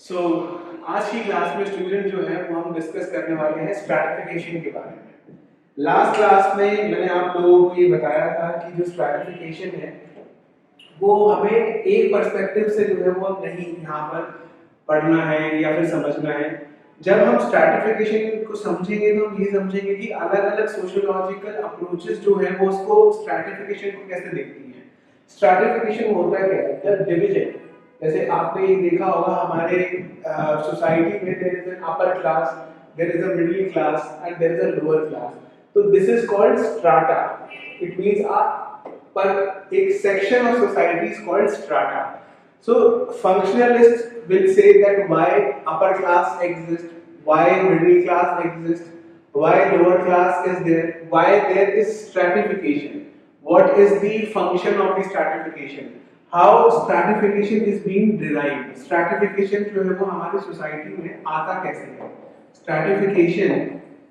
सो आज की क्लास में स्टूडेंट जो है वो हम डिस्कस करने वाले हैं स्ट्रैटिफिकेशन के बारे में। लास्ट क्लास में मैंने आप लोगों को ये बताया था कि जो स्ट्रैटिफिकेशन है वो हमें एक पर्सपेक्टिव से जो है वो नहीं यहाँ पर पढ़ना है या फिर समझना है। जब हम स्ट्रैटिफिकेशन को समझेंगे तो हम ये समझेंगे कि अलग अलग सोशियोलॉजिकल अप्रोचेस जो है वो उसको स्ट्रैटिफिकेशन को कैसे देखती हैं। स्ट्रैटिफिकेशन होता क्या है? The division. जैसे आपने ये देखा होगा हमारे सोसाइटी में there is an upper class, there is a middle class and there is a lower class. तो this is called strata. It means पर एक section of society is called strata. So functionalists will say that why upper class exists, why middle class exists, why lower class is there, why there is stratification, what is the function of the stratification, how stratification is being derived. Stratification जो है वो हमारी society में आता कैसे है? Stratification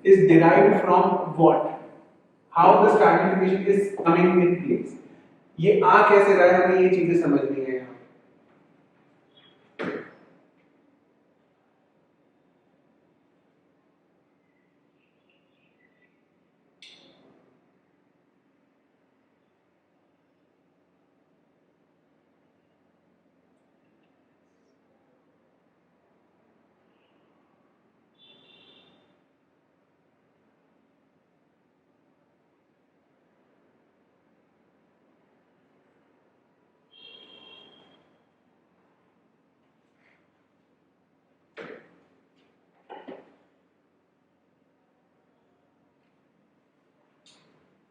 is derived from what? How the stratification is coming in place. ये आ कैसे रहा है, हमें ये चीजें समझनी है यहाँ।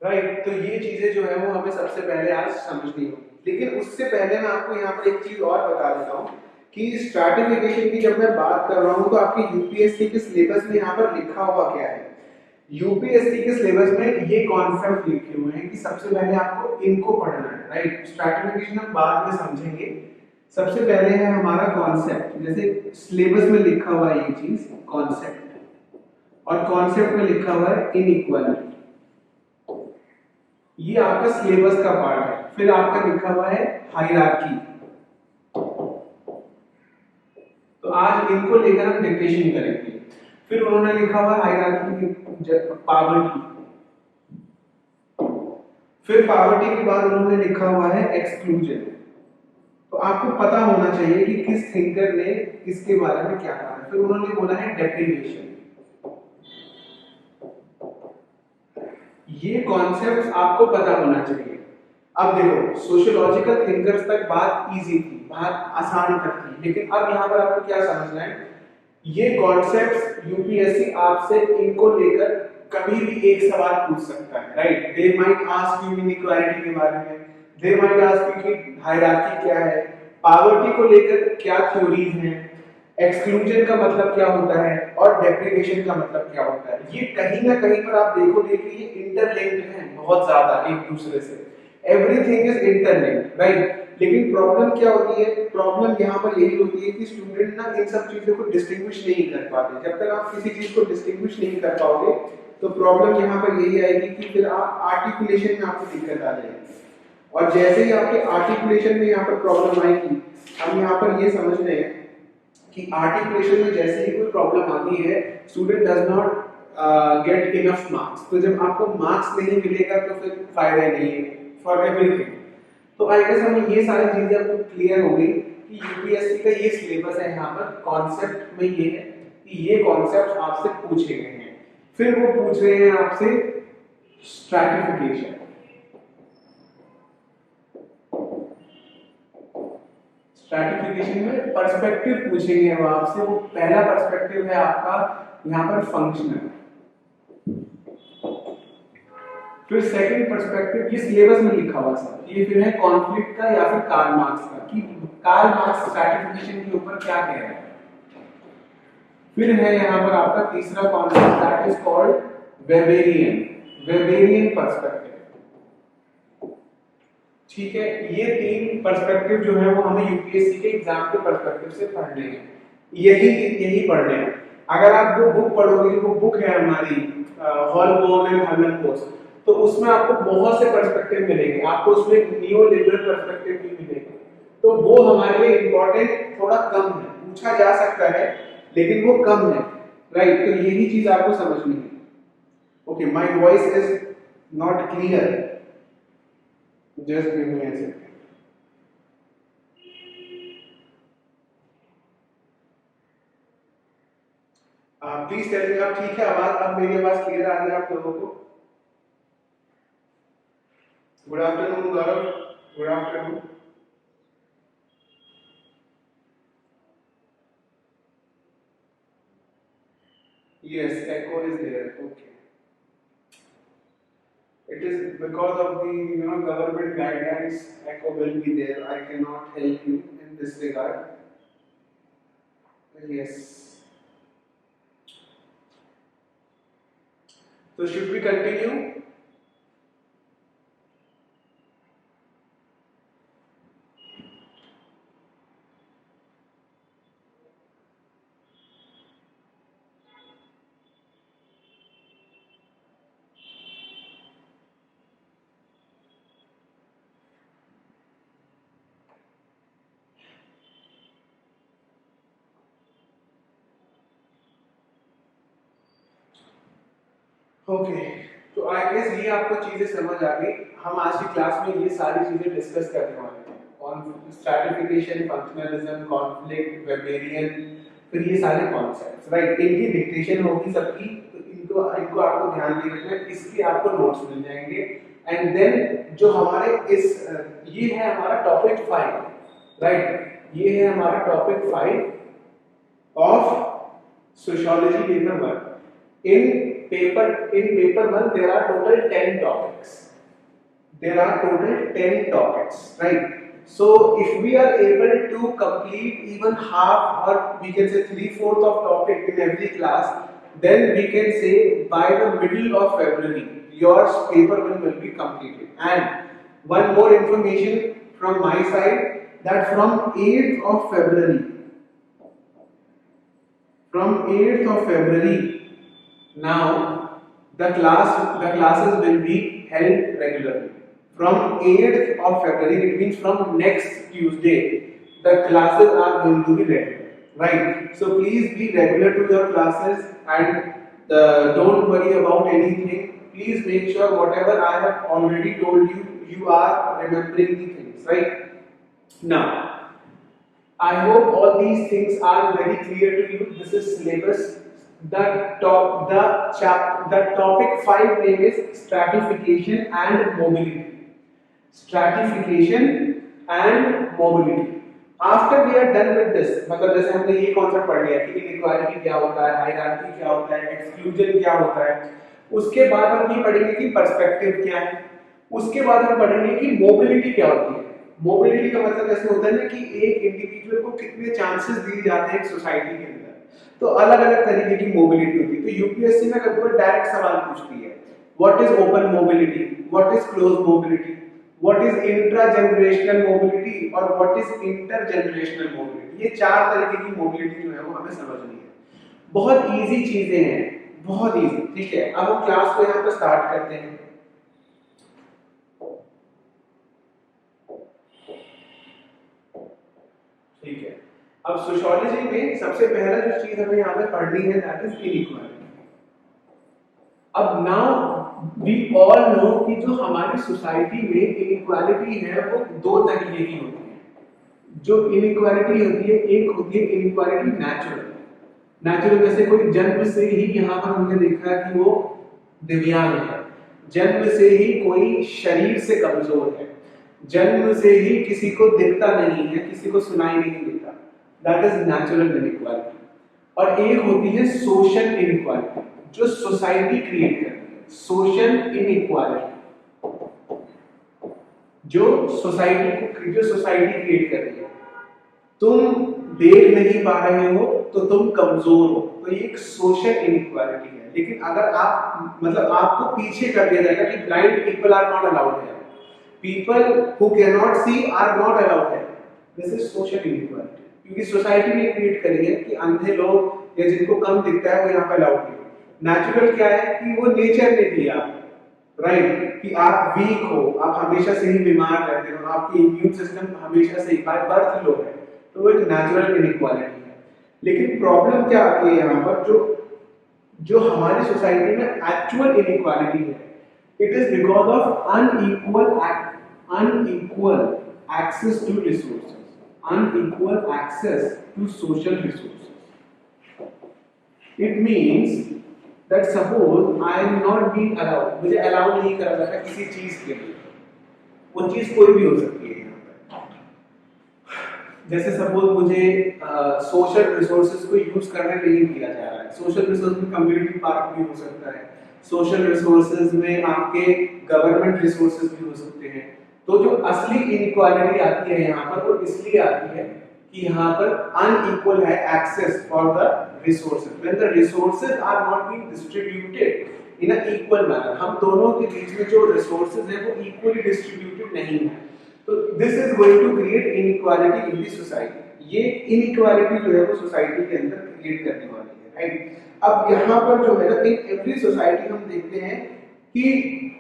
राइट, तो ये चीजें जो है वो हमें सबसे पहले आज समझनी होगी। लेकिन उससे पहले मैं आपको यहाँ पर एक चीज और बता देता हूँ कि स्ट्रैटिफिकेशन की जब मैं बात कर रहा हूँ तो आपके यूपीएससी के सिलेबस में यहाँ पर लिखा हुआ क्या है। यूपीएससी के सिलेबस में ये कॉन्सेप्ट लिखे हुए हैं कि सबसे पहले आपको इनको पढ़ना है। राइट, स्ट्रैटिफिकेशन हम बाद में समझेंगे। सबसे पहले है हमारा कॉन्सेप्ट। जैसे सिलेबस में लिखा हुआ है ये चीज कॉन्सेप्ट, और कॉन्सेप्ट में लिखा हुआ है इनइक्वालिटी। ये आपका सिलेबस का पार्ट है। फिर आपका लिखा हुआ है हायरार्की। तो आज इनको लेकर हम डिक्टेशन करेंगे। फिर उन्होंने लिखा हुआ है हायरार्की की पावर्टी। फिर पावर्टी के बाद उन्होंने लिखा हुआ है एक्सक्लूजन। तो आपको पता होना चाहिए कि किस थिंकर ने किसके बारे में क्या कहा है। फिर उन्होंने बोला है डेप्रिवेशन। ये कॉन्सेप्ट्स आपको पता होना चाहिए। अब देखो, सोशियोलॉजिकल थिंकर्स तक बात इजी थी, बात आसान तक थी, लेकिन अब यहाँ पर आपको क्या समझना है, ये कॉन्सेप्ट्स यूपीएससी आपसे इनको लेकर कभी भी एक सवाल पूछ सकता है। Right, they might ask you inequality के बारे में, दे माइट आस्क यू कि हायरार्की क्या है, पावर्टी को लेकर क्या थ्योरीज हैं, एक्सक्लूजन का मतलब क्या होता है और डेप्रिवेशन का मतलब क्या होता है। ये कहीं ना कहीं पर आप देखोगे कि ये इंटरलिंक्ड हैं बहुत ज्यादा एक दूसरे से। Everything is interlinked, right. लेकिन प्रॉब्लम क्या होती है? प्रॉब्लम यहाँ पर यही होती है कि स्टूडेंट ना इन सब चीजों को डिस्टिंग्विश नहीं कर पाते। जब तक आप किसी चीज को डिस्टिंग्विश नहीं कर पाओगे तो प्रॉब्लम यहाँ पर यही आएगी कि फिर आप आर्टिकुलेशन में आपको दिक्कत आ जाएगी। और जैसे ही आपके आर्टिकुलेशन में यहाँ पर प्रॉब्लम आएगी, हम यहाँ पर ये समझ रहे हैं कि आर्टिकुलेशन में जैसे ही कोई प्रॉब्लम आती है, student does not get enough marks. तो जब आपको मार्क्स नहीं मिलेगा तो फिर फायदा नहीं है फॉर एवरीथिंग। तो आई गेस हमें ये सारी चीजें आपको क्लियर हो गई कि यूपीएससी का ये सिलेबस है। यहाँ पर कॉन्सेप्ट में ये है कि ये कॉन्सेप्ट आपसे पूछे गए हैं। फिर वो पूछ रहे हैं आपसे स्ट्रैटिफिकेशन। स्ट्रैटिफिकेशन में पर्सपेक्टिव पूछेंगे वो आपसे। वो पहला पर्सपेक्टिव है आपका यहाँ पर फंक्शनल। फिर सेकंड पर्सपेक्टिव, ये सिलेबस में लिखा हुआ सब, ये फिर है कॉन्फ्लिक्ट का या फिर कार्ल मार्क्स का, कि कार्ल मार्क्स स्ट्रैटिफिकेशन के ऊपर क्या कह रहे हैं। फिर है यहाँ पर आपका तीसरा concept, that is called Weberian perspective. ठीक है, ये तीन पर्सपेक्टिव जो है वो हमें यूपीएससी के एग्जाम के पर्सपेक्टिव से पढ़ने हैं। यही पढ़ने हैं। अगर आप जो बुक पढ़ोगे, वो बुक है हमारी हॉलबॉर्न एंड हर्मनपोस्ट, तो उसमें आपको बहुत से पर्सपेक्टिव मिलेंगे। आपको उसमें नियो लिबरल पर्सपेक्टिव भी मिलेंगे। तो वो हमारे लिए इंपॉर्टेंट थोड़ा कम है, पूछा जा सकता है लेकिन वो कम है, राइट? तो यही चीज आपको समझनी है। Okay, my voice is not clear, just give me a second. Please tell me, आप ठीक है आवाज, अब मेरी आवाज क्लियर आ रही है आप लोगों को? Good afternoon Gaurav, good afternoon. Yes, echo is there. Okay. It is because of the government guidelines. Echo will be there. I cannot help you in this regard. Yes. So should we continue? Okay, तो I guess ये आपको चीजें समझ आ गई। हम आज की class में ये सारी चीजें डिस्कस करने वाले हैं, on stratification, functionalism, conflict, Weberian, फिर ये सारे कॉन्सेप्ट्स, राइट? इनकी डिक्टेशन होगी सबकी, तो इनको इनको आपको ध्यान में रखना है, इसके आपको नोट्स मिल जाएंगे। एंड देन जो हमारे इस ये है हमारा टॉपिक 5, राइट? ये है हमारा topic 5 of sociology paper 1। In paper 1 there are total 10 topics. There are total 10 topics, right? So if we are able to complete even half, or we can say 3/4 of topic in every class, then we can say by the middle of February your paper 1 will be completed. And one more information from my side, that from 8th of February, now the classes will be held regularly from 8th of February. It means from next Tuesday the classes are going to be regular, right? So please be regular to your classes, and don't worry about anything. Please make sure whatever I have already told you, you are remembering the things, right? Now I hope all these things are very clear to you. This is syllabus. The topic 5 name is stratification and mobility. Stratification and mobility. After we are done with this, मतलब जैसे हमने ये concept पढ़ लिया कि inequality क्या होता है, हायरार्की क्या होता है, एक्सक्लूजन क्या होता है, उसके बाद हम ये पढ़ेंगे कि पर्सपेक्टिव क्या है, उसके बाद हम पढ़ेंगे कि मोबिलिटी क्या होती है। मोबिलिटी का मतलब ऐसे होता है ना कि एक इंडिविजुअल को कितने चांसेस दिए जाते हैं एक सोसाइटी के अंदर, तो अलग अलग तरीके की मोबिलिटी होती है। तो यूपीएससी में कभी डायरेक्ट सवाल पूछती है, what is open mobility, what is close mobility, what is intra generational mobility और what is inter generational mobility. ये 4 तरीके की मोबिलिटी जो है वो हमें समझनी है। बहुत इजी चीजें हैं, बहुत इजी, ठीक है? अब हम क्लास को यहाँ पे स्टार्ट करते हैं। ठीक है, अब सोशियोलॉजी में सबसे पहला जो चीज हमें यहाँ पे पढ़नी है दैट इज इनइक्वालिटी। अब नाउ वी ऑल नो कि जो हमारी सोसाइटी में इनइक्वालिटी है वो 2 तरीके की होती है। जो इनइक्वालिटी होती है, एक होती है इनइक्वालिटी नेचुरल, जैसे कोई जन्म से ही यहाँ पर हमने देखा है कि वो दिव्यांग है, जन्म से ही कोई शरीर से कमजोर है, जन्म से ही किसी को दिखता नहीं है, किसी को सुनाई नहीं देता, दैट इज नेचुरल इनइक्वालिटी। और एक होती है सोशल इनइक्वालिटी, जो सोसाइटी क्रिएट करती है, सोशल इनइक्वालिटी, जो सोसाइटी क्रिएट कर रही है। तुम देख नहीं पा रहे हो तो तुम कमजोर हो, तो ये एक सोशल इनइक्वालिटी है। लेकिन अगर आप मतलब आपको पीछे कर दिया जाएगा कि blind people are not allowed है, people who cannot see are not allowed है, this is social inequality, क्योंकि सोसाइटी ने क्रिएट करी है कि अंधे लोग या जिनको कम दिखता है वो यहाँ पे अलाउड नहीं। नेचुरल क्या है कि वो नेचर ने दिया, राइट? कि आप वीक हो, आप हमेशा से ही बीमार रहते हो, आपकी इम्यून सिस्टम हमेशा से ही बाय बर्थ लो है, तो वो एक नेचुरल इनइक्वालिटी है। लेकिन प्रॉब्लम क्या आती है यहाँ पर, जो जो हमारी सोसाइटी में एक्चुअल इनइक्वालिटी है, it is because of unequal access to resources, unequal access to social resources. It means that suppose I am not being allowed, मुझे अलाउ नहीं करा जाता किसी चीज के लिए, वो चीज कोई भी हो सकती है यहाँ पर. जैसे सपोज मुझे सोशल रिसोर्सेज को यूज करने नहीं दिया जा रहा है. सोशल रिसोर्स में कम्युनिटी पार्क भी हो सकता है, सोशल रिसोर्सेज में आपके गवर्नमेंट रिसोर्सेज भी हो सकते हैं. तो जो असली इनइक्वालिटी आती है यहाँ पर, वो इसलिए आती है कि यहाँ पर अनइक्वल है access for the resources. When the resources are not being distributed in a equal manner, हम दोनों के बीच में जो रिसोर्सेज है वो इक्वली डिस्ट्रीब्यूटेड नहीं है, तो this is going to create inequality in the society. ये इनइक्वालिटी जो है वो सोसाइटी के अंदर क्रिएट करने वाली है, राइट. अब यहाँ पर जो है ना, इन एवरी सोसाइटी हम देखते हैं कि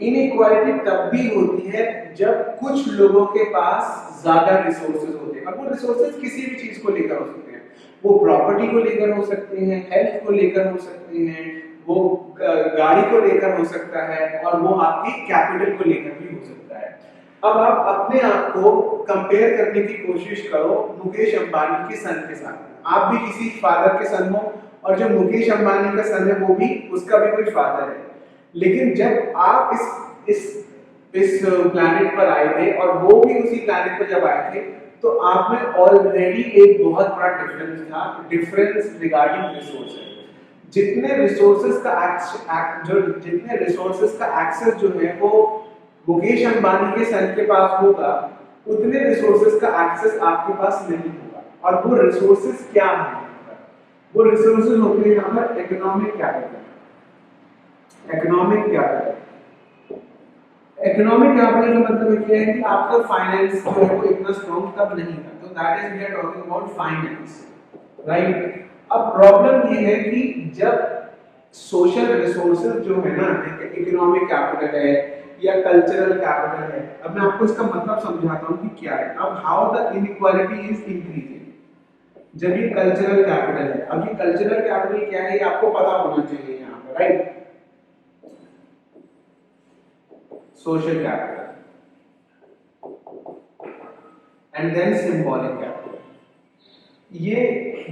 इनइक्वालिटी तब भी होती है जब कुछ लोगों के पास ज्यादा रिसोर्सेज होते हैं. अब वो रिसोर्सेज किसी भी चीज को लेकर हो सकते हैं, वो प्रॉपर्टी को लेकर हो सकते हैं, हेल्थ को लेकर हो सकते हैं, वो गाड़ी को लेकर हो सकता है, और वो आपकी कैपिटल को लेकर भी हो सकता है. अब आप अपने आप को कंपेयर करने की कोशिश करो मुकेश अंबानी के सन के साथ. आप भी किसी फादर के सन हो, और जो मुकेश अंबानी का सन है वो भी, उसका भी कोई फादर है. लेकिन जब आप इस प्लैनेट पर आए थे और वो भी उसी प्लैनेट पर जब आए थे, तो आप में ऑलरेडी एक बहुत बड़ा डिफरेंस था, डिफरेंस रिगार्डिंग रिसोर्सेज. जितने रिसोर्सेज का एक्सेस जो है वो मुकेश अंबानी के सन के पास होगा, उतने रिसोर्सेज का एक्सेस आपके पास नहीं होगा. और वो रिसोर्सेज क्या है? वो रिसोर्सेज होते हैं यहाँ पर economic capital. Economic capital economic capital का मतलब ये है कि आपका फाइनेंस जो है वो इतना स्ट्रॉन्ग तब नहीं था. तो that is we are talking about finance, right. अब प्रॉब्लम ये है कि जब सोशल रिसोर्सेज जो है ना, इकोनॉमिक कैपिटल है या कल्चरल कैपिटल है, अब मैं आपको इसका मतलब समझाता हूँ कि क्या है. अब how the inequality is increasing. जब ये कल्चरल कैपिटल है, अब ये कल्चरल कैपिटल क्या है ये आपको पता होना चाहिए यहाँ पर, right. Social capital and then symbolic capital. ये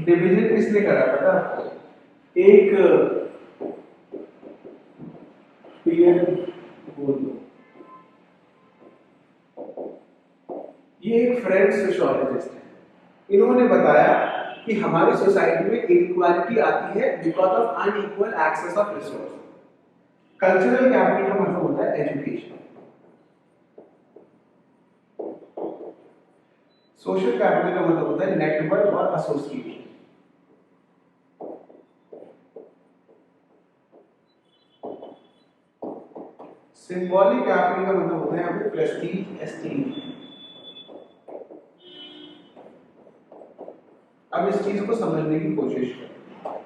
डिवीजन किसने करा पता आपको? एक पियर बोलो, ये एक फ्रेंच सोशियोलॉजिस्ट है. इन्होंने बताया कि हमारी सोसाइटी में इनइक्वालिटी आती है because of unequal access of resource. Cultural capital का मतलब होता है एजुकेशन. सोशल कैपिटल का मतलब होता है नेटवर्क और एसोसिएशन. सिंबॉलिक कैपिटल का मतलब होता है यहाँ पे प्रेस्टीज, एस्टीम. अब इस चीज को समझने की कोशिश करें,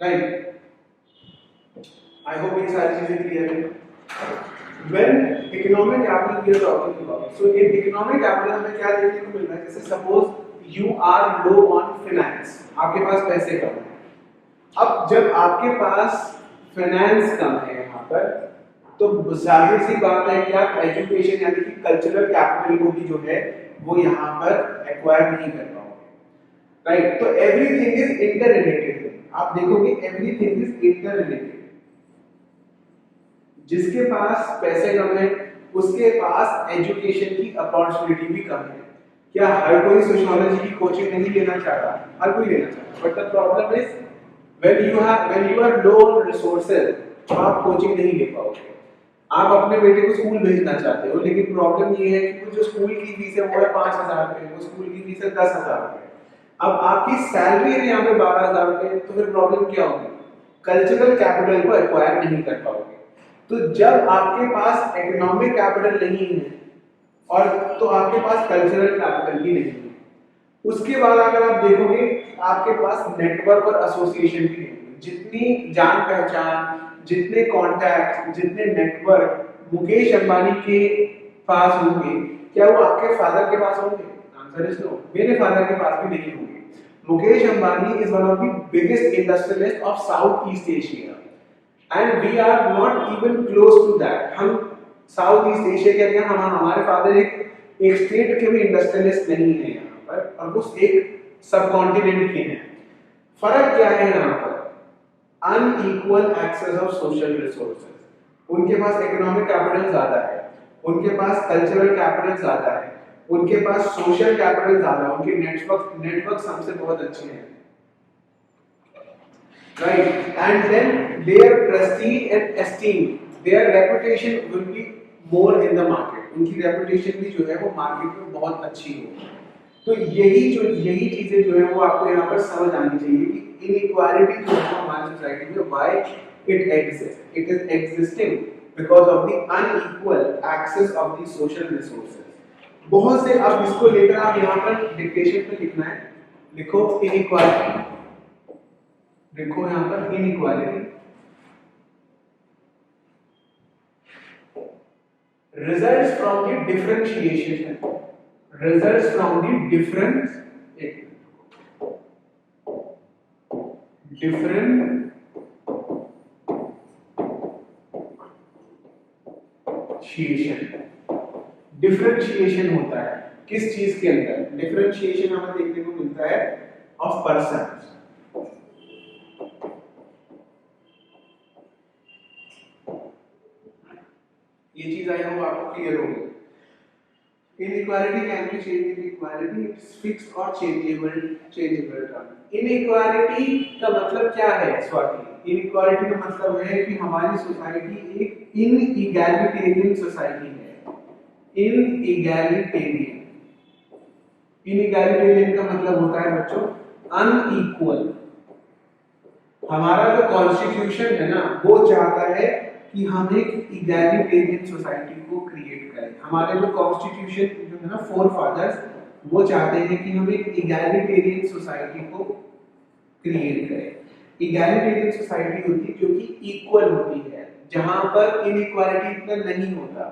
राइट. आई होप ये सारी चीजें क्लियर है. When economic capital we are talking about, so in economic capital हमें क्या देखने को मिल रहा है? जैसे suppose you are low on finance, आपके पास पैसे कम है. अब जब आपके पास फाइनेंस कम है यहाँ पर, तो जाहिर सी बात है कि आप एजुकेशन यानी कि कल्चरल कैपिटल को भी जो है वो यहाँ पर एक्वायर नहीं कर पाओगे, राइट. तो एवरीथिंग इज इंटररिलेटेड. आप देखोगे एवरीथिंग इज इंटररिलेटेड. जिसके पास पैसे कम है उसके पास एजुकेशन की अपॉर्चुनिटी भी कम है. क्या हर कोई सोशियोलॉजी की कोचिंग नहीं लेना चाहता? हर कोई लेना चाहता. But the problem is when you are low on resources, तो आप कोचिंग नहीं ले पाओगे. आप अपने बेटे को स्कूल भेजना चाहते हो, लेकिन प्रॉब्लम ये है कि वो जो स्कूल की फीस है वो है 5,000 रुपए, वो स्कूल की फीस है 10,000 रुपए. अब आपकी सैलरी है यहाँ पे 12,000 रुपए, तो फिर प्रॉब्लम क्या होगी? कल्चरल कैपिटल को एक्वायर नहीं कर पाओगे. तो जब आपके पास इकोनॉमिक कैपिटल नहीं है और तो आपके पास कल्चरल कैपिटल भी नहीं है. उसके बाद अगर आप देखोगे आपके पास नेटवर्क और एसोसिएशन भी नहीं है. जितनी जान पहचान, जितने कॉन्टैक्ट, जितने नेटवर्क मुकेश अंबानी के पास होंगे, क्या वो आपके फादर के पास होंगे? Answer is no. मेरे फादर के पास भी नहीं होंगे. Mukesh Ambani is one of the biggest industrialists of Southeast Asia, and we are not even close to that. हम साउथ ईस्ट एशिया के अंदर हमारे फादर एक स्टेट के भी इंडस्ट्रियलिस्ट नहीं है यहाँ पर, और वो एक सब कॉन्टिनेंट के हैं। फर्क क्या है यहाँ पर? Unequal access of social resources. उनके पास इकोनॉमिक कैपिटल ज्यादा है, उनके पास कल्चरल कैपिटल ज्यादा है, उनके पास सोशल कैपिटल ज्यादा है, उनके नेटवर्क हमसे बहुत अच्छे हैं, right? And then their prestige and esteem, their reputation will be more in the market. उनकी रेपुटेशन भी जो है वो मार्केट में बहुत अच्छी हो। तो यही चीजें जो है वो आपको यहाँ पर समझ आनी चाहिए कि इनइक्वालिटी जो है हमारी सोसाइटी में why it exist, it is existing because of the unequal access of the social resources. बहुत से, अब इसको लेकर आप यहाँ पर डिक्टेशन पे लिखना है, लिखो इनइक्वालिटी, देखो यहाँ पर inequality results from the differentiation, results from the differentiation होता है किस चीज के अंदर? डिफरेंशिएशन हमें देखने को मिलता है ऑफ पर्सन। ये चीज आई हो आपको क्लियर हो गई। Inequality can be changed, inequality is fixed और चेंजेबल टर्म। इनइक्वालिटी का मतलब क्या है स्वाति? इनइक्वालिटी का मतलब है कि हमारी सोसाइटी एक इनइगैलिटेरियन सोसाइटी है। इनइगैलिटेरियन का मतलब होता है बच्चों अनइक्वल। हमारा जो कॉन्स्टिट्यूशन है ना वो चाहता है कि हम एक इगैलिटेरियन सोसाइटी को क्रिएट करें। हमारे जो कॉन्स्टिट्यूशन जो है ना फोर फादर्स वो चाहते हैं कि हम एक इगैलिटेरियन सोसाइटी को क्रिएट करें। इगैलिटेरियन सोसाइटी होती है जो कि इक्वल होती है, जहां पर इनइक्वालिटी इतना नहीं होता।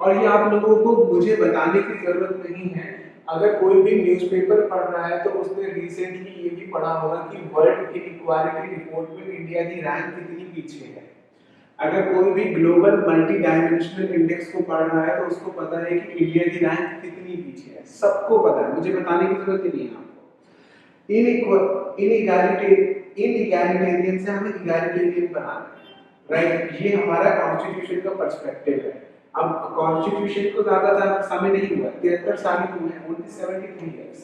और ये आप लोगों को मुझे बताने की जरूरत नहीं है, अगर कोई भी न्यूज़पेपर पढ़ रहा है तो उसने रिसेंटली ये भी पढ़ा होगा कि वर्ल्ड इनइक्वालिटी रिपोर्ट में इंडिया की रैंक कितनी पीछे है। अगर कोई भी ग्लोबल मल्टी डायमेंशनल इंडेक्स को पढ़ रहा है तो उसको पता है कि इंडिया की रैंक कितनी पीछे है, सबको पता है, मुझे बताने की जरूरत ही नहीं है आपको। इनइगैलिटेरियन से हमें इगैलिटेरियन बनाना है, राइट? ये हमारा कॉन्स्टिट्यूशन का पर्सपेक्टिव है। अब कॉन्स्टिट्यूशन को ज्यादा समय नहीं हुआ, 73 साल ही हुए हैं, ओनली 73 इयर्स।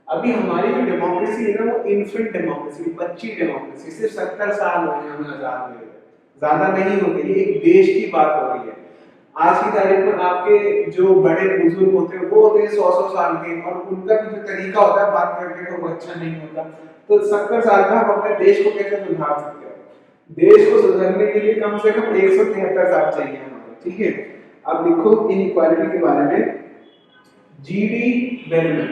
अभी हमारी जो डेमोक्रेसी है ना वो इन्फेंट डेमोक्रेसी, बच्ची डेमोक्रेसी, सिर्फ 70 साल हुए हैं हमें आजाद हुए, ज्यादा नहीं होते। ये एक देश की बात हो रही है। आज की तारीख में आपके जो बड़े बुजुर्ग होते हैं वो होते हैं 100 साल के, और उनका भी जो तरीका होता है बात करने का वो अच्छा नहीं होता। तो 70 साल का हम अपने देश को कैसे सुधार सकते हैं? देश को सुधारने के लिए कम से कम 173 साल चाहिए हमें, ठीक है? अब देखो इनइक्वालिटी के बारे में, जीडी बेरमैन।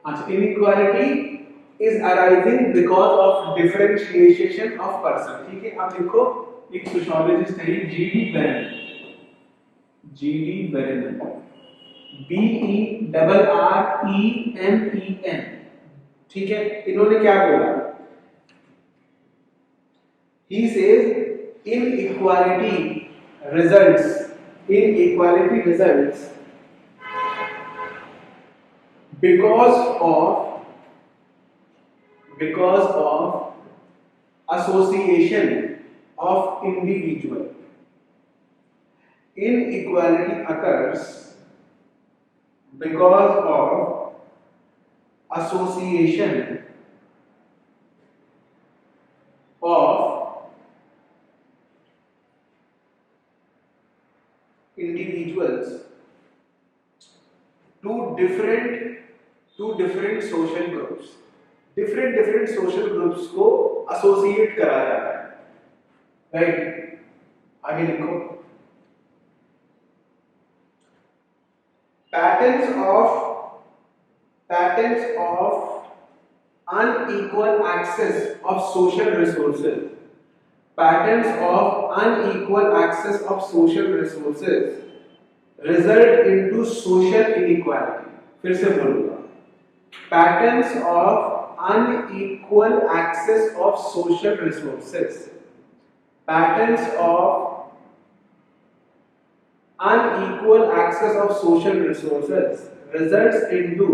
अच्छा, inequality is arising because of differentiation of person, ठीक है? अब देखो एक सोशियोलॉजिस्ट है जीडी बेरमैन, BERREMEN, ठीक है? इन्होंने क्या बोला? He says inequality results because of association of individual. Inequality occurs because of association of individuals to different social groups. different social groups को एसोसिएट करा जाता है, राइट? आगे लिखो, patterns of unequal access of social resources, result into social inequality. फिर से बोलूंगा, patterns of unequal access of social resources result into social inequality. फिर से बोलूंगा, patterns of unequal access of social resources. Patterns of unequal access of social resources results into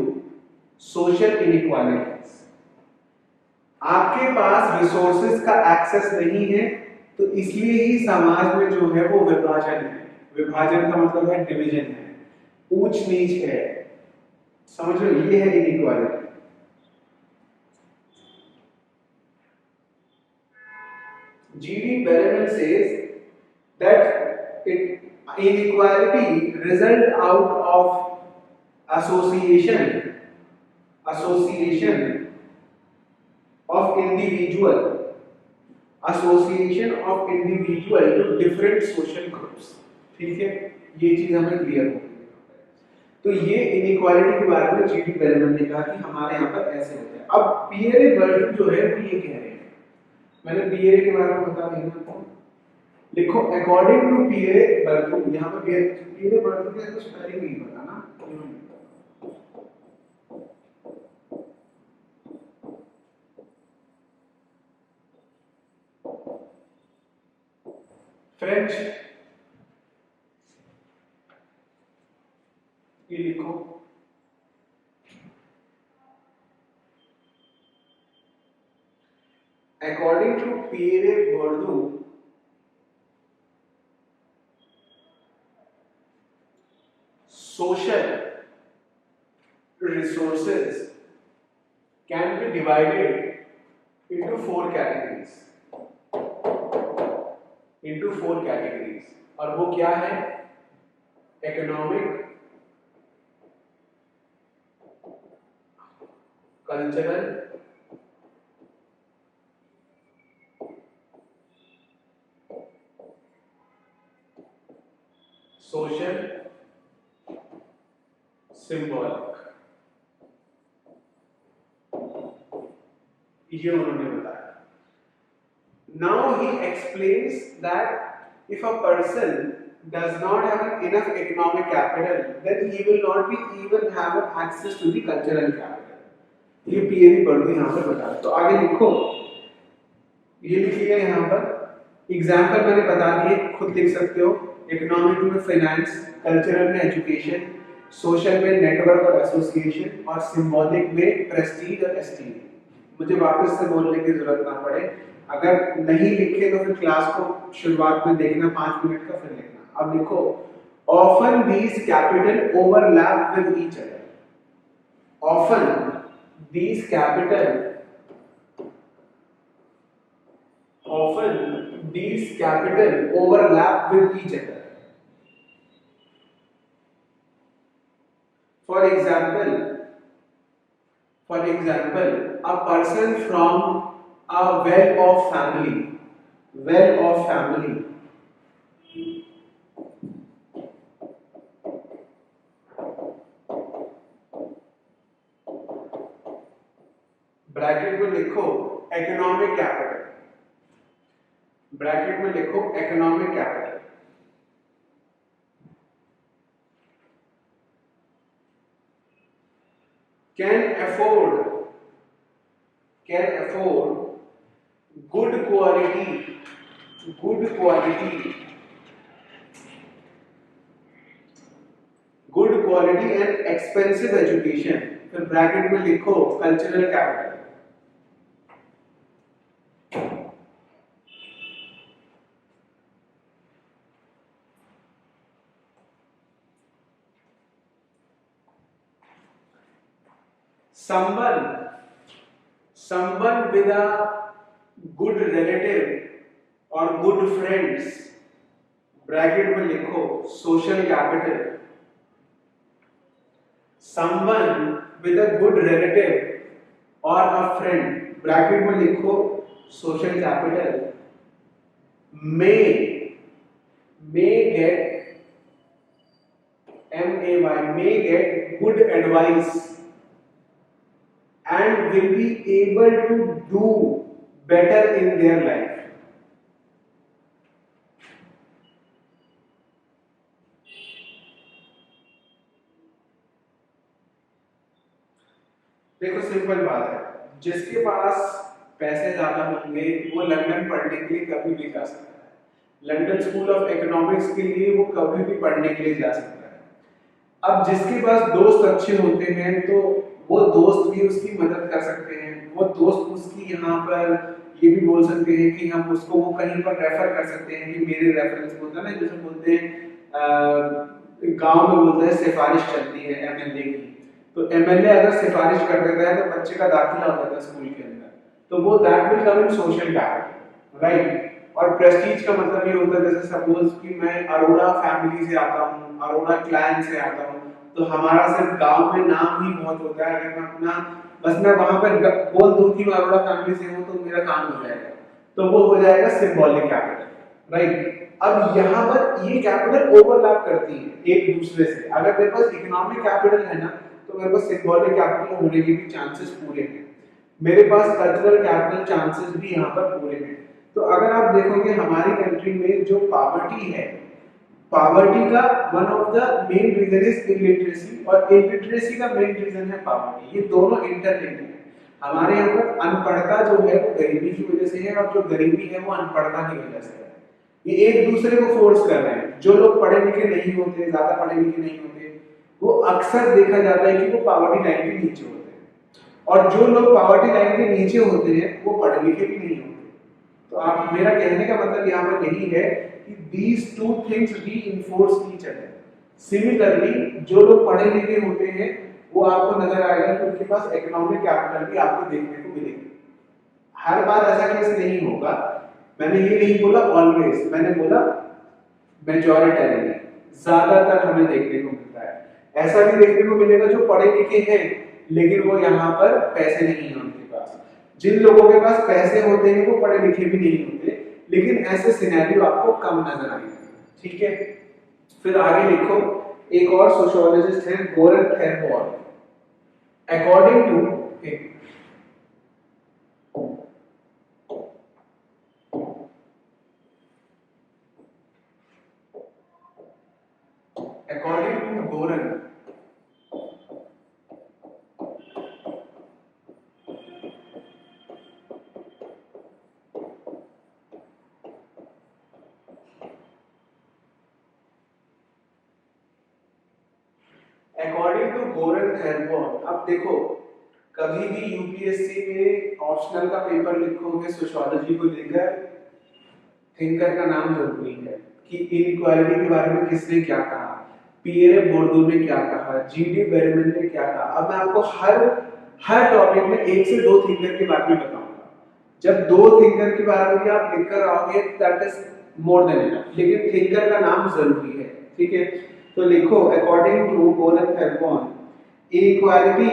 social inequalities. आपके पास resources का access नहीं है तो इसलिए ही समाज में जो है वो विभाजन है। विभाजन का मतलब है डिवीजन है, ऊंच नीच है, समझ लो, ये है inequality. G.D. Berman says that inequality result out of association of individual to different social groups। ठीक है, ये चीज हमें क्लियर हो गई। तो ये इनइक्वालिटी के बारे में जी.डी. बेलमैन ने कहा कि हमारे यहाँ पर ऐसे होता है। अब पियरे बर्डन जो है वो ये कह रहे हैं, मैंने पियरे के बारे में बता दिया आपको। लिखो अकॉर्डिंग टू पियरे बर्डन, यहाँ पर पियरे बर्डन का कुछ स्पेलिंग नहीं पता ना, फ्रेंच, ये लिखो according to Pierre Bourdieu social resources can be divided into four categories, और वो क्या है? Economic, cultural, social, symbolic. ये उन्होंने बताया। Now he explains that if a person does not have enough economic capital, then he will not be even have access to the cultural capital। ये पीएरी पढ़ो यहाँ पर बता। तो आगे लिखो, ये लिखिएगा यहाँ पर एग्जाम्पल मैंने बता दिए, खुद लिख सकते हो। इकोनॉमिक में फाइनेंस, कल्चरल में एजुकेशन, सोशल में नेटवर्क और एसोसिएशन, और सिंबॉलिक में प्रेस्टीज और एस्टीम। मुझे वापस से बोलने की जरूरत ना पड़े, अगर नहीं लिखे तो फिर क्लास को शुरुआत में देखना 5 मिनट का, फिर लिखना। अब लिखो often these capital overlap with each other. Often these capital overlap with each other। For example, a person from a well-off family bracket में लिखो इकोनॉमिक कैपिटल, ब्रैकेट में लिखो economic capital, can afford good quality and expensive education। फिर bracket में लिखो cultural capital. someone with a good relative or good friends, bracket में लिखो social capital. someone with a good relative or a friend, bracket में लिखो social capital, may get may get good advice and will be able to do better in their life। देखो simple बात है, जिसके पास पैसे ज्यादा होंगे वो लंदन पढ़ने के लिए कभी भी जा सकता है, लंदन स्कूल ऑफ इकोनॉमिक्स के लिए वो कभी भी पढ़ने के लिए जा सकता है। अब जिसके पास दोस्त अच्छे होते हैं तो वो दोस्त भी उसकी मदद कर सकते हैं, वो दोस्त उसकी यहाँ पर ये भी बोल सकते हैं कि हम उसको वो कहीं पर रेफर कर सकते हैं कि मेरे रेफरेंस होता है ना, जैसे बोलते हैं गांव में बोलते हैं सिफारिश चलती है एमएलए की, तो एमएलए अगर सिफारिश कर देता है तो बच्चे का दाखिला हो जाता है स्कूल के अंदर, तो वो that will come in social capital, right. और प्रेस्टीज का मतलब ये होता है, जैसे सपोज कि मैं अरोड़ा फैमिली से आता हूँ, अरोड़ा क्लैन से आता हूँ, तो हमारा सिर्फ गांव में नाम ही बहुत होता है, अगर मैं अपना बस मैं वहां पर बोल दूं कि मैं अरोड़ा फैमिली से हूँ तो मेरा काम हो जाएगा, तो वो हो जाएगा सिंबॉलिक कैपिटल, राइट। अब यहाँ पर ये कैपिटल ओवरलैप करती है एक दूसरे से, अगर मेरे पास इकोनॉमिक कैपिटल है ना तो मेरे पास सिंबॉलिक कैपिटल होने के भी चांसेस पूरे हैं, मेरे पास कल्चरल कैपिटल चांसेस भी यहाँ पर पूरे हैं। तो अगर आप देखोगे हमारी कंट्री में जो पॉवर्टी है, पॉवर्टी का one of the main reason is illiteracy, और इलिटरेसी का मेन रीजन है पॉवर्टी, ये दोनों इंटरलिंक्ड हैं। हमारे यहाँ पर अनपढ़ता जो है वो गरीबी की वजह से है, और जो गरीबी है वो अनपढ़ता की वजह से है, ये एक दूसरे को फोर्स कर रहे हैं। जो लोग पढ़े लिखे नहीं होते, ज्यादा पढ़े लिखे नहीं होते, वो अक्सर देखा जाता है कि वो पॉवर्टी लाइन के नीचे होते हैं, और जो लोग पॉवर्टी लाइन के नीचे होते हैं वो पढ़े लिखे भी नहीं होते। तो आप, मेरा कहने का मतलब यहाँ पर यही है कि these two things reinforce each other. Similarly, जो लोग पढ़े लिखे होते हैं वो आपको नजर आएगा कि उनके पास इकोनॉमिक कैपिटल भी आपको देखने को मिलेगी। हर बार ऐसा केस नहीं होगा, मैंने ये नहीं बोला ऑलवेज, मैंने बोला मेजॉरिटी, ज्यादातर हमें देखने को मिलता है। ऐसा भी देखने को मिलेगा जो पढ़े लिखे हैं लेकिन वो यहाँ पर पैसे नहीं है उनके पास। जिन लोगों के पास पैसे होते हैं वो पढ़े लिखे भी नहीं होते, लेकिन ऐसे सिनेरियो आपको कम नजर आएंगे, ठीक है। फिर आगे लिखो, एक और सोशियोलॉजिस्ट है गोरन थेरबॉल। According to गोरन, according to Goran थेरबॉल, अब देखो कभी भी यूपीएससी में ऑप्शनल का पेपर लिखोगे सोशियोलॉजी को लेकर, थिंकर का नाम जरूरी है कि इनइक्वालिटी के बारे में किसने क्या कहा, पियरे बोर्डो ने क्या कहा, जीडी बेरमैन ने क्या कहा। अब मैं आपको हर टॉपिक में एक से दो थिंकर के बारे में बताऊंगा। जब दो थिंकर के बारे में आप लिखकर आओगे that is more than enough, लेकिन थिंकर का नाम जरूरी है, ठीक है। तो लिखो, according to Goran Therborn, inequality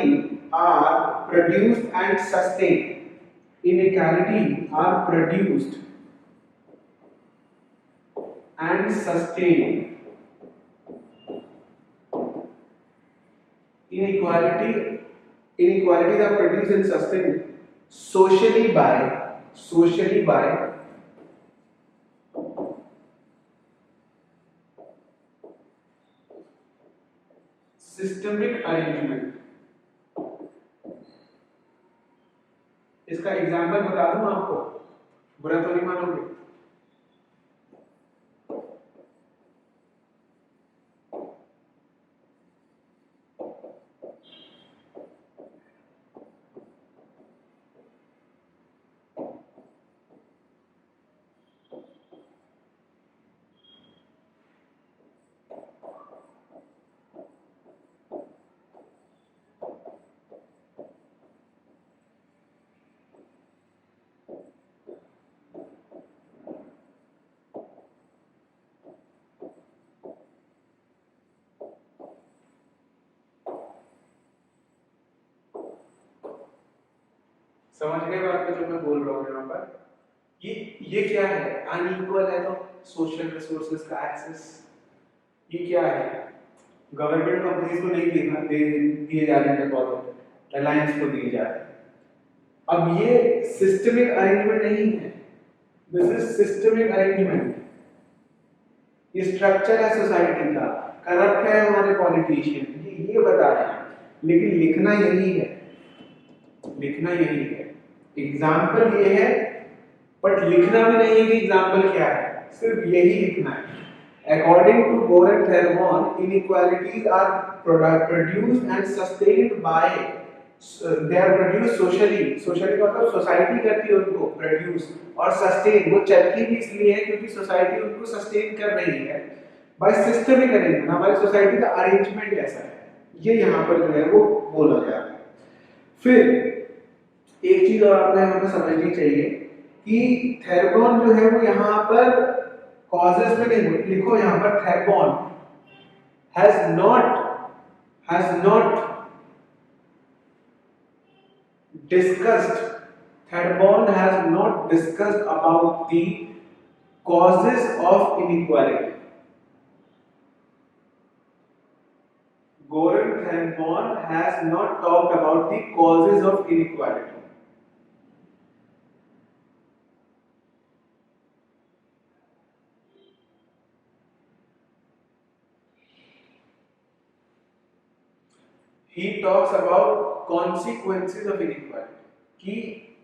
are produced and sustained, inequality are produced and sustained, inequalities are produced and sustained socially by systemic arrangement। इसका एग्जाम्पल बता दूं आपको, बुरा तो नहीं मानोगे। समझ गए बात को जो मैं बोल रहा हूँ यहाँ पर? ये क्या है? अनइक्वल है तो सोशल रिसोर्सेज का एक्सेस। ये क्या है? गवर्नमेंट कंपनीज को नहीं दिए जा रहे डिपॉजिट, रिलायंस को दिए जा रहे हैं। अब ये सिस्टमिक अरेंजमेंट नहीं है, दिस इज सिस्टमिक अरेंजमेंट। ये स्ट्रक्चर है सोसाइटी का, करप्ट है हमारे पॉलिटिशियन, ये बता रहे हैं, लेकिन लिखना यही है। लिखना यही है, एग्जाम्पल ये है, बट लिखना भी नहीं है कि एग्जाम्पल क्या है, सिर्फ यही लिखना है। According to Goran Thermon, inequalities are produced and sustained by they are produced socially, socially का मतलब सोसाइटी करती है उनको प्रोड्यूस, और सस्टेन वो चलती भी इसलिए है क्योंकि सोसाइटी उनको सस्टेन कर रही है बाय सिस्टमिक अरेंजमेंट। हमारी सोसाइटी का अरेंजमेंट ऐसा है, ये यहाँ पर जो है वो बोला जा रहा है। फिर एक चीज और आपको यहाँ पर समझनी चाहिए कि थेरबॉन जो है वो यहाँ पर कॉजेस में नहीं लिखो, यहाँ पर थेरबॉन has not discussed, Thaddeus has not discussed about the causes of inequality. Goran Thaddeus has not talked about the causes of inequality. He talks about consequences of inequality, कि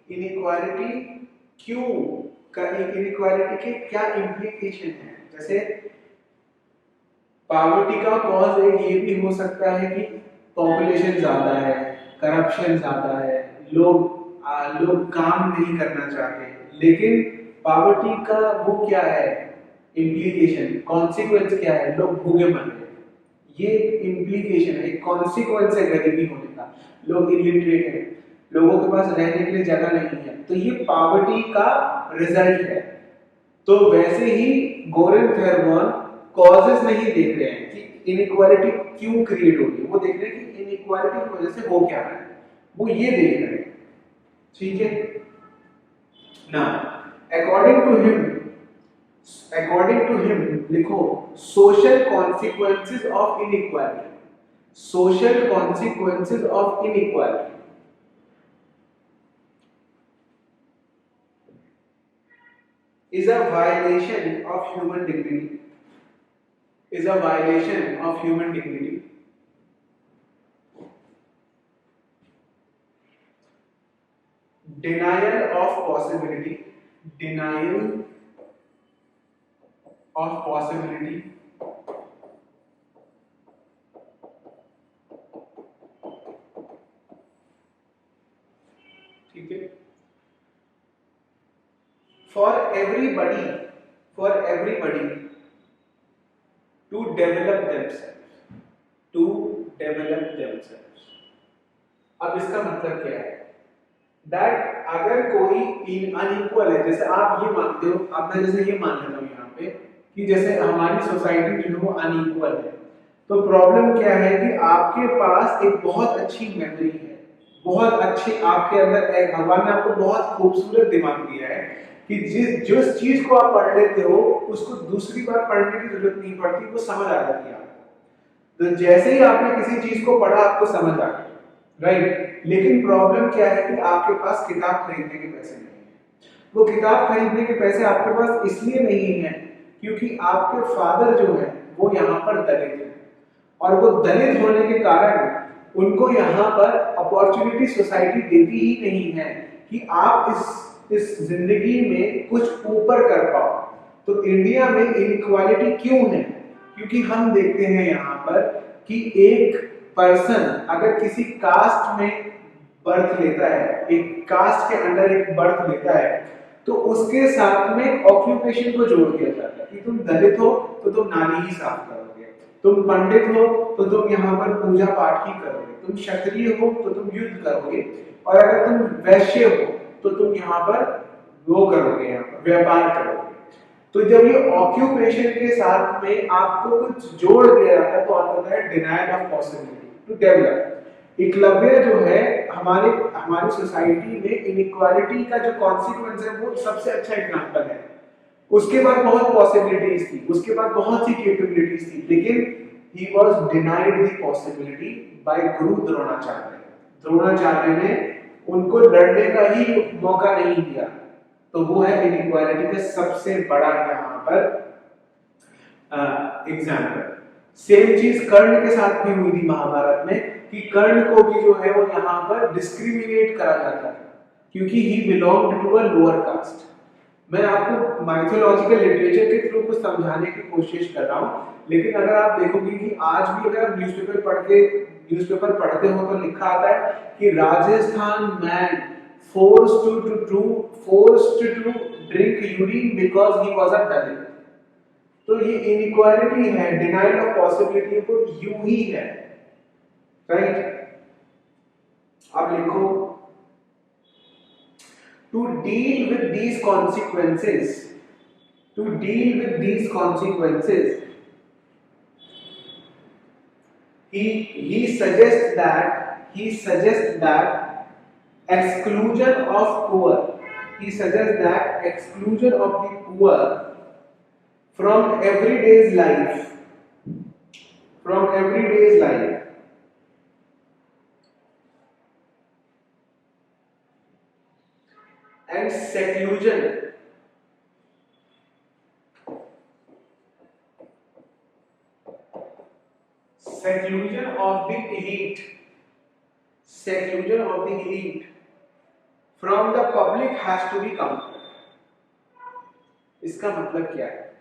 inequality क्यों, inequality के क्या implication है। जैसे poverty का cause एक ये भी हो सकता है कि पॉपुलेशन ज्यादा है, करप्शन ज्यादा है, लोग काम नहीं करना चाहते, लेकिन पॉवर्टी का वो क्या है implication, consequence क्या है, लोग भूखे मर रहे हैं। ये इम्प्लीकेशन है, एक कॉन्सिक्वेंस है गरीबी होने का, लोग इलिटरेट हैं, लोगों के पास रहने के लिए जगह नहीं है, तो ये पॉवर्टी का रिजल्ट है। तो वैसे ही गोरन थेरबॉन कॉजेस नहीं देख रहे हैं कि इनइक्वालिटी क्यों क्रिएट होगी, वो देख रहे हैं कि इनइक्वालिटी की वजह से हो क्या रहा है, वो ये देख रहे हैं। ठीक है ना, according to him लिखो social consequences of inequality, social consequences of inequality is a violation of human dignity, is a violation of human dignity, denial of possibility, denial of possibility, ठीक है, for everybody to develop themselves, अब इसका मतलब क्या है, that अगर कोई unequal है, जैसे आप ये मानते हो, अब मैं जैसे ये मान लेता हूँ यहाँ पे कि जैसे हमारी सोसाइटी जो है वो अनइक्वल है, तो प्रॉब्लम क्या है कि आपके पास एक बहुत अच्छी मेमोरी है, बहुत अच्छी आपके अंदर एक भगवान ने आपको बहुत खूबसूरत दिमाग दिया है कि जिस चीज को आप पढ़ लेते हो उसको दूसरी बार पढ़ने की जरूरत नहीं पड़ती, वो समझ आ जाती है आपको। तो जैसे ही आपने किसी चीज को पढ़ा आपको समझ आ गया, राइट। लेकिन प्रॉब्लम क्या है कि आपके पास किताब खरीदने के पैसे नहीं है। वो किताब खरीदने के पैसे आपके पास इसलिए नहीं है क्योंकि आपके फादर जो है वो यहाँ पर दलित है, और वो दलित होने के कारण उनको यहाँ पर अपॉर्चुनिटी सोसाइटी देती ही नहीं है कि आप इस जिंदगी में कुछ ऊपर कर पाओ। तो इंडिया में इनइक्वालिटी क्यों है, क्योंकि हम देखते हैं यहाँ पर कि एक पर्सन अगर किसी कास्ट में बर्थ लेता है, एक कास्ट के अंदर एक बर्थ लेता है, तो उसके साथ में ऑक्यूपेशन को जोड़ दिया जाता है कि तुम दलित हो तो तुम नाली ही साफ करोगे, तुम पंडित हो तो तुम यहाँ पर पूजा पाठ ही करोगे, तुम क्षत्रिय हो तो तुम युद्ध करोगे, और अगर तुम वैश्य हो तो तुम यहाँ पर वो करोगे, यहाँ पर व्यापार करोगे। तो जब ये ऑक्यूपेशन के साथ में आपको कुछ जोड़ दिया जाता है तो आता है denial of possibility to develop. Eklavya जो है हमारी सोसाइटी में इनइक्वालिटी का जो कॉन्सिक्वेंस है वो सबसे अच्छा एग्जांपल है। उसके बाद बहुत पॉसिबिलिटीज थी, उसके बाद बहुत सी कैपेबिलिटीज थी, लेकिन he was denied the possibility by Guru Dronacharya. Dronacharya ने उनको लड़ने का ही मौका नहीं दिया। तो वो है इनइक्वालिटी का सबसे बड़ा यहाँ पर एग्जाम्पल। सेम चीज कर्ण के साथ भी हुई थी महाभारत में, कि कर्ण को भी जो है वो यहाँ पर डिस्क्रिमिनेट करा जाता था क्योंकि he belonged to a lower caste. मैं आपको माइथोलॉजिकल लिटरेचर के थ्रू कुछ समझाने की कोशिश कर रहा हूँ, लेकिन अगर आप देखोगे कि आज भी अगर आप न्यूज़पेपर पढ़ते हो तो लिखा आता है कि Rajasthan man forced to drink urine because he was a Dalit। तो ये इनइक्वालिटी है, डिनाइल ऑफ पॉसिबिलिटी को यूं ही है, राइट। अब लिखो, to deal with these consequences, he suggests that exclusion of poor, the poor from everyday's life, and seclusion of the elite from the public has to be counted। इसका मतलब क्या है?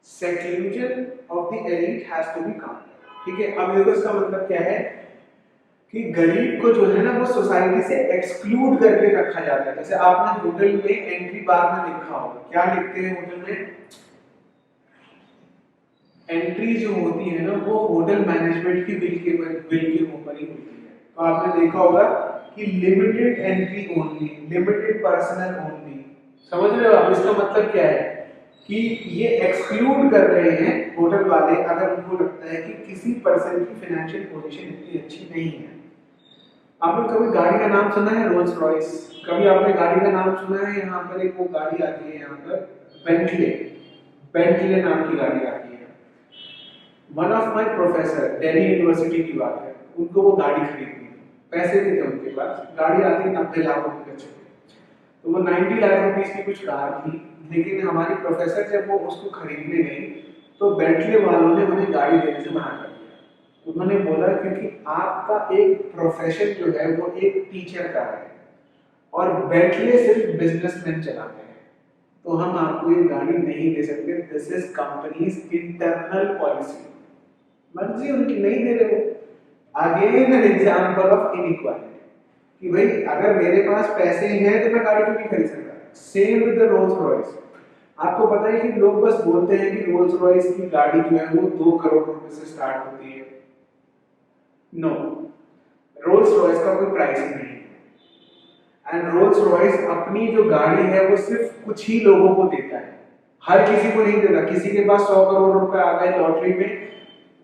seclusion of the elite has to be counted। ठीक है, अब देखो इसका मतलब क्या है कि गरीब को जो है ना वो सोसाइटी से एक्सक्लूड करके रखा जाता है। जैसे आपने होटल में एंट्री बार में लिखा होगा, क्या लिखते हैं होटल में? एंट्री जो होती है ना वो होटल मैनेजमेंट की बिल के ऊपर ही होती है। तो आपने देखा होगा कि limited entry only, limited personal only. समझ रहे हो आप? इसका मतलब क्या है कि ये एक्सक्लूड कर रहे हैं होटल वाले अगर उनको लगता है कि किसी पर्सन की फाइनेंशियल पोजीशन इतनी अच्छी नहीं है। आपने कभी गाड़ी का नाम सुना है रोल्स रॉयस? कभी आपने गाड़ी का नाम सुना है? यहाँ पर एक वो गाड़ी आती है, यहाँ पर बेंटले नाम की गाड़ी आती है। One of my professor, Delhi university की बात है, उनको वो गाड़ी खरीदनी थी, पैसे नहीं थे उनके पास, गाड़ी आती 90 लाख रुपए का चाहिए, तो वो 90 लाख रुपीस की कुछ कार थी। लेकिन हमारी प्रोफेसर जब वो उसको खरीदने गई तो बेंटले वालों ने उन्हें गाड़ी देने से मना कर दिया। उन्होंने बोला क्योंकि आपका एक प्रोफेशन जो है वो एक टीचर का है और बेंटले सिर्फ बिजनेसमैन चलाते हैं, तो हम आपको ये गाड़ी नहीं दे सकते। This is companies internal policy, मर्जी उनकी, नहीं दे रहे हो। Again an example of inequality कि भाई अगर मेरे पास पैसे हैं तो मैं गाड़ी क्यों नहीं खरीद सकता। Same with the Rolls Royce. आपको पता है कि लोग बस बोलते हैं कि रोल्स रॉयस की गाड़ी जो है वो 2 करोड़ रुपए से स्टार्ट होती है। नो, रोल्स रॉयस का कोई प्राइस ही नहीं है। एंड रोल्स रॉयस अपनी जो गाड़ी है वो सिर्फ कुछ ही लोगों को देता है, हर किसी को नहीं देता। किसी के पास 100 करोड़ रुपए आ गए लॉटरी में,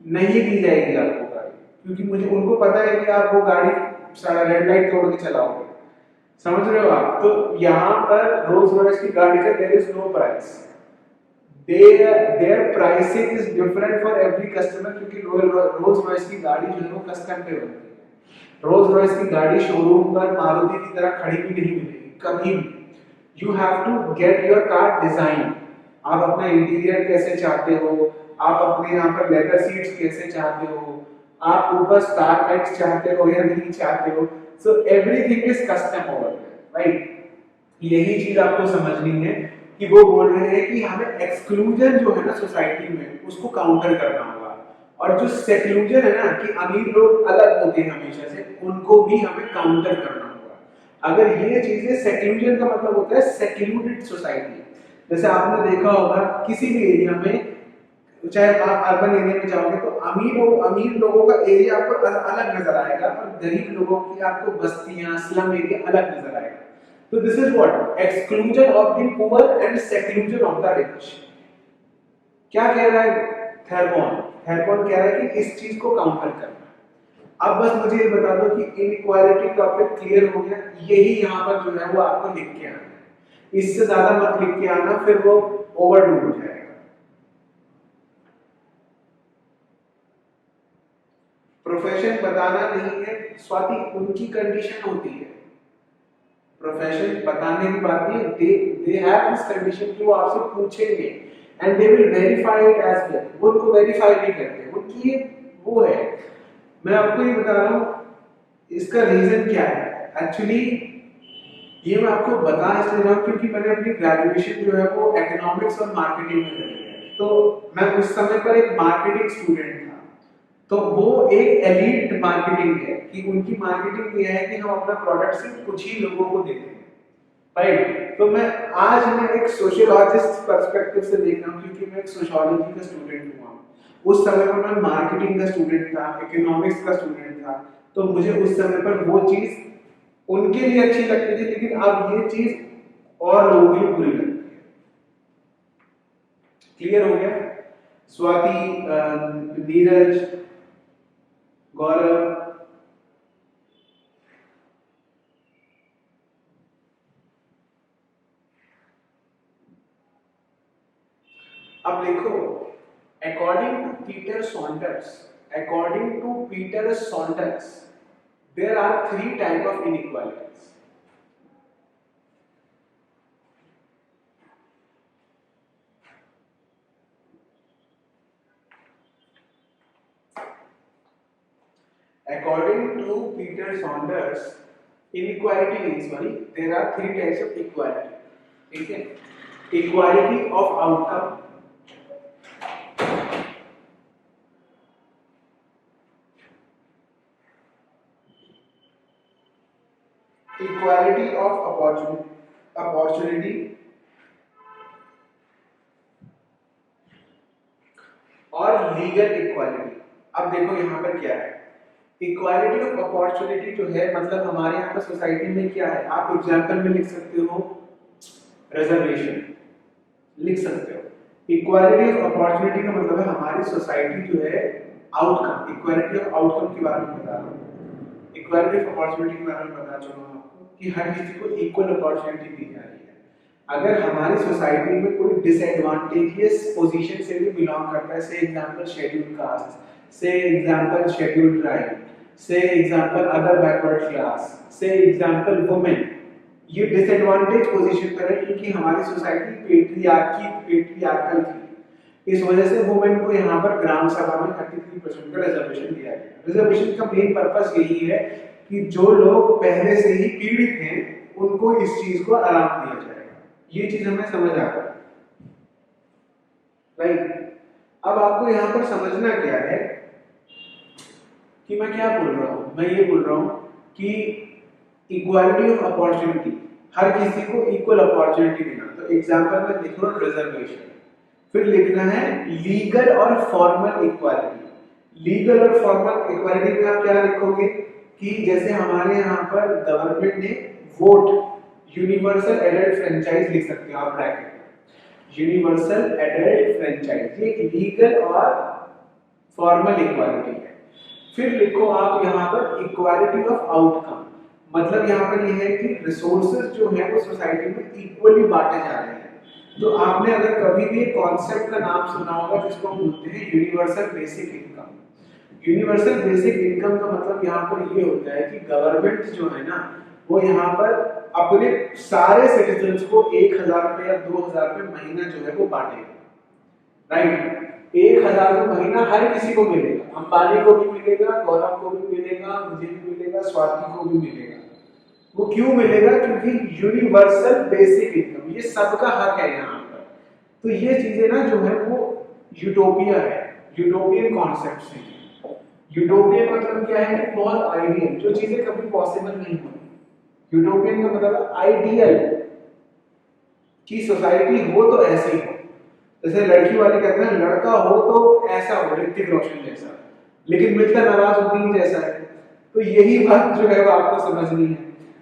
नहीं दी जाएगी आपको गाड़ी, क्योंकि मुझे उनको पता है कि आप वो गाड़ी सारा रेड लाइट तोड़ के चलाओगे। समझ रहे हो आप? तो यहाँ पर रोल्स रॉयस की गाड़ी का there is no price, their pricing is different for every customer, क्योंकि रोल्स रॉयस की गाड़ी जो है वो कस्टम पे बनती है। रोल्स रॉयस की गाड़ी शोरूम पर मारुति की तरह खड़ी भी नहीं मिलेगी कभी भी। You have to get your car design. आप अपना इंटीरियर कैसे चाहते हो, आप अपने यहाँ पर लेदर सीट्स कैसे चाहते हो, आप ऊपर स्टार लाइट्स चाहते हो या नहीं चाहते हो, so everything is custom over there, right. यही चीज आपको समझनी है कि वो बोल रहे हैं कि हमें एक्सक्लूजन जो है ना सोसाइटी में उसको काउंटर करना होगा, और जो सेक्लूजन है ना कि अमीर लोग अलग होते हैं हमेशा से, उनको भी हमें काउंटर करना होगा। अगर ये चीजें, सेक्लूजन का मतलब होता है सेक्लूडेड सोसाइटी। जैसे आपने देखा होगा किसी भी एरिया में, चाहे आप अर्बन एरिया में जाओगे तो अमीर लोगों का एरिया आपको अलग नजर आएगा और गरीब लोगों की आपको बस्तियां, स्लम एरिया अलग नजर आएगा। तो this is what exclusion of the poor and seclusion of the rich. क्या कह रहा है थेरबॉन? थेरबॉन कह रहा है कि इस चीज को काउंटर करना। अब बस मुझे ये बता दो कि इनइक्वालिटी टॉपिक क्लियर हो गया। यही यहाँ पर जो है वो आपको लिख के आना है, इससे ज्यादा मत लिख के आना, फिर वो ओवरडू हो जाएगा। प्रोफेशन बताना नहीं है स्वाति, उनकी कंडीशन होती है। प्रोफेशन बताने की बात नहीं, दे हैव दिस कंडीशन कि वो आपसे पूछेंगे and they will verify it as well, वो उनको वेरीफाई भी करते हैं, उनकी ये वो है। मैं आपको ये बता रहा हूँ इसका रीजन क्या है एक्चुअली, ये मैं आपको बता इसलिए रहा हूँ क्योंकि मैंने अपनी ग्रेजुएशन जो है वो इकोनॉमिक्स और मार्केटिंग में करी है, तो मैं उस समय पर एक मार्केटिंग स्टूडेंट था। तो वो एक एलीट मार्केटिंग है कि उनकी मार्केटिंग ये है कि हम अपना प्रोडक्ट सिर्फ कुछ ही लोगों को देते हैं, राइट। तो मैं एक सोशियोलॉजिस्ट पर्सपेक्टिव से देख रहा हूँ क्योंकि मैं एक सोशियोलॉजी का स्टूडेंट हुआ। उस समय पर मैं मार्केटिंग का स्टूडेंट था, इकोनॉमिक्स का स्टूडेंट था, तो मुझे उस समय पर वो चीज उनके लिए अच्छी लगती थी, लेकिन अब ये चीज और लोगों के लिए बुरी लगती है। क्लियर हो गया? स्वाति, नीरज, गौरव, अब देखो, according to Peter Saunders, according to Peter Saunders, there are three types of inequalities. According to Peter Saunders, inequality means money. There are three types of equality. ठीक है? Equality of outcome, equality of opportunity और legal equality. अब देखो यहाँ पर क्या है, equality of opportunity जो है मतलब हमारे यहाँ पर सोसाइटी में क्या है, आप एग्जाम्पल में लिख सकते हो रिजर्वेशन, लिख सकते हो। इक्वालिटी ऑफ अपॉर्चुनिटी का मतलब है हमारी सोसाइटी जो है आउटकम, इक्वालिटी ऑफ आउटकम के बारे में बता रहा हूँ, इक्वालिटी ऑफ अपॉर्चुनिटी के बारे में बता चुका हूँ आपको कि हर किसी को इक्वल अपॉर्चुनिटी दी जा रही है। अगर हमारी सोसाइटी में कोई डिसएडवांटेजियस पोजीशन से भी बिलोंग करता है, से एग्जांपल शेड्यूल्ड कास्ट, से एग्जांपल शेड्यूल्ड ट्राइब, से एग्जांपल अदर बैकवर्ड क्लास, से एग्जांपल वुमेन, ये डिसएडवांटेज पोजीशन पर है क्योंकि हमारी सोसाइटी पेट्रियार्कल थी। इस वजह से वुमेन को यहाँ पर ग्राम सभा में 33% का रिजर्वेशन दिया गया। रिजर्वेशन का मेन पर्पस यही है कि जो लोग पहले से ही पीड़ित हैं उनको इस चीज को आराम दिया जाएगा। ये चीज हमें समझ आ रहा है, राइट। अब आपको यहाँ पर समझना क्या है कि मैं क्या बोल रहा हूँ, मैं ये बोल रहा हूँ कि इक्वालिटी ऑफ अपॉर्चुनिटी, हर किसी को इक्वल अपॉर्चुनिटी देना। तो एग्जांपल में लिख लो रिजर्वेशन, फिर लिखना है लीगल और फॉर्मल इक्वालिटी। लीगल और फॉर्मल इक्वालिटी में आप क्या लिखोगे कि जैसे हमारे यहाँ पर गवर्नमेंट ने वोट यूनिवर्सल एडल्ट फ्रेंचाइज लिख सकते हो आप ब्रैकेट में, यूनिवर्सल एडल्ट फ्रेंचाइज, ये लीगल और फॉर्मल इक्वालिटी है। फिर लिखो आप यहाँ पर इक्वालिटी ऑफ आउटकम, मतलब यहाँ पर यह है कि रिसोर्सेज जो है वो सोसाइटी में इक्वली बांटे जा रहे हैं। तो आपने अगर कभी भी एक कॉन्सेप्ट का नाम सुना होगा जिसको हम बोलते हैं universal basic income. Universal basic income का मतलब यहाँ पर ये होता है कि गवर्नमेंट जो है ना वो यहाँ पर अपने सारे सिटीजन्स को 1000 रुपए या 2000 रुपए महीना जो है वो बांटेगा, राइट। 1000 रुपए महीना हर किसी को मिलेगा, अंबानी को भी मिलेगा, गौरव को भी मिलेगा, मुझे भी मिलेगा, स्वाति को भी मिलेगा। वो क्यों मिलेगा? क्योंकि यूनिवर्सल बेसिक इनकम, ये सबका हक है यहाँ पर। तो ये चीजें ना जो है वो यूटोपिया है, यूटोपियन कॉन्सेप्ट्स हैं। यूटोपियन मतलब क्या है कि बहुत आइडियल, जो चीजें कभी पॉसिबल नहीं हुई। यूटोपियन का मतलब आइडियल कि सोसाइटी हो तो ऐसी हो, जैसे लड़की वाले कहते हैं लड़का हो तो ऐसा हो, ऋतिक रोशन जैसा, लेकिन मिलता नवाजुद्दीन जैसा है। तो यही बात जो है वो आपको समझनी है,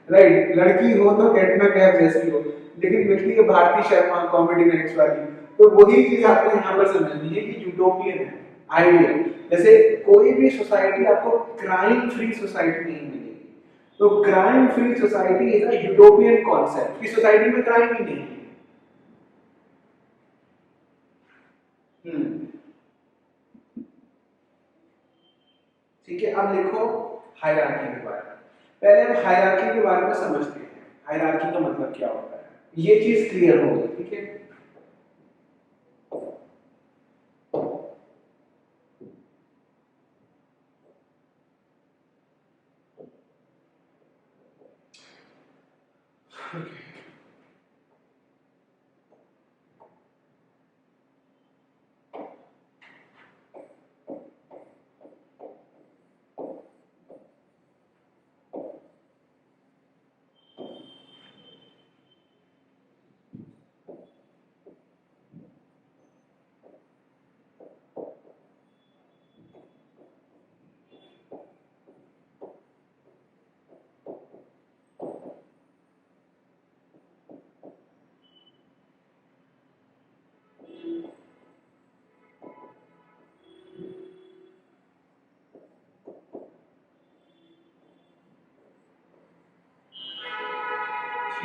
राइट। लड़की हो तो कैटरीना कैफ जैसी हो, लेकिन मिलती है भारती शर्मा कॉमेडी नाइट्स वाली। तो वही चीज आपको यहाँ पर समझनी है कि यूटोपियन है, आइडियल। जैसे कोई भी सोसाइटी आपको क्राइम फ्री सोसाइटी नहीं मिलेगी। तो crime free society is a utopian concept कि सोसाइटी में क्राइम ही नहीं है। ठीक है, अब लिखो हायरार्की के बारे में। पहले हम हायरार्की के बारे में समझते हैं, हायरार्की का मतलब क्या होता है, ये चीज क्लियर हो गई, ठीक है।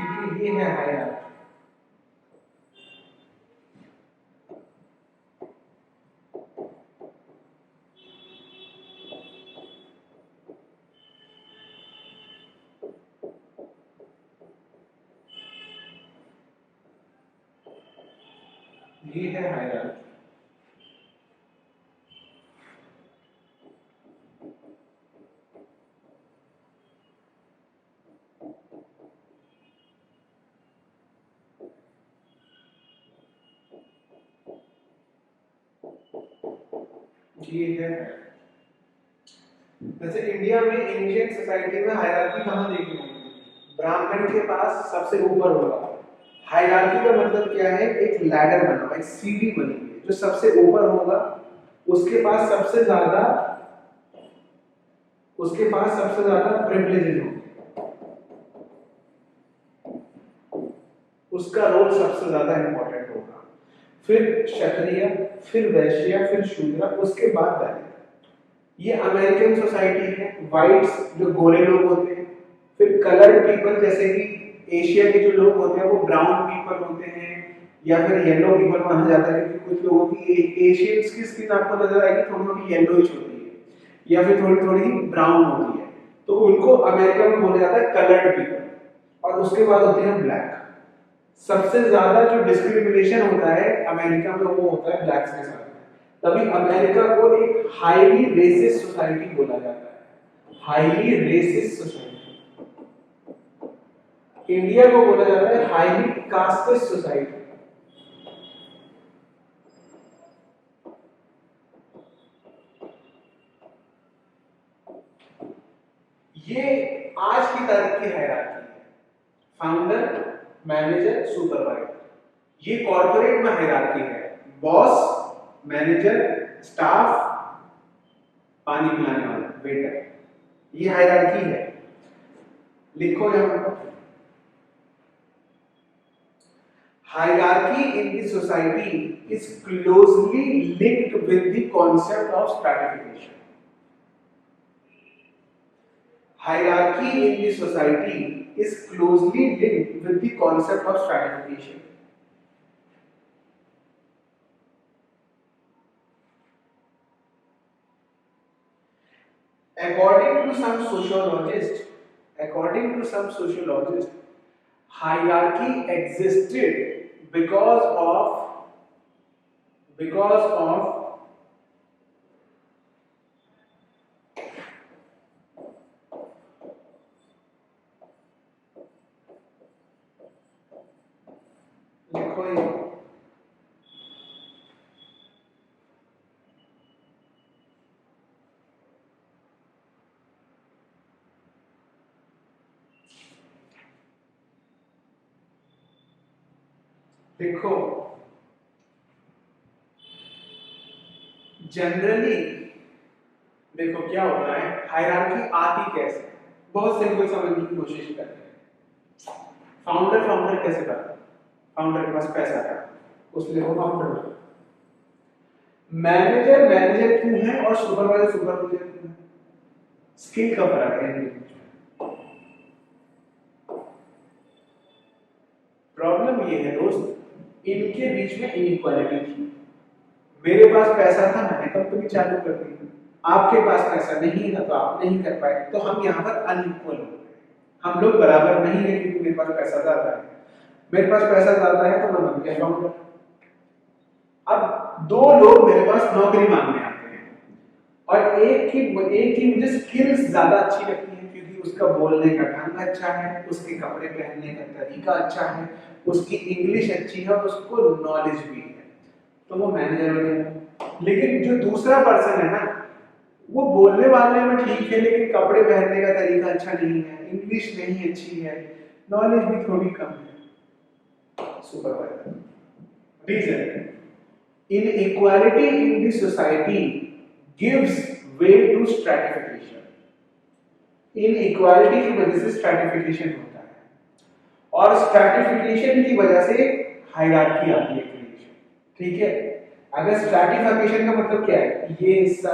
ठीक है, ये है हायरार्की। ये है हायरार्की। ये है, जैसे इंडिया में एंशिएंट सोसाइटी में हायरार्की कहाँ देखी जाती है? ब्राह्मण के पास सबसे ऊपर होगा। हायरार्की का मतलब क्या है? एक लैडर बना हुआ, एक सीढ़ी बनी हुई है, जो सबसे ऊपर होगा उसके पास सबसे ज्यादा प्रिविलेजेस होंगे, उसका रोल सबसे ज्यादा इंपॉर्टेंट होगा। फिर क्षत्रिय, फिर वैश्य, फिर शूद्र, उसके बाद दलित। ये अमेरिकन सोसाइटी है। व्हाइट्स जो गोरे लोग होते हैं, फिर कलर्ड पीपल जैसे कि एशिया के जो लोग होते हैं वो ब्राउन पीपल होते हैं, या फिर येलो पीपल माना जाता है क्योंकि कुछ लोगों की एशियंस की स्किन आपको नजर आएगी थोड़ी थोड़ी येलोइश होती है या फिर थोड़ी थोड़ी ब्राउन होती है, तो उनको अमेरिका में बोला जाता है कलर्ड पीपल। और उसके बाद होते हैं ब्लैक। सबसे ज्यादा जो डिस्क्रिमिनेशन होता है अमेरिका में वो होता है ब्लैक्स के साथ। तभी अमेरिका को एक हाईली रेसिस्ट सोसाइटी बोला जाता है, हाईली रेसिस्ट सोसाइटी। इंडिया को बोला जाता है हाईली कास्टिस्ट सोसाइटी। ये आज की तारीख की हायरार्की है, फाउंडर, मैनेजर, सुपरवाइजर। ये कॉर्पोरेट में हायरार्की है, बॉस, मैनेजर, स्टाफ, पानी पिलाने वाला, वेटर। ये हायरार्की है। लिखो यहां पर, hierarchy in the society is closely linked with the concept of stratification. Hierarchy in the society is closely linked with the concept of stratification. According to some sociologists, hierarchy existed because of लिखो ये, देखो generally देखो क्या होता है, hierarchy आती कैसे? बहुत सिंपल समझने की कोशिश करते हैं। फाउंडर कैसे करता है? फाउंडर के पास पैसा था, उसने वो फाउंडर। मैनेजर क्यों है और सुपरवाइजर क्यों है? स्किल का फर्क है इनके बीच में। प्रॉब्लम ये है दोस्त, इनके बीच में इनइक्वालिटी थी। मेरे पास पैसा था, मैंने कंपनी चालू कर दी। आपके पास पैसा नहीं था तो आप नहीं कर पाए, तो हम यहाँ पर अनइक्वल हो गए। हम लोग बराबर नहीं है क्योंकि मेरे पास पैसा ज्यादा है। मेरे पास पैसा ज्यादा है तो मैं बन गया फाउंडर। अब दो लोग मेरे पास नौकरी मांगने आते हैं और एक की मुझे स्किल्स ज्यादा अच्छी लगती है क्योंकि उसका बोलने का ढंग अच्छा है, उसके कपड़े पहनने का तरीका अच्छा है, उसकी इंग्लिश अच्छी है और उसको नॉलेज भी है, तो वो मैनेजर हो गया। लेकिन जो दूसरा पर्सन है ना, वो बोलने वाले में ठीक है लेकिन कपड़े पहनने का तरीका अच्छा नहीं है, इंग्लिश नहीं अच्छी है, नॉलेज भी थोड़ी कम है, supervisor. Region, inequality in the society gives way to stratification. inequality की वजह से stratification होता है और stratification की वजह से हायरार्की आती है, क्रिएशन। ठीक है, अगर stratification का मतलब क्या है? ये हिस्सा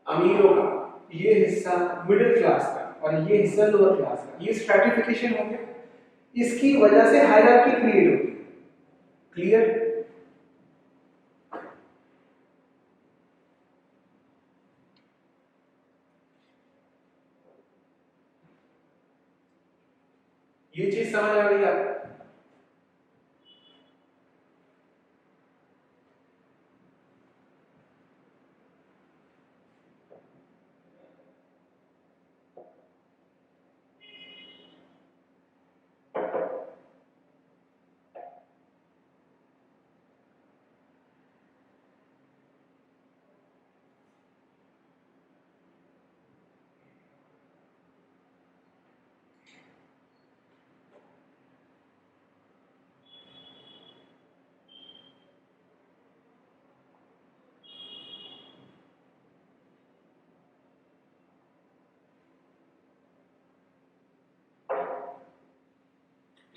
अमीरों का, ये हिस्सा मिडिल क्लास का, और ये हिस्सा लोअर क्लास का, ये स्ट्रैटिफिकेशन हो गया, इसकी वजह से हायरार्की क्रिएट होती है। क्लियर? ये चीज समझ आ रही है आपको?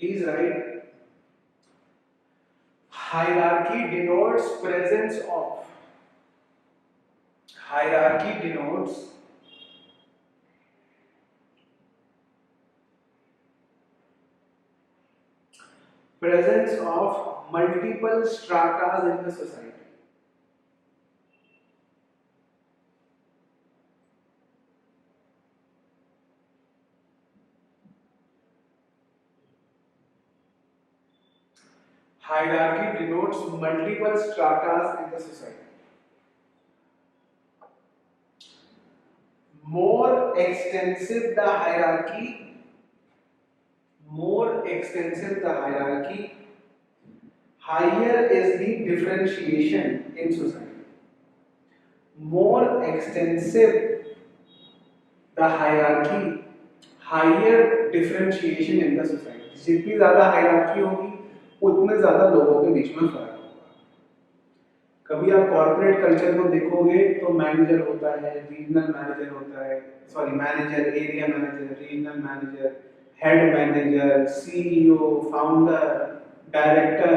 Please write. Hierarchy denotes presence of. Hierarchy denotes presence of multiple stratas in the society. Hierarchy denotes multiple stratas in the society. More extensive the hierarchy, higher is the differentiation in society. More extensive the hierarchy, higher differentiation in the society. जितनी ज़्यादा hierarchy होगी उतने ज़्यादा लोगों के बीच में फर्क होगा। कभी आप कॉर्पोरेट कल्चर को देखोगे तो मैनेजर होता है, रीजनल मैनेजर होता है, sorry manager, area manager, regional manager, head manager, CEO, founder, director,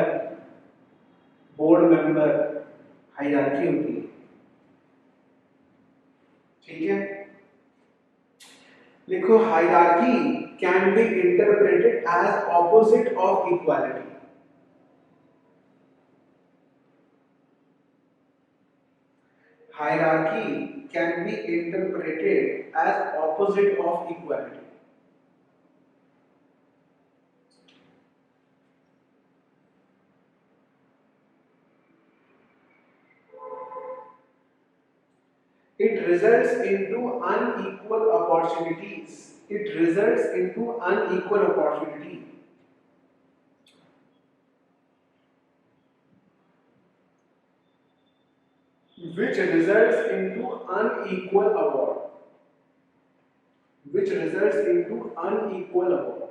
board member, hierarchy होती है। ठीक है, लिखो hierarchy can be interpreted as opposite of equality. Hierarchy can be interpreted as opposite of equality. It results into unequal opportunities. It results into unequal opportunity. Which results into unequal award. Which results into unequal award.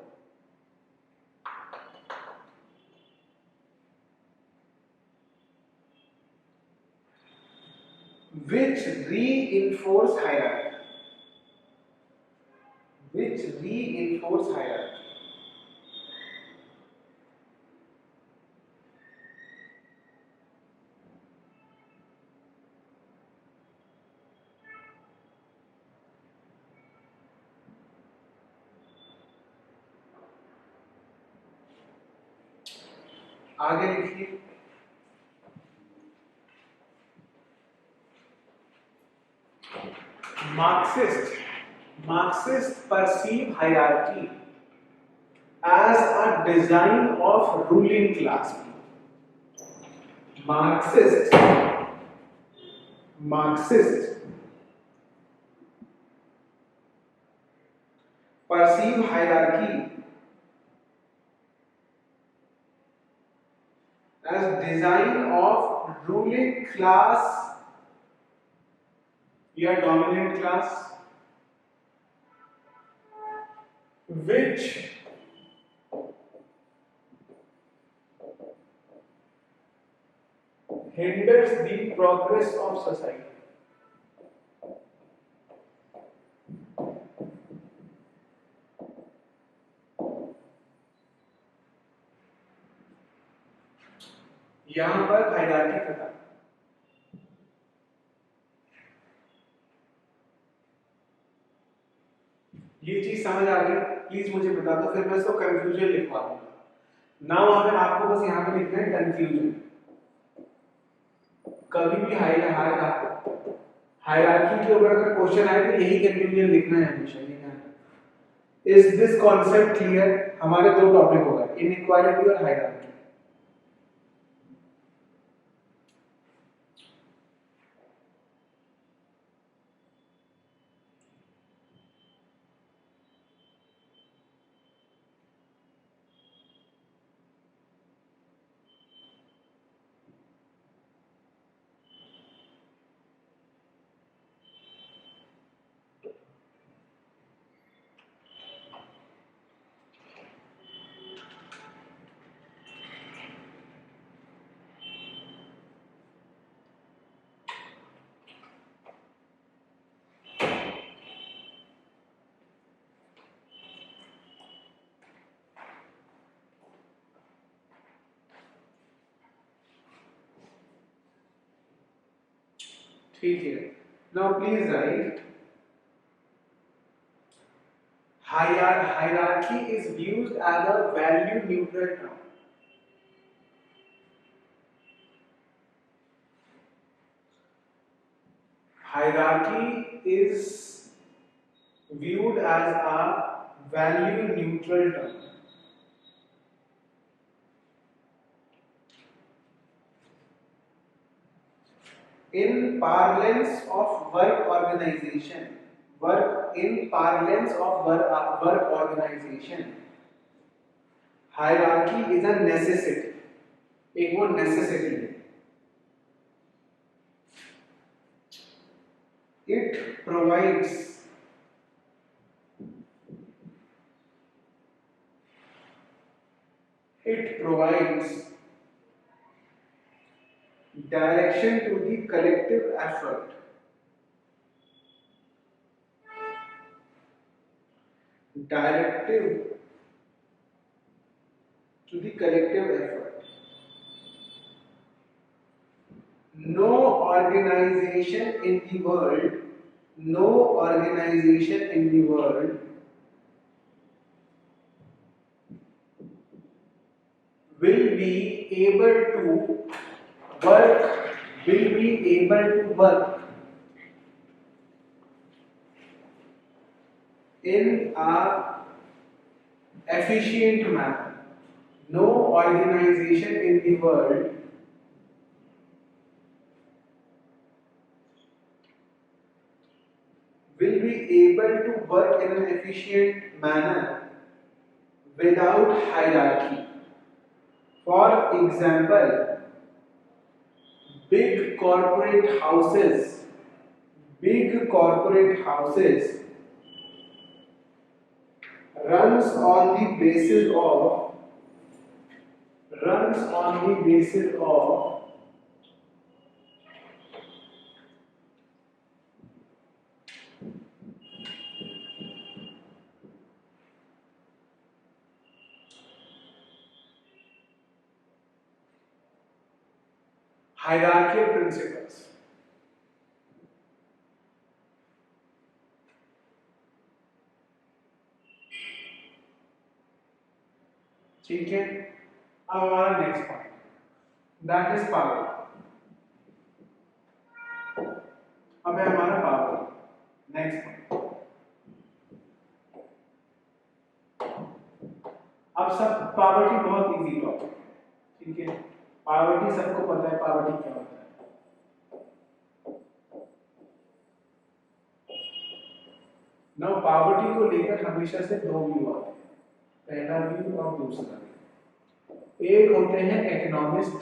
Which reinforce hierarchy. Which reinforce hierarchy. आगे लिखिए। Marxists perceive hierarchy as a design of ruling class. Marxists perceive hierarchy as design of ruling class या dominant class, which hinders the progress of society. यहां पर hierarchy खत्म। ये चीज समझ आ गई? प्लीज मुझे बता दो, फिर मैं इसको कंफ्यूजन लिखवा दूंगा। नाउ हमें आपको बस यहाँ पे लिखना है कंफ्यूजन। कभी भी हायरार्की के ऊपर अगर क्वेश्चन आए तो यही कंफ्यूजन लिखना है हमेशा। Is this concept clear? हमारे दो टॉपिक हो गए, इनइक्वालिटी और हायरार्की। ठीक है, now please right hierarchy is used as a value neutral term. Hierarchy is viewed as a value neutral term. In parlance of work organization, work organization, hierarchy is a necessity. एक वो necessity है. It provides direction to the collective effort. Directive to the collective effort. No organization in the world will be able to work in a efficient manner. No organization in the world will be able to work in an efficient manner without hierarchy. For example, big corporate houses runs on the basis of hierarchical principles. ठीक है, अब हमारा next point, that is power. अब है हमारा power. Next point. अब सब poverty बहुत इजी टॉपिक है. ठीक है, पावर्टी सबको पता है, पावर्टी क्या होता है. ना पावर्टी को लेकर हमेशा से दो व्यू आते हैं, पहला व्यू और दूसरा व्यू. एक होते हैं इकोनॉमिस्ट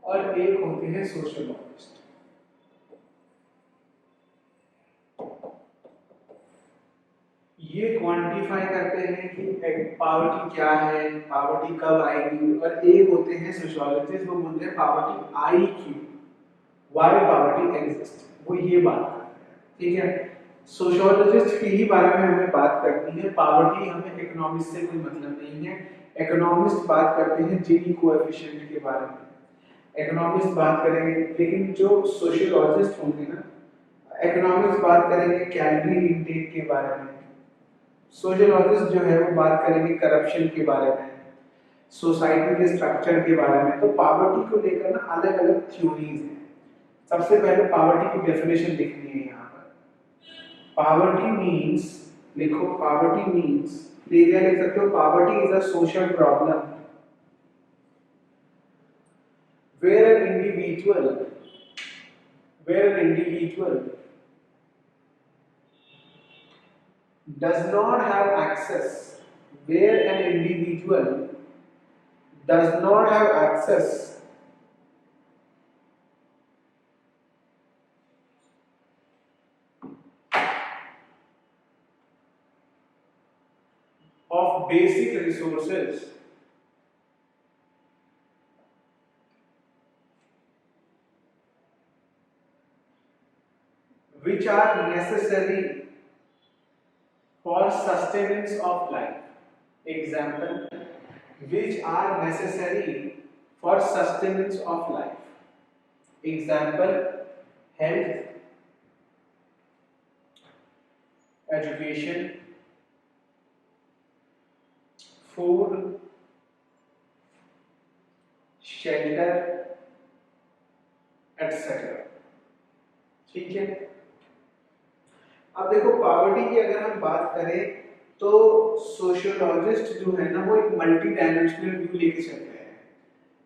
और एक होते हैं सोशियोलॉजिस्ट. ये क्वांटिफाई करते हैं कि पावर्टी क्या है, पावर्टी कब आएगी. और एक होते हैं सोशियोलॉजिस्ट, वो बोलते हैं पावर्टी आई क्यों, व्हाई पावर्टी एग्जिस्ट. वो ये बात करते हैं. ठीक है, सोशियोलॉजिस्ट की ही बारे में हमें बात करनी है. पावर्टी हमें इकोनॉमिक्स से कोई मतलब नहीं है. इकोनॉमिस्ट बात करते हैं जीनी कोएफिशिएंट के बारे में, इकोनॉमिस्ट बात करेंगे. लेकिन जो सोशियोलॉजिस्ट होंगे ना, इकोनॉमिक्स बात करेंगे कैलोरी इनटेक के बारे में, सोशियोलॉजिस्ट जो है वो बात करेंगे करप्शन के बारे में, सोसाइटी के स्ट्रक्चर के बारे में। तो पॉवर्टी को लेकर ना अलग अलग थ्योरीज हैं। सबसे पहले पॉवर्टी की डेफिनेशन लिखनी है यहाँ पर। पॉवर्टी मीन्स, लिखो पॉवर्टी मीन्स, लिख सकते हो, poverty is a social problem where an individual where an individual does not have access where an individual does not have access of basic resources which are necessary for sustenance of life. Example, which are necessary for sustenance of life. Example, health, education, food, shelter, etc. ठीक है। अब देखो poverty की अगर हम बात करें तो सोशियोलॉजिस्ट जो है ना वो एक मल्टी डायमेंशनल व्यू लेके चलते हैं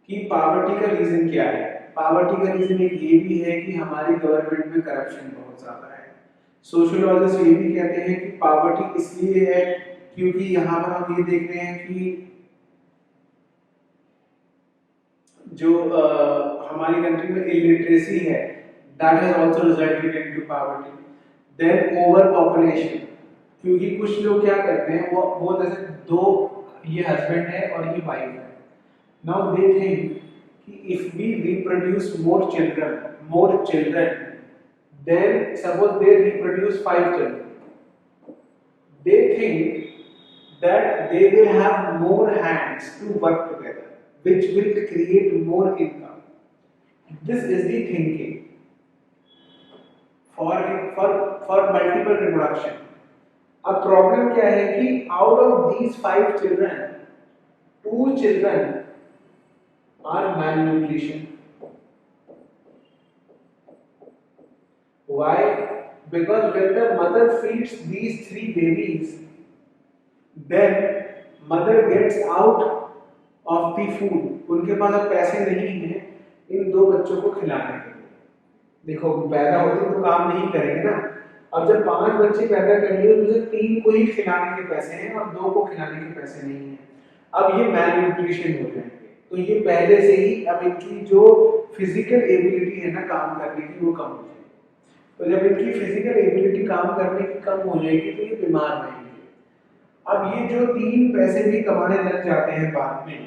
कि पॉवर्टी का रीजन क्या है। पॉवर्टी का रीजन एक ये भी है कि हमारी गवर्नमेंट में करप्शन बहुत ज्यादा है। सोशियोलॉजिस्ट ये भी कहते हैं कि पॉवर्टी इसलिए है क्योंकि यहाँ पर हम ये देख रहे हैं कि जो हमारी कंट्री में इलिटरेसी है, that has also resulted into poverty. Then over population, क्योंकि कुछ लोग क्या करते हैं, वो जैसे दो, ये हस्बैंड है और ये वाइफ है। नाउ दे थिंक कि if we reproduce more children then suppose they reproduce 5 children, they think that they will have more hands to work together, which will create more income. This is the thinking for multiple reproduction. अब problem क्या है कि out of these 5 children, 2 children are malnutrition. Why? Because when the mother feeds these 3 babies, then mother gets out of the food. उनके पास अब पैसे नहीं हैं इन 2 बच्चों को खिलाने के लिए। देखो पैदा होते तो काम नहीं करेंगे ना। अब जब 5 बच्चे पैदा कर लिए तो 3 को ही खिलाने के पैसे हैं और 2 को खिलाने के पैसे नहीं हैं। अब ये मैलन्यूट्रिशन हो जाएंगे। तो ये पहले से ही अब इनकी जो फिजिकल एबिलिटी है ना काम करने की वो कम हो जाएगी। तो जब इनकी फिजिकल एबिलिटी काम करने की कम हो जाएगी तो ये बीमार रहेंगे। अब ये जो 3 पैसे भी कमाने लग जाते हैं बाद में,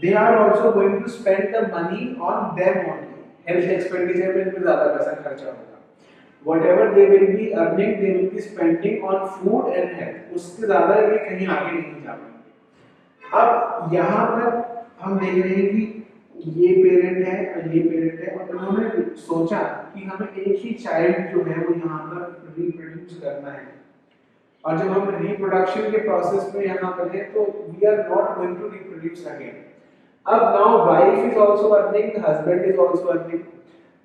they are also going to spend the money on them only. Health expenditure में इनको ज़्यादा पैसा खर्चा होगा। Whatever they will be earning, they will be spending on food and health. उससे ज़्यादा ये कहीं आगे नहीं जा पाएंगे। अब यहाँ पर हम देख रहे हैं कि ये पेरेंट है और ये पेरेंट है और उन्होंने सोचा कि हमें एक ही चाइल्ड जो है वो यहाँ पर रिप्रोड्यूस करना है। और जब हम रिप्रोडक्शन के प्रोसेस में यहाँ पर हैं तो we are not going to reproduce again. अब now wife is also earning, the husband is also earning,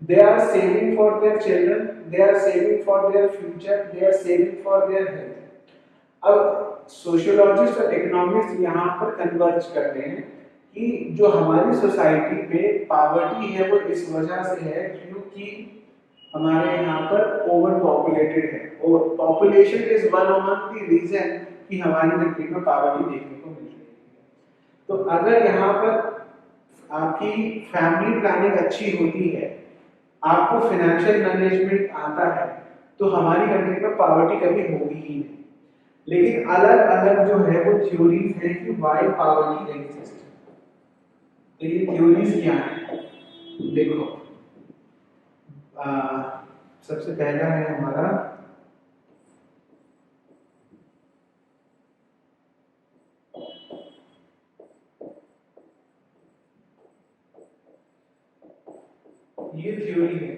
they are saving for their children, they are saving for their future, they are saving for their health. अब sociologist और economist यहाँ पर converge करते हैं कि जो हमारी society में पॉवर्टी है वो इस वजह से है क्योंकि हमारे यहाँ पर ओवर पॉपुलेटेड है। और population is one of the reason कि हमारी कंट्री में पॉवर्टी देखने को मिल रही है। तो अगर यहाँ पर आपकी फैमिली प्लानिंग अच्छी होती है, आपको फाइनेंशियल मैनेजमेंट आता है, तो हमारी कंट्री में पॉवर्टी कभी होगी ही नहीं। लेकिन अलग अलग जो है वो थ्योरीज है कि व्हाई पॉवर्टी एग्जिस्ट। तो ये थ्योरीज क्या है देखो, सबसे पहला है हमारा ये थ्योरी है,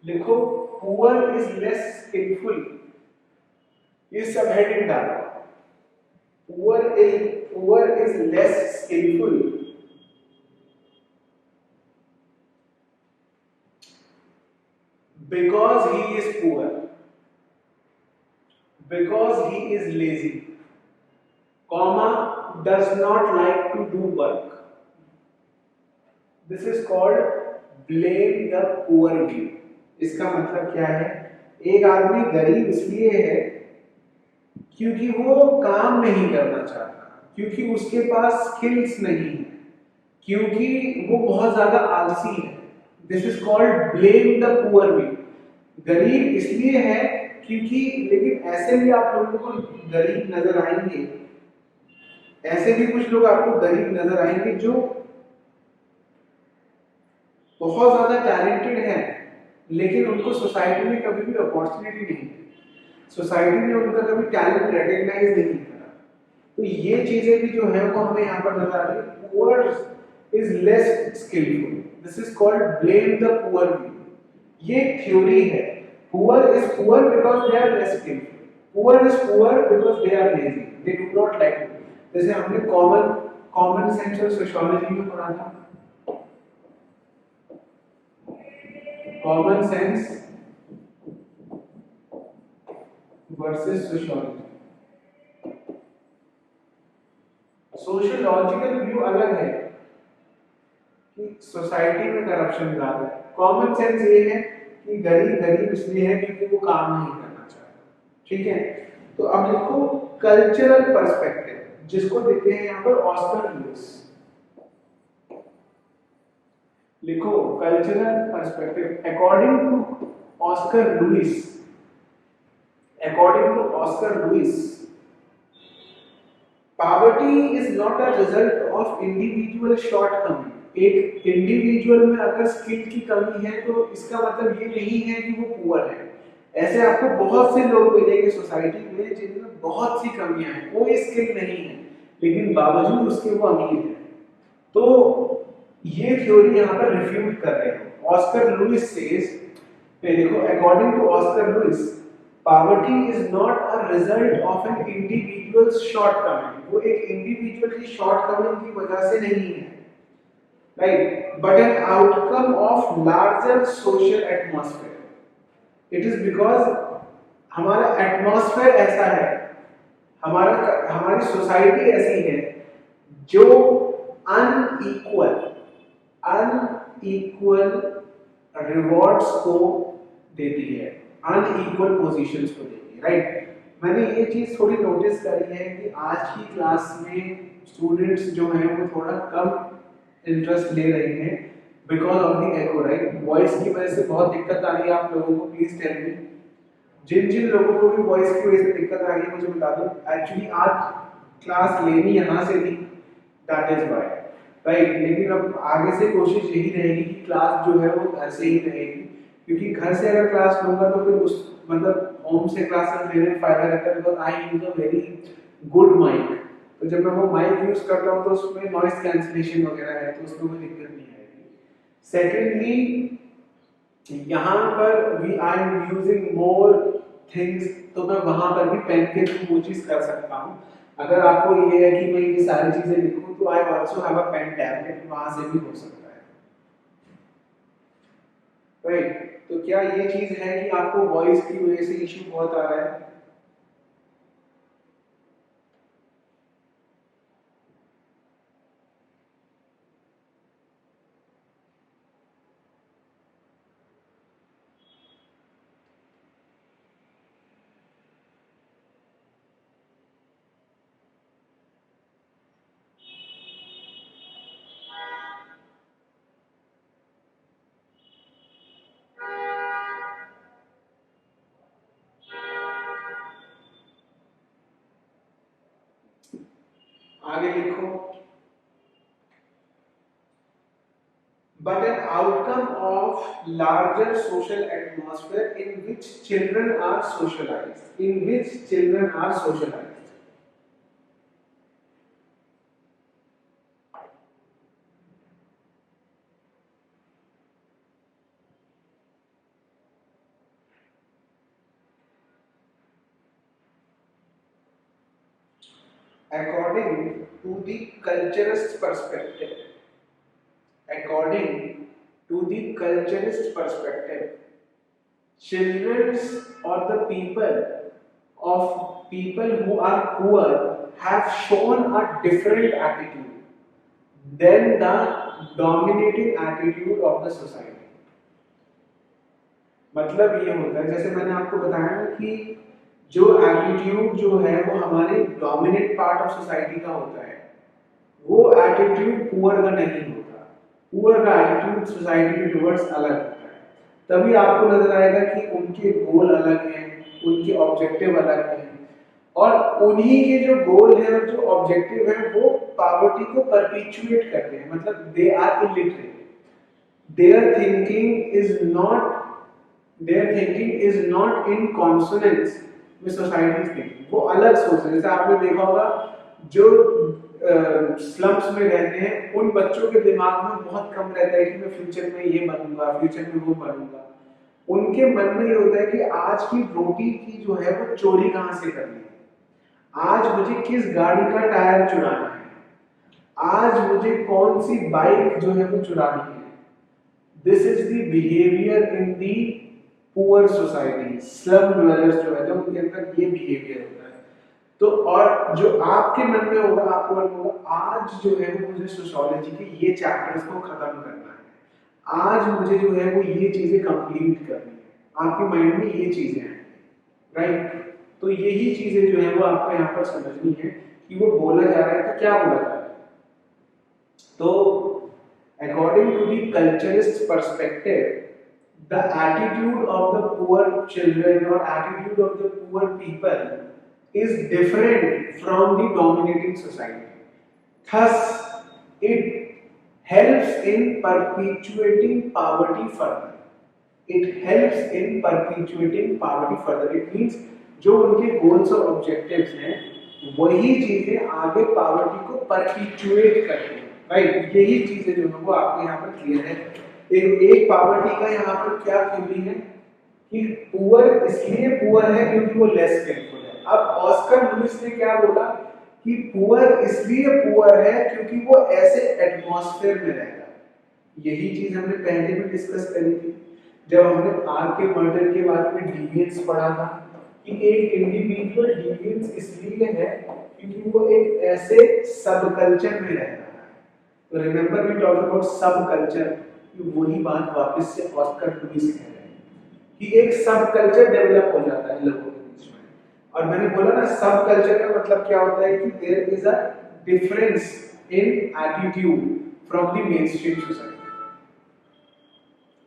लिखो पुअर इज लेस स्किलफुल, ये सब हेडिंग डालो। Poor is less skillful because he is poor, because he is lazy, comma, does not like to do work. This is called blame the poor view. इसका मतलब क्या है? एक आदमी गरीब इसलिए है क्योंकि वो काम नहीं करना चाहता, क्योंकि उसके पास स्किल्स नहीं है, क्योंकि वो बहुत ज्यादा आलसी है। This is called blame the poor view. गरीब इसलिए है क्योंकि, लेकिन ऐसे भी आप लोगों को गरीब नजर आएंगे, ऐसे भी कुछ लोग आपको गरीब नजर आएंगे जो बहुत ज्यादा टैलेंटेड है, लेकिन उनको सोसाइटी में कभी भी अपॉर्चुनिटी नहीं है, सोसाइटी ने उनका कभी टैलेंट रिकॉग्नाइज नहीं करा। तो ये चीजें भी जो है वो हमें यहाँ पर नजर आ रही है। Poor is less skillful, this is called blame the poor view. ये थ्योरी है। Poor is poor because they are less skillful, poor is poor because they are lazy, they do not like to. जैसे हमने common sense और sociology में पढ़ा था, common sense versus sociology. Sociological view अलग है कि सोसाइटी में करप्शन ज्यादा है, कॉमन सेंस ये है कि गरीब गरीब इसलिए है क्योंकि वो काम नहीं करना चाहता। ठीक है, तो अब लिखो कल्चरल पर्सपेक्टिव, जिसको देते हैं यहाँ पर ऑस्कर लुइस। लिखो cultural perspective. According to Oscar Lewis, according to Oscar Lewis, poverty is not a result of individual shortcoming. एक इंडिविजुअल में अगर स्किल की कमी है तो इसका मतलब ये नहीं है कि वो पुअर है। ऐसे आपको बहुत से लोग मिलेंगे सोसाइटी में जिनमें बहुत सी कमियां हैं, कोई स्किल नहीं है, लेकिन बावजूद उसके वो अमीर है। तो ये थ्योरी यहाँ पर रिफ्यूट कर रहे हैं। ऑस्कर लुइस सेज, देखो according to Oscar Lewis, poverty is not a result of an individual's shortcoming, वो एक इंडिविजुअल की शॉर्टकमिंग की वजह से नहीं है, right, but an outcome of larger social atmosphere. It is because हमारा एटमॉस्फेयर ऐसा है, हमारी सोसाइटी ऐसी है जो अनइक्वल रिवॉर्ड्स को देती है, अनइक्वल पोजीशंस को देती है, राइट। मैंने ये चीज थोड़ी नोटिस करी है कि आज की क्लास में स्टूडेंट्स जो हैं वो थोड़ा कम इंटरेस्ट ले रहे हैं because of the echo, right. Voice की वजह से बहुत दिक्कत आ रही है आप लोगों को, प्लीज टेल मी। जिन जिन लोगों को भी वॉइस की वजह से दिक्कत आ रही है मुझे बता दो। एक्चुअली आज क्लास लेनी यहाँ से थी, दैट इज व्हाई, राइट। लेकिन अब आगे से कोशिश यही रहेगी कि क्लास जो है वो घर से ही रहेगी, क्योंकि घर से अगर क्लास लूंगा तो फिर उस मतलब होम से क्लासेस लेने में फायदा रहता है, because I use a very good mic. तो जब मैं वो माइक यूज करता हूँ तो उसमें नॉइज कैंसलेशन वगैरह है, तो उसमें कोई दिक्कत नहीं आएगी। सेकेंडली यहाँ पर we I am using more things, तो मैं वहां पर भी पेन के थ्रू वो चीज कर सकता हूँ। अगर आपको ये है कि मैं ये सारी चीजें लिखूं तो I also have a pen tablet, वहां से भी हो सकता है, राइट। तो क्या ये चीज है कि आपको वॉइस की वजह से इश्यू बहुत आ रहा है? आगे लिखो, but an outcome of larger social atmosphere in which children are socialized, in which children are socialized. according to the culturist perspective, according to the culturist perspective, children or the people who are poor have shown a different attitude than the dominating attitude of the society. मतलब ये होता है, जैसे मैंने आपको बताया ना कि जो एटीट्यूड जो है वो हमारे डोमिनेंट पार्ट ऑफ सोसाइटी का होता है, वो एटीट्यूड पुअर का नहीं होता। पुअर का एटीट्यूड सोसाइटी के टुवर्ड्स अलग होता है। तभी आपको नजर आएगा कि उनके गोल अलग हैं, उनके ऑब्जेक्टिव अलग हैं, और उन्हीं के जो गोल है और जो ऑब्जेक्टिव है वो पॉवर्टी को परपिचुएट करते हैं। मतलब they are illiterate, their thinking is not their thinking is not in consonance with society's thinking। वो अलग सोच रहे हैं। जैसे आपने देखा होगा जो स्लम्स में रहते हैं उन बच्चों के दिमाग में बहुत कम रहता है कि मैं फ्यूचर में ये बनूंगा, फ्यूचर में वो बनूंगा। उनके मन में ये होता है कि आज की रोटी की जो है वो चोरी कहाँ से करनी है, आज मुझे किस गाड़ी का टायर चुराना है, आज मुझे कौन सी बाइक जो है वो चुरानी है। This is the behaviour in the poor society, slum dwellers जो है, जो उनके अंदर ये बिहेवियर होता है। तो और जो आपके मन में होगा, आपको मन में होगा आज जो है वो मुझे सोशियोलॉजी के ये चैप्टर्स को खत्म करना है, आज मुझे जो है वो ये चीजें कंप्लीट करनी है। आपके माइंड में ये चीजें हैं, राइट। तो यही चीजें जो है वो आपको यहाँ पर समझनी है कि वो बोला जा रहा है तो क्या बोला जा रहा है। तो according to the culturist perspective, the attitude of the poor children or attitude of the poor people is different from the dominating society. Thus, it helps in perpetuating poverty further. It helps in perpetuating poverty further. It means जो उनके goals और objectives हैं वही चीजें आगे poverty को perpetuate करती हैं, राइट। यही चीजें जो है वो आपके यहाँ पर क्लियर है। एक पॉवर्टी का यहाँ पर क्या थ्योरी है कि पुअर इसलिए पुअर है क्योंकि वो लेस स्किलफुल है। अब ऑस्कर लुइस ने क्या बोला कि पुअर इसलिए पुअर है क्योंकि वो ऐसे एटमॉस्फेयर में रहता है। यही चीज हमने पहले भी डिस्कस करी थी जब हमने आर के मर्डर के बारे में डिविएंस पढ़ा था कि एक इंडिविजुअल डिविएंस इसलिए है क्योंकि वो एक ऐसे सब कल्चर में रहता है। तो रिमेंबर वी टॉक अबाउट सब कल्चर, वही बात वापस से ऑस्कर लुइस कह रहे हैं कि एक सब कल्चर डेवलप हो जाता है लोगों के बीच में। और मैंने बोला ना सब कल्चर का मतलब क्या होता है कि there is a difference in attitude from the mainstream society.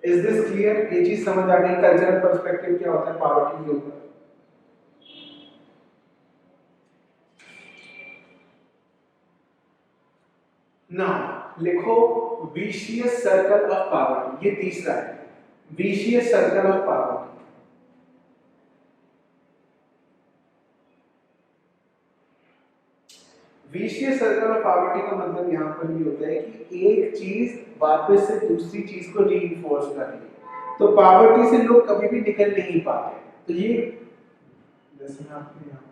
Is this clear? ये चीज समझ आ गई कल्चरल पर्सपेक्टिव क्या होता है पॉवर्टी के ऊपर। नाउ लिखो विशियस सर्कल ऑफ पॉवर्टी, ये तीसरा है, vicious circle of poverty. Vicious circle of poverty का मतलब यहाँ पर ये होता है कि एक चीज वापस से दूसरी चीज को रीइंफोर्स कर रही है। तो पॉवर्टी से लोग कभी भी निकल नहीं पाते। तो ये जैसे मैं आपको यहाँ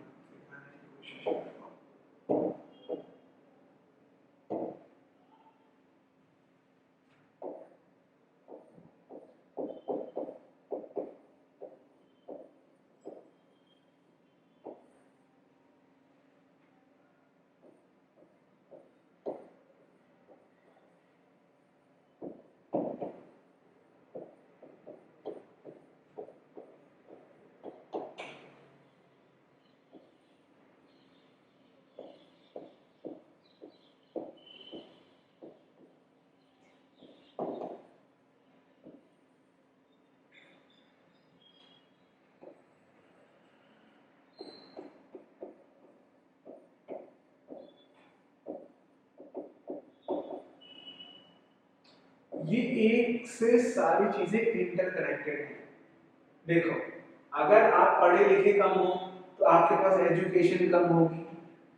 ये एक से सारी चीजें इंटरकनेक्टेड हैं। देखो अगर आप पढ़े लिखे कम हो तो आपके पास एजुकेशन कम होगी,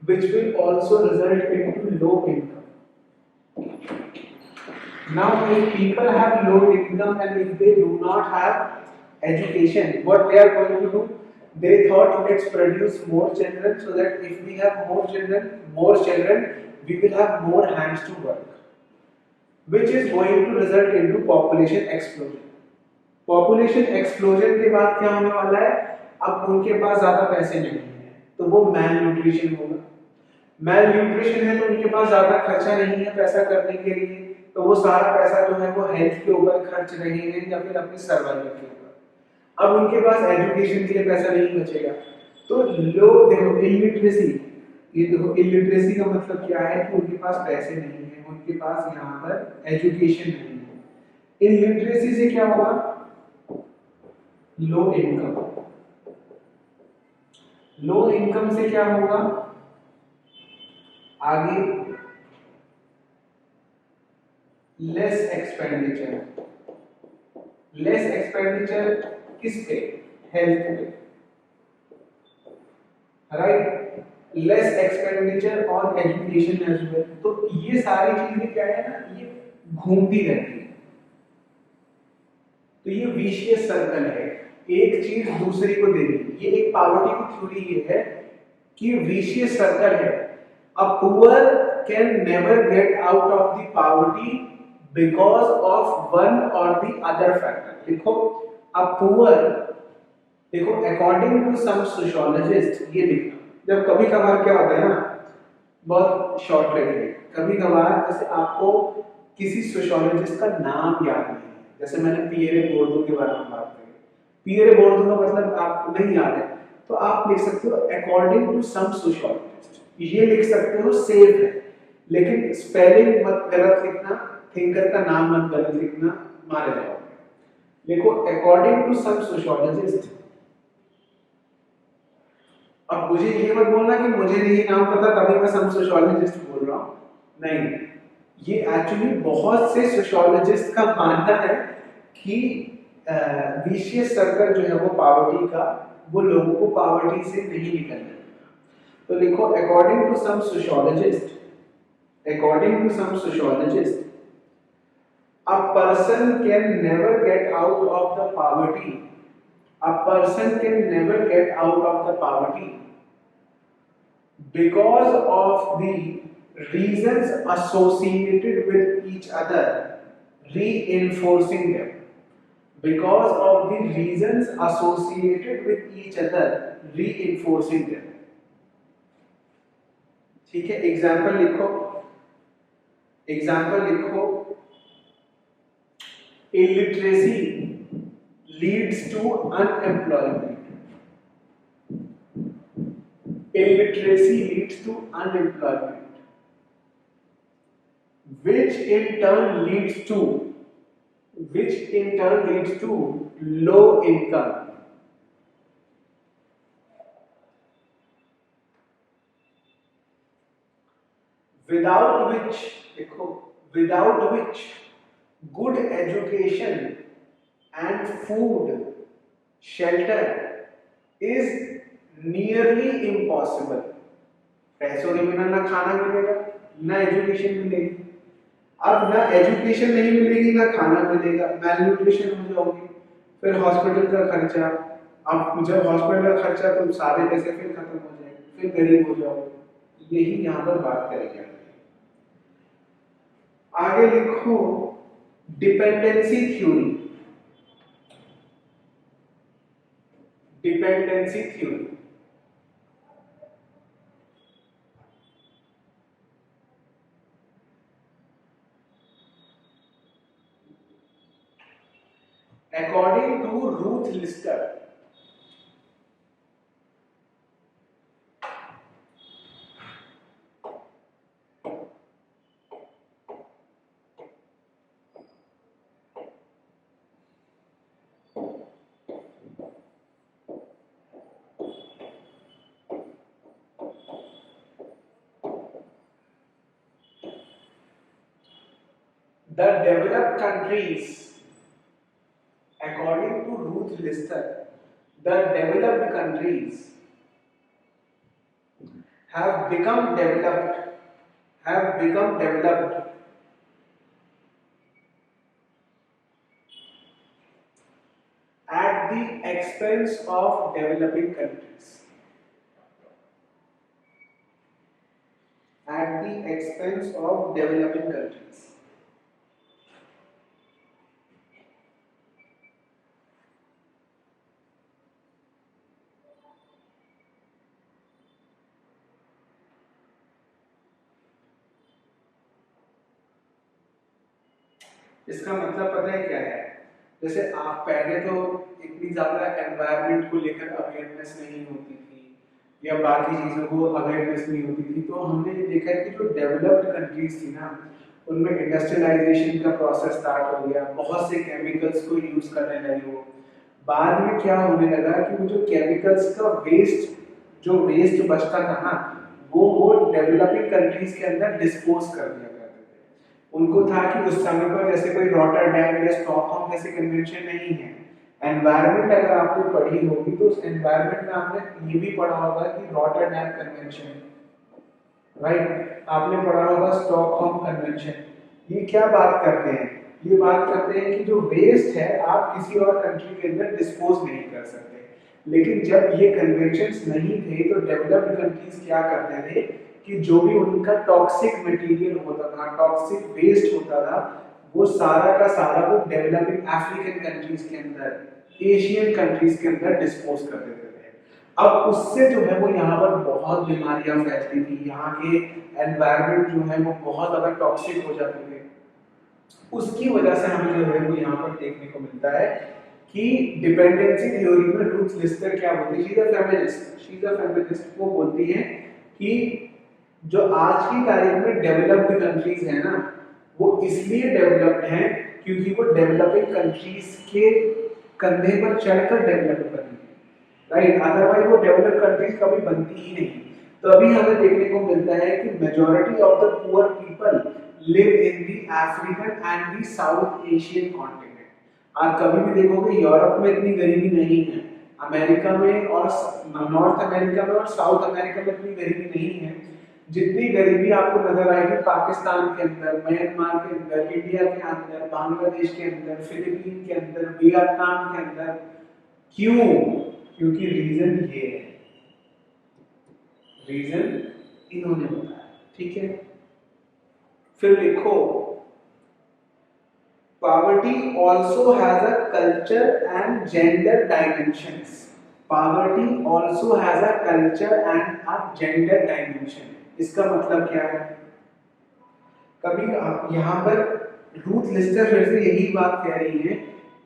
which will also result into low income. Now if people have low income and if they do not have education, what they are going to do? They thought let's produce more children so that if we have more children, we will have more hands to work, which is going to result into population explosion. Population explosion के बाद क्या होने वाला है, अब उनके पास ज्यादा पैसे नहीं है तो वो मैल न्यूट्रिशन होगा। मैल न्यूट्रिशन है तो उनके पास ज्यादा खर्चा नहीं है पैसा करने के लिए, तो वो सारा पैसा जो है वो हेल्थ के ऊपर खर्च रहेंगे या फिर अपने सर्वाइवल के ऊपर। अब उनके पास एजुकेशन के लिए पैसा नहीं बचेगा। तो लो देखो इलिटरेसी, ये देखो इलिटरेसी का मतलब क्या है कि उनके पास पैसे नहीं है, उनके पास यहाँ पर एजुकेशन नहीं है। इलिटरेसी से क्या होगा, लो इनकम। लो इनकम से क्या होगा, आगे लेस एक्सपेंडिचर। लेस एक्सपेंडिचर किस पे, हेल्थ पे, right. Less expenditure on education as well. तो ये सारी चीजें क्या है ना, ये घूमती रहती है। तो ये विशियस सर्कल है, एक चीज दूसरी को दे रही। ये एक पॉवर्टी की थ्योरी ये है कि विशियस सर्कल है। A poor can never get out of the poverty because of one और द अदर फैक्टर। देखो अ पुअर, देखो अकॉर्डिंग टू सम सोशियोलॉजिस्ट, ये लिखना जब कभी कभार क्या होता है ना, बहुत शॉर्ट ट्रिक है, कभी कभार जैसे आपको किसी सोशियोलॉजिस्ट का नाम याद नहीं है, जैसे मैंने पियरे बोर्डो के बारे में बात करी, पियरे बोर्डो का मतलब आपको नहीं याद है तो आप लिख सकते हो अकॉर्डिंग टू सम सोशियोलॉजिस्ट, ये लिख सकते हो, सेफ है। लेकिन स्पेलिंग मत गलत लिखना, थिंकर का नाम मत गलत लिखना, मारे जाओगे। देखो अकॉर्डिंग टू सम सोशियोलॉजिस्ट। अब मुझे ये मत बोलना कि मुझे नहीं नाम पता तभी मैं सम सोशियोलॉजिस्ट बोल रहा हूँ, नहीं। ये एक्चुअली बहुत से सोशियोलॉजिस्ट का मानना है कि विशियस सर्कल जो है वो पॉवर्टी का, वो लोगों को पॉवर्टी से नहीं निकलने देता। तो लिखो according to some sociologist, according to some sociologist a person can never get out of the poverty, a person can never get out of the poverty because of the reasons associated with each other reinforcing them, because of the reasons associated with each other reinforcing them। ठीक है, example लिखो, example लिखो, illiteracy leads to unemployment, illiteracy leads to unemployment, which in turn leads to low income, without which, देखो, without which good education and food, shelter is nearly impossible। पैसों के बिना ना खाना मिलेगा ना एजुकेशन मिलेगी। अब ना एजुकेशन नहीं मिलेगी ना खाना मिलेगा, मैल न्यूट्रिशन हो जाओगे, फिर हॉस्पिटल का खर्चा, अब जब हॉस्पिटल का खर्चा तो सारे पैसे फिर खत्म हो जाएंगे, फिर गरीब हो जाओगे। यही यहाँ पर बात करेंगे। आगे लिखो dependency theory, dependency theory. According to Ruth Lister, the developed countries, according to Ruth Lister, the developed countries have become developed at the expense of developing countries. At the expense of developing countries. इसका मतलब पता है क्या है? जैसे आप पहले तो इतनी ज्यादा एनवायरनमेंट को लेकर अवेयरनेस नहीं होती थी या बाकी चीजों को अवेयरनेस नहीं होती थी, तो हमने ये देखा है कि जो डेवलप्ड कंट्रीज थी ना, उनमें इंडस्ट्रियलाइजेशन का प्रोसेस स्टार्ट हो गया, बहुत से केमिकल्स को यूज करने लगे वो। बाद में क्या होने लगा कि वो जो केमिकल्स का वेस्ट बचता था ना, वो डेवलपिंग कंट्रीज के अंदर डिस्पोज कर दिया करते थे। उनको था कि उस समय पर जैसे कोई रॉटरडैम या स्टॉकहोम जैसे कन्वेंशन नहीं है। एनवायरनमेंट अगर आपने पढ़ी होगी तो उस एनवायरनमेंट में आपने ये भी पढ़ा होगा कि रॉटरडैम कन्वेंशन, राइट, आपने पढ़ा होगा स्टॉकहोम कन्वेंशन। ये क्या बात करते हैं? ये बात करते हैं कि जो वेस्ट है आप किसी और कंट्री के अंदर डिस्पोज नहीं कर सकते। लेकिन जब ये कन्वेंशंस नहीं थे तो डेवलप्ड कंट्रीज क्या करते थे कि जो भी उनका टॉक्सिक मटेरियल होता था, टॉक्सिक वेस्ट होता था, वो सारा का सारा वो डेवलपिंग अफ्रीकन कंट्रीज के अंदर, एशियन कंट्रीज के अंदर डिस्पोज कर देते थे। अब उससे जो है वो यहाँ पर बहुत बीमारियां फैलती थी, यहाँ के एनवायरनमेंट जो है वो बहुत ज्यादा टॉक्सिक हो जाते थे। उसकी वजह से हमें जो है वो यहाँ पर देखने को मिलता है कि डिपेंडेंसी थ्योरी में रूथ लिस्टर क्या बोलती है, शी इज अ फेमिनिस्ट, वो बोलती है कि जो आज की तारीख में डेवलप्ड कंट्रीज है ना, वो इसलिए डेवलप्ड हैं क्योंकि वो डेवलपिंग कंट्रीज के कंधे पर चढ़कर डेवलप कर रही है, राइट, अदरवाइज वो डेवलप्ड कंट्रीज कभी बनती ही नहीं। तो अभी हमें देखने को मिलता है कि majority of the poor people live in the African and the south Asian continent. आप कभी भी देखोगे यूरोप में इतनी गरीबी नहीं है, अमेरिका में और नॉर्थ अमेरिका में और साउथ अमेरिका में इतनी गरीबी नहीं है जितनी गरीबी आपको नजर आएगी पाकिस्तान के अंदर, म्यांमार के अंदर, इंडिया के अंदर, बांग्लादेश के अंदर, फिलीपीन के अंदर, वियतनाम के अंदर। क्यों? क्योंकि रीजन ये है, रीजन इन्होंने बताया, ठीक है। फिर लिखो, poverty also has a culture and gender dimensions. Poverty also has a culture and a gender dimension. इसका मतलब क्या है? कभी यहाँ पर रूथ लिस्टर फिर से यही बात कह रही है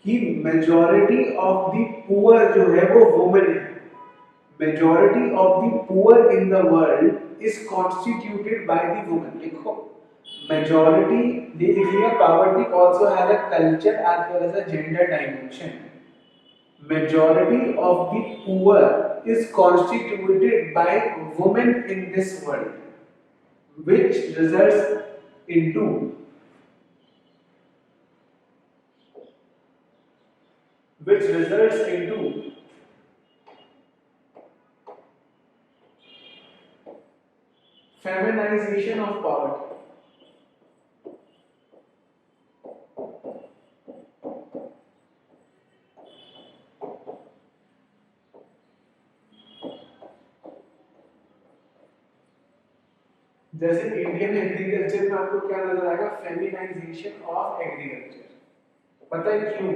कि मेजॉरिटी ऑफ द पुअर जो है वो वुमेन है। Majority of the poor in the world is constituted by the women. देखो, majority, they declare poverty also has a culture as well as a gender dimension. Majority of the poor is constituted by women in this world, which results into feminization of poverty. जैसे Indian agriculture में आपको क्या नजर आएगा? Feminization of agriculture. पता है क्यों?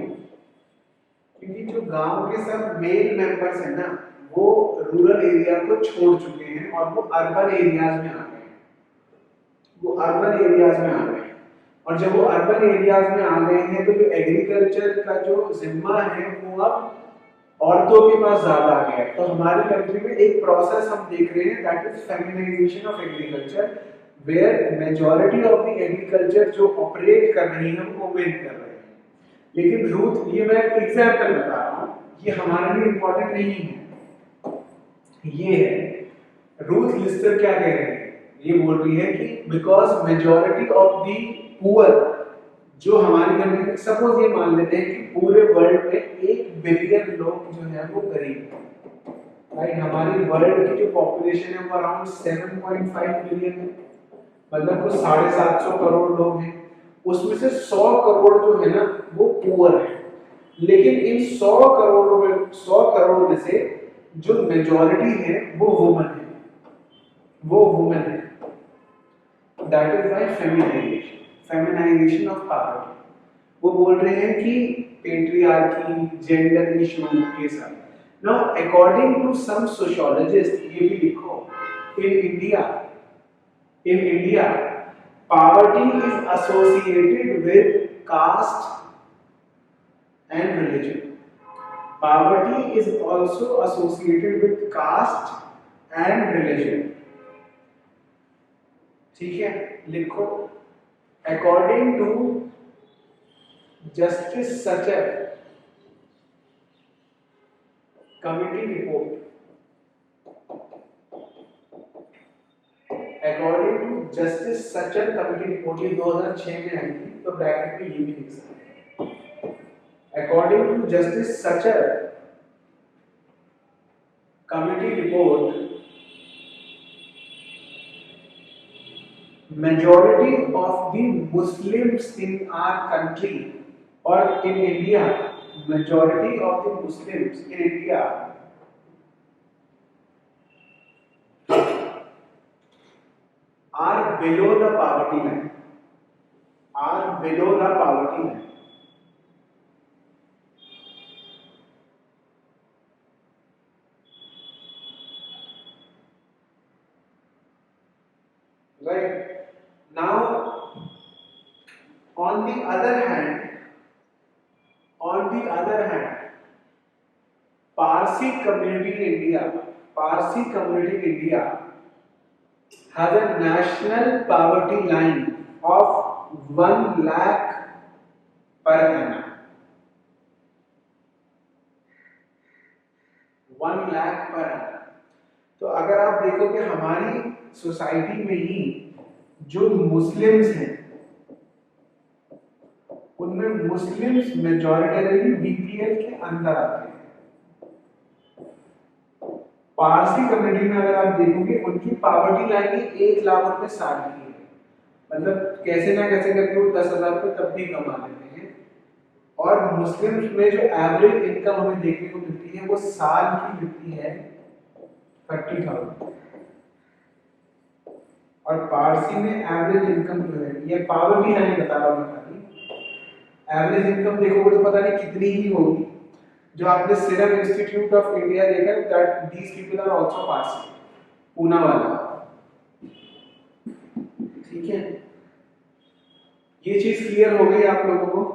क्योंकि जो गांव के सब मेल मेंबर्स हैं ना, वो रूरल एरिया को छोड़ चुके हैं और वो अर्बन एरियाज में आ गए हैं। और जब वो अर्बन एरियाज में आ गए हैं तो जो एग्रीकल्चर का जो जिम्मा है वो अब औरतों के पास ज्यादा आ गया है। तो हमारी कंट्री में एक प्रोसेस हम देख रहे हैं, that is feminization of agriculture, where majority of the agriculture जो ऑपरेट कर रही है वो वुमेन कर रहे हैं। लेकिन रूथ, ये मैं एग्जांपल बता रहा हूं, ये हमारे लिए इंपॉर्टेंट नहीं है। ये है रूथ लिस्टर क्या कह रहे हैं? ये बोल रही है कि because majority of the poor जो हमारी कंट्री, सपोज ये मान लेते हैं कि पूरे वर्ल्ड में 1 बिलियन लोग जो है वो गरीब हैं, राइट। हमारी वर्ल्ड की जो पॉपुलेशन है वो अराउंड 7.5 बिलियन है, मतलब कुछ 750 करोड़ लोग हैं। उसमें से 100 करोड़ जो है ना वो पुअर है। लेकिन इन 100 करोड़ में से जो मेजॉरिटी है वो वुमन है। That is by feminization of poverty. वो बोल रहे हैं कि पेट्रियार्की, जेंडर इशू, ये सब। Now according to some sociologist, ये भी लिखो, in India poverty is associated with caste and religion. Poverty is also associated with caste and religion. ठीक है, लिखो, according to Justice Sachar committee report, according to Justice Sachar committee report, ये 2006 में आई थी, तो ब्रैकेट में ये भी लिख सकते हैं। According to Justice Sachar committee report, majority of the Muslims in our country or in India, majority of the Muslims in India are below the poverty line, right? Now on the other hand, Parsi community in India has a national poverty line of 1 lakh per annum. 1 lakh पर annum। तो अगर आप देखोगे हमारी society में ही जो Muslims हैं, उनमें मुस्लिम्स मेजॉरिटरी बीपीएल के अंदर आते हैं। पारसी कम्युनिटी में अगर आप देखोगे, उनकी पावर्टी लाइन ही 1 लाख रुपए साल की है। मतलब कैसे ना कैसे करके वो 10,000 रुपए तब भी कमा लेते हैं। और मुस्लिम्स में जो एवरेज इनकम हमें देखने को मिलती है वो साल की मिलती है 30,000। और पारसी में एवरेज इनकम जो है, ये पावर्टी लाइन बता रहा हूँ मैं खाली, एवरेज इनकम देखोगे तो पता नहीं कितनी ही होगी। जो आपने सीरम इंस्टीट्यूट ऑफ इंडिया देखा, that these people are also Parsi, Poona वाला। ठीक है, ये चीज क्लियर हो गई आप लोगों को?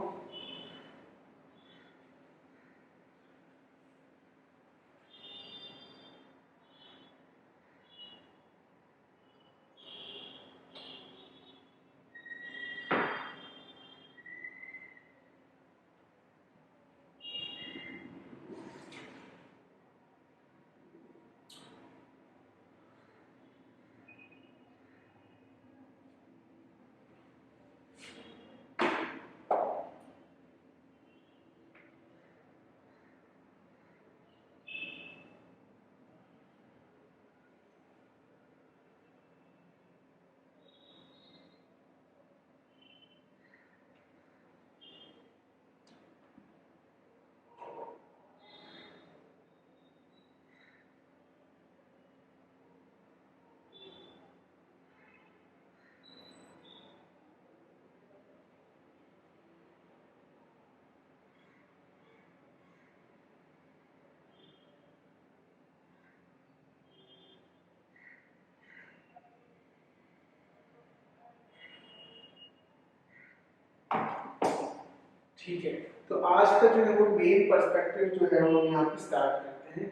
ठीक है, तो आज का जो है वो मेन पर्सपेक्टिव जो है वो यहाँ पे स्टार्ट करते हैं।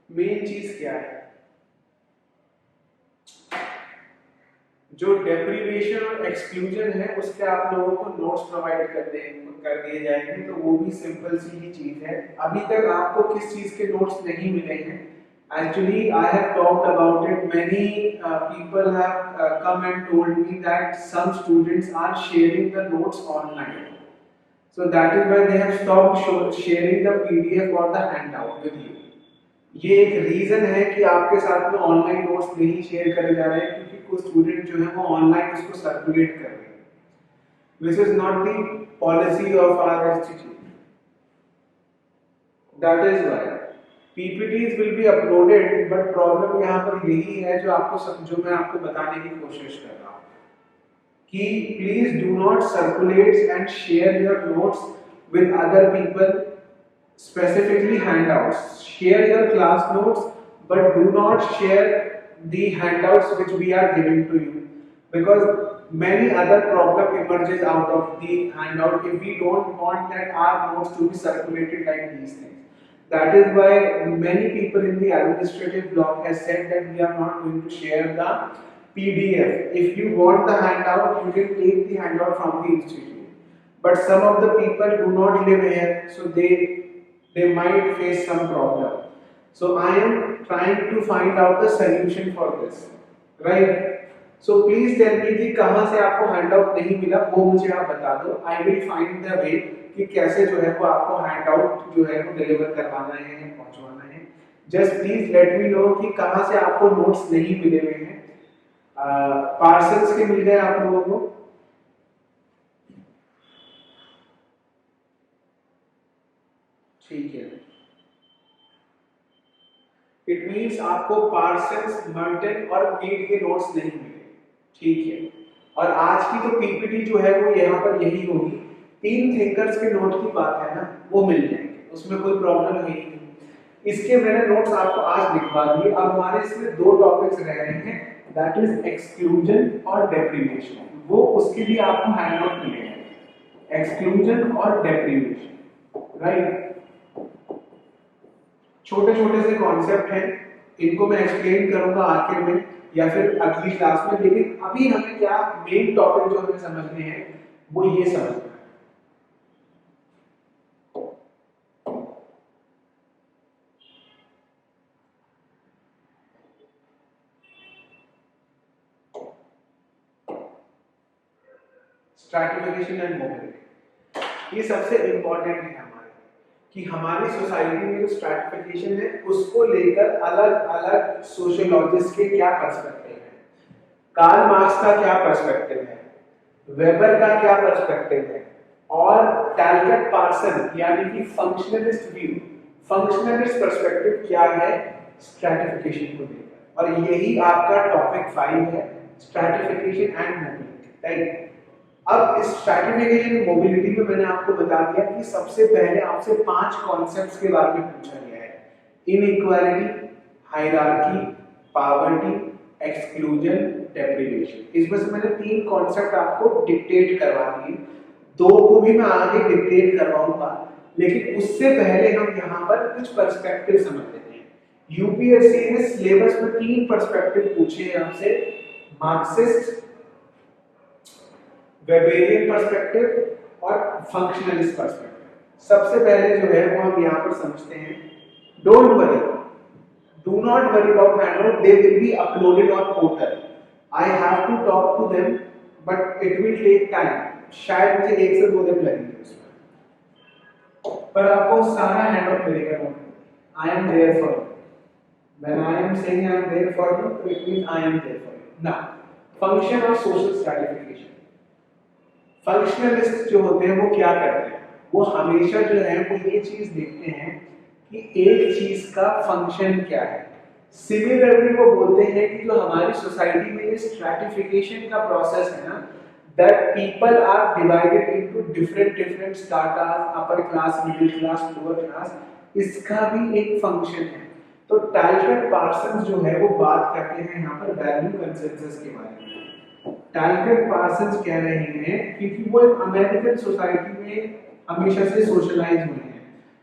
मेन चीज क्या है? जो डेप्रिवेशन और एक्सक्लूजन है उसके आप लोगों को नोट्स प्रोवाइड कर दिए जाएंगे, तो वो भी सिंपल सी ही चीज है। अभी तक आपको किस चीज के नोट्स नहीं मिले हैं? Actually, I have talked about it. Many people have come and told me that some students are sharing the notes online. So that is why they have stopped sharing the PDF or the handout with you. ये एक reason है कि आपके साथ में online notes नहीं share करे जा रहे हैं, क्योंकि कुछ स्टूडेंट जो है वो ऑनलाइन उसको सर्कुलेट कर रहे हैं। This is not the policy of our institute. That is why PPTs will be uploaded, but problem यहाँ पर यही है जो जो मैं आपको बताने की कोशिश कर रहा हूँ कि please do not circulate and share your notes with other people, specifically handouts. Share your class notes, but do not share the handouts which we are giving to you, because many other problem emerges out of the handout if we don't want that our notes to be circulated like these things. That is why many people in the administrative block has said that we are not going to share the PDF. If you want the handout, you can take the handout from the institute. But some of the people do not live here, so they might face some problem. So I am trying to find out the solution for this, right? So please tell me कि कहाँ से आपको handout नहीं मिला, वो मुझे आप बता दो. I will find the way कि कैसे जो है वो आपको हैंडआउट जो है वो डिलीवर करवाना है या पहुंचवाना है. Just please let me know कि कहाँ से आपको नोट्स नहीं मिले हुए हैं. पार्सल्स के मिल गए आप लोगों को? ठीक है. इट मींस आपको पार्सल्स, मर्टन और मीट के नोट्स नहीं मिले. ठीक है. और आज की तो पीपीटी जो है वो यहाँ पर यही होगी. 3 थिंकर्स के नोट की बात है ना, वो मिल जाएंगे, उसमें कोई प्रॉब्लम नहीं है. इसके मैंने नोट्स आपको आज लिखवा दिए. अब हमारे इसमें 2 टॉपिक्स रह रहे हैं, दैट इज एक्सक्लूजन और डेप्रिवेशन. वो उसके लिए आपको हैंडआउट मिलेगा. एक्सक्लूजन और डेप्रिवेशन, राइट. छोटे छोटे से कॉन्सेप्ट हैं, इनको मैं एक्सप्लेन करूंगा आखिर में या फिर अगली क्लास में. लेकिन अभी हमें क्या मेन टॉपिक जो हमें समझने हैं वो ये समझना है. स्ट्रैटिफिकेशन एंड मोबिलिटी, ये सबसे इंपॉर्टेंट है हमारे, कि हमारी सोसाइटी में जो स्ट्रैटिफिकेशन है उसको लेकर अलग अलग सोशियोलॉजिस्ट के क्या पर्सपेक्टिव है. कार्ल मार्क्स का क्या पर्सपेक्टिव है, वेबर का क्या पर्सपेक्टिव है, और टैलकट पार्सन यानी कि फंक्शनलिस्ट व्यू, फंक्शनलिस्ट पर्सपेक्टिव क्या है स्ट्रैटिफिकेशन को लेकर. और यही आपका टॉपिक 5 है, स्ट्रैटिफिकेशन एंड मोबिलिटी, राइट. अब इस स्ट्रैटिफिकेशन मोबिलिटी में मैंने आपको बता दिया कि सबसे पहले आपसे 5 कॉन्सेप्ट्स के बारे में पूछा गया है. Inequality, hierarchy, poverty, exclusion, deprivation. इसमें से मैंने 3 कॉन्सेप्ट आपको डिक्टेट करवा दिए. 2 को भी मैं आगे डिक्टेट करवाऊंगा, लेकिन उससे पहले हम यहाँ पर कुछ पर्सपेक्टिव समझ लेते हैं. यूपीएससी ने सिलेबस में 3 पर्सपेक्टिव पूछे हैं आपसे, मार्क्सिस्ट, वेबेरियन पर्सपेक्टिव और फंक्शनलिस्ट पर्सपेक्टिव. सबसे पहले जो है वो हम यहाँ पर समझते हैं. Don't worry, do not worry about handout, they will be uploaded on portal. I have to talk to them but it will take time. शायद मुझे 1 से 2 दिन लगेंगे उसमें, पर आपको सारा हैंडआउट मिलेगा. I am there for you. When I am saying I am there for you, it means I am there for you. Now function of social stratification. Functionalist जो होते हैं वो क्या करते हैं, वो हमेशा जो है वो ये चीज देखते हैं कि एक चीज का फंक्शन क्या है. सिमिलरली वो बोलते हैं कि जो हमारी सोसाइटी में ये स्ट्रैटिफिकेशन का प्रोसेस है ना, that people are divided into different stratas, upper class, middle class, lower class, इसका भी एक फंक्शन है. तो टैलकट पार्सन्स जो है वो बात करते हैं यहाँ पर वैल्यू कंसेंसस के बारे में. टैलकट पार्सन्स कह रहे हैं, क्योंकि वो एक अमेरिकन सोसाइटी में हमेशा से सोशलाइज हुए हैं,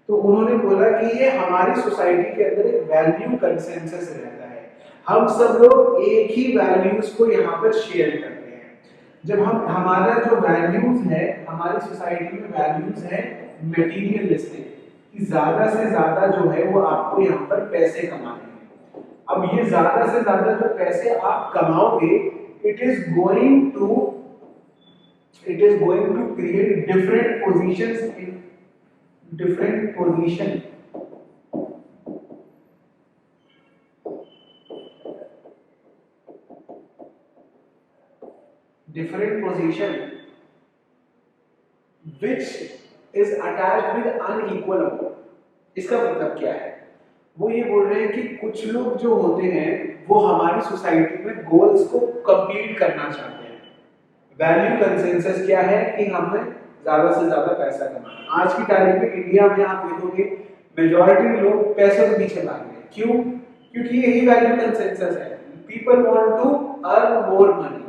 तो उन्होंने बोला कि ये हमारी सोसाइटी के अंदर एक वैल्यू कंसेंसस रहता है. हम सब लोग एक ही वैल्यूज को यहाँ पर शेयर करते हैं. जब हम हमारा जो वैल्यूज है हमारी सोसाइटी में वैल्यूज है मटेरियलिस्टिक, कि ज्यादा से ज्यादा जो है वो आपको यहाँ पर पैसे कमाने हैं. अब ये ज्यादा से ज्यादा जो पैसे आप कमाओगे, it is going to create different positions in different position. Different position which is attached with unequal award। इसका मतलब क्या है? वो ये बोल रहे हैं कि कुछ लोग जो होते हैं वो हमारी सोसाइटी में गोल्स को कंप्लीट करना चाहते हैं। वैल्यू कंसेंसस क्या है कि हमें ज्यादा से ज्यादा पैसा कमाना है। आज की तारीख में इंडिया में आप देखोगे मेजॉरिटी लोग पैसे के पीछे भाग रहे हैं। क्यों? क्योंकि यही वैल्यू कंसेंसस है। People want to earn more money,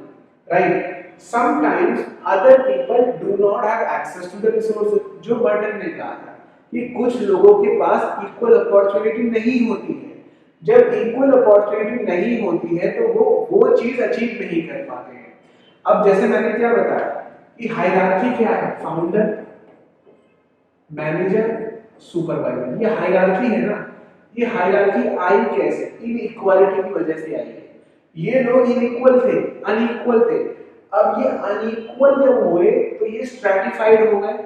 right? Sometimes other people do not have access to the resources. जो बर्टन ने कहा था कि कुछ लोगों के पास इक्वल अपॉर्चुनिटी नहीं होती है। जब इक्वल अपॉर्चुनिटी नहीं होती है तो वो चीज अचीव नहीं कर पाते हैं। अब जैसे मैंने क्या बताया कि हायरार्की क्या है? फाउंडर, मैनेजर, सुपरवाइजर, ये हायरार्की है ना। ये हायरार्की आई कैसे? इनइक्वालिटी की वजह से आई है। ये लोग इनइक्वल थे, अनइक्वल थे। अब ये अनइक्वल जब हुए तो ये स्ट्रैटिफाइड हो गए,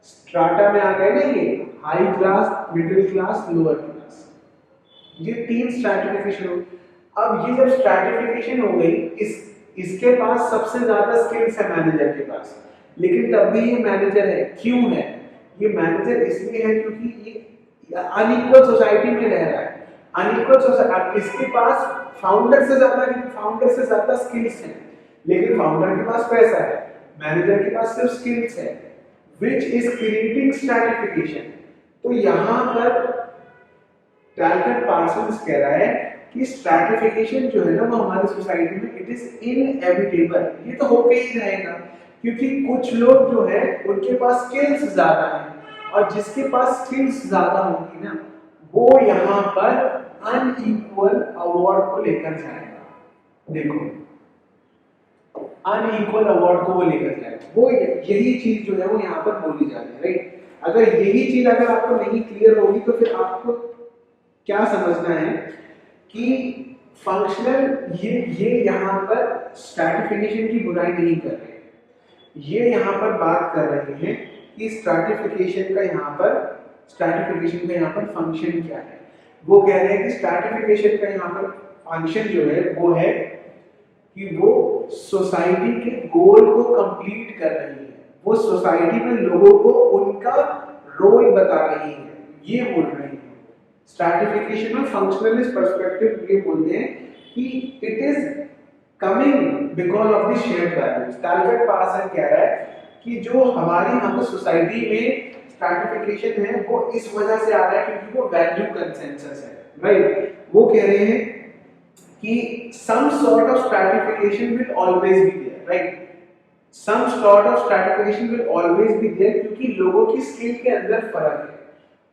स्ट्राटा में आ गए ना। ये high class, middle class, lower class, ये तीन स्ट्रैटिफिकेशन हो। अब ये जब स्ट्रैटिफिकेशन हो गई, इसके पास सबसे ज्यादा स्किल्स है मैनेजर के पास, लेकिन तब भी ये मैनेजर है। क्यों है ये मैनेजर? इसलिए है क्योंकि ये अनइक्वल सोसाइटी में रह रहा है। अनइक्वल सोसाइटी, इसके पास फाउंडर से ज्यादा स्किल्स हैं, लेकिन फाउंडर के पास पैसा है, मैनेजर के पास सिर्फ स्किल्स है, which is creating stratification। तो यहाँ पर टैलकट पार्सन्स कह रहा है कि स्ट्रैटिफिकेशन जो है ना वो हमारी सोसाइटी में इट इज इनएविटेबल। ये तो होके ही रहेगा, क्योंकि कुछ लोग जो है उनके पास स्किल्स ज्यादा हैं, और जिसके पास स्किल्स ज्यादा होंगी ना वो यहाँ पर अनइक्वल अवार्ड को लेकर जाएगा। देखो, अनइक्वल अवार्ड को वो लेकर जाएगा। वो यही चीज जो है वो यहाँ पर बोली जा रही है, राइट? अगर यही चीज अगर आपको नहीं क्लियर होगी तो फिर आपको क्या समझना है कि फंक्शनल ये यहाँ पर स्ट्रैटिफिकेशन की बुराई नहीं कर रहे हैं। ये यहाँ पर बात कर रहे हैं कि स्ट्रैटिफिकेशन का यहाँ पर फंक्शन क्या है। वो कह रहे हैं कि स्ट्रैटिफिकेशन का यहाँ पर फंक्शन जो है वो है कि वो सोसाइटी के गोल को कंप्लीट कर रही है। वो सोसाइटी में लोगों को उनका रोल बता रही है, ये बोल रहे हैं। स्ट्रैटिफिकेशन में फंक्शनलिस्ट पर्सपेक्टिव ये बोलते हैं कि it is coming because of the shared values. Talcott Parson कह रहा है कि जो हमारी यहाँ पर सोसाइटी में स्ट्रैटिफिकेशन है वो इस वजह से आ रहा है क्योंकि वो वैल्यू कंसेंसस है, राइट? वो कह रहे हैं कि some sort of stratification will always be there, right? Some sort of stratification will always be there क्योंकि लोगों की स्किल के अंदर फर्क है,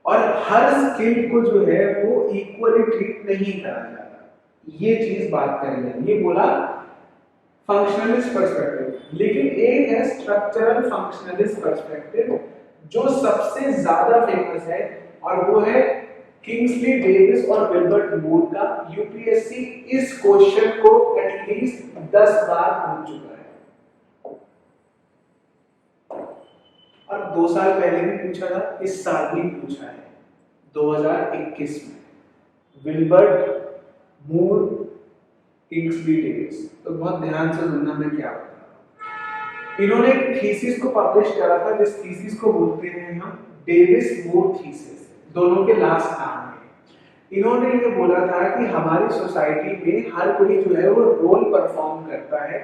और हर स्किल को जो है वो इक्वली ट्रीट नहीं करा जाता। ये चीज बात करेंगे, ये बोला फंक्शनलिस्ट पर्सपेक्टिव। लेकिन एक है स्ट्रक्चरल फंक्शनलिस्ट पर्सपेक्टिव जो सबसे ज्यादा फेमस है, और वो है किंग्सली डेविस और विल्बर्ट मूर का। यूपीएससी इस क्वेश्चन को एटलीस्ट 10 बार पूछ चुका है, और 2 साल पहले भी पूछा था, इस साल भी पूछा है 2021 में। विल्बर्ट मूर, किंग्सली डेविस। तो बहुत ध्यान से सुनना मैं क्या बता रहा हूं। इन्होंने एक थीसिस को पब्लिश करा था, जिस थीसिस को बोलते हैं हम डेविस मूर थीसिस, दोनों के लास्ट नाम है। इन्होंने ये बोला था कि हमारी सोसाइटी में हर कोई जो है वो रोल परफॉर्म करता है,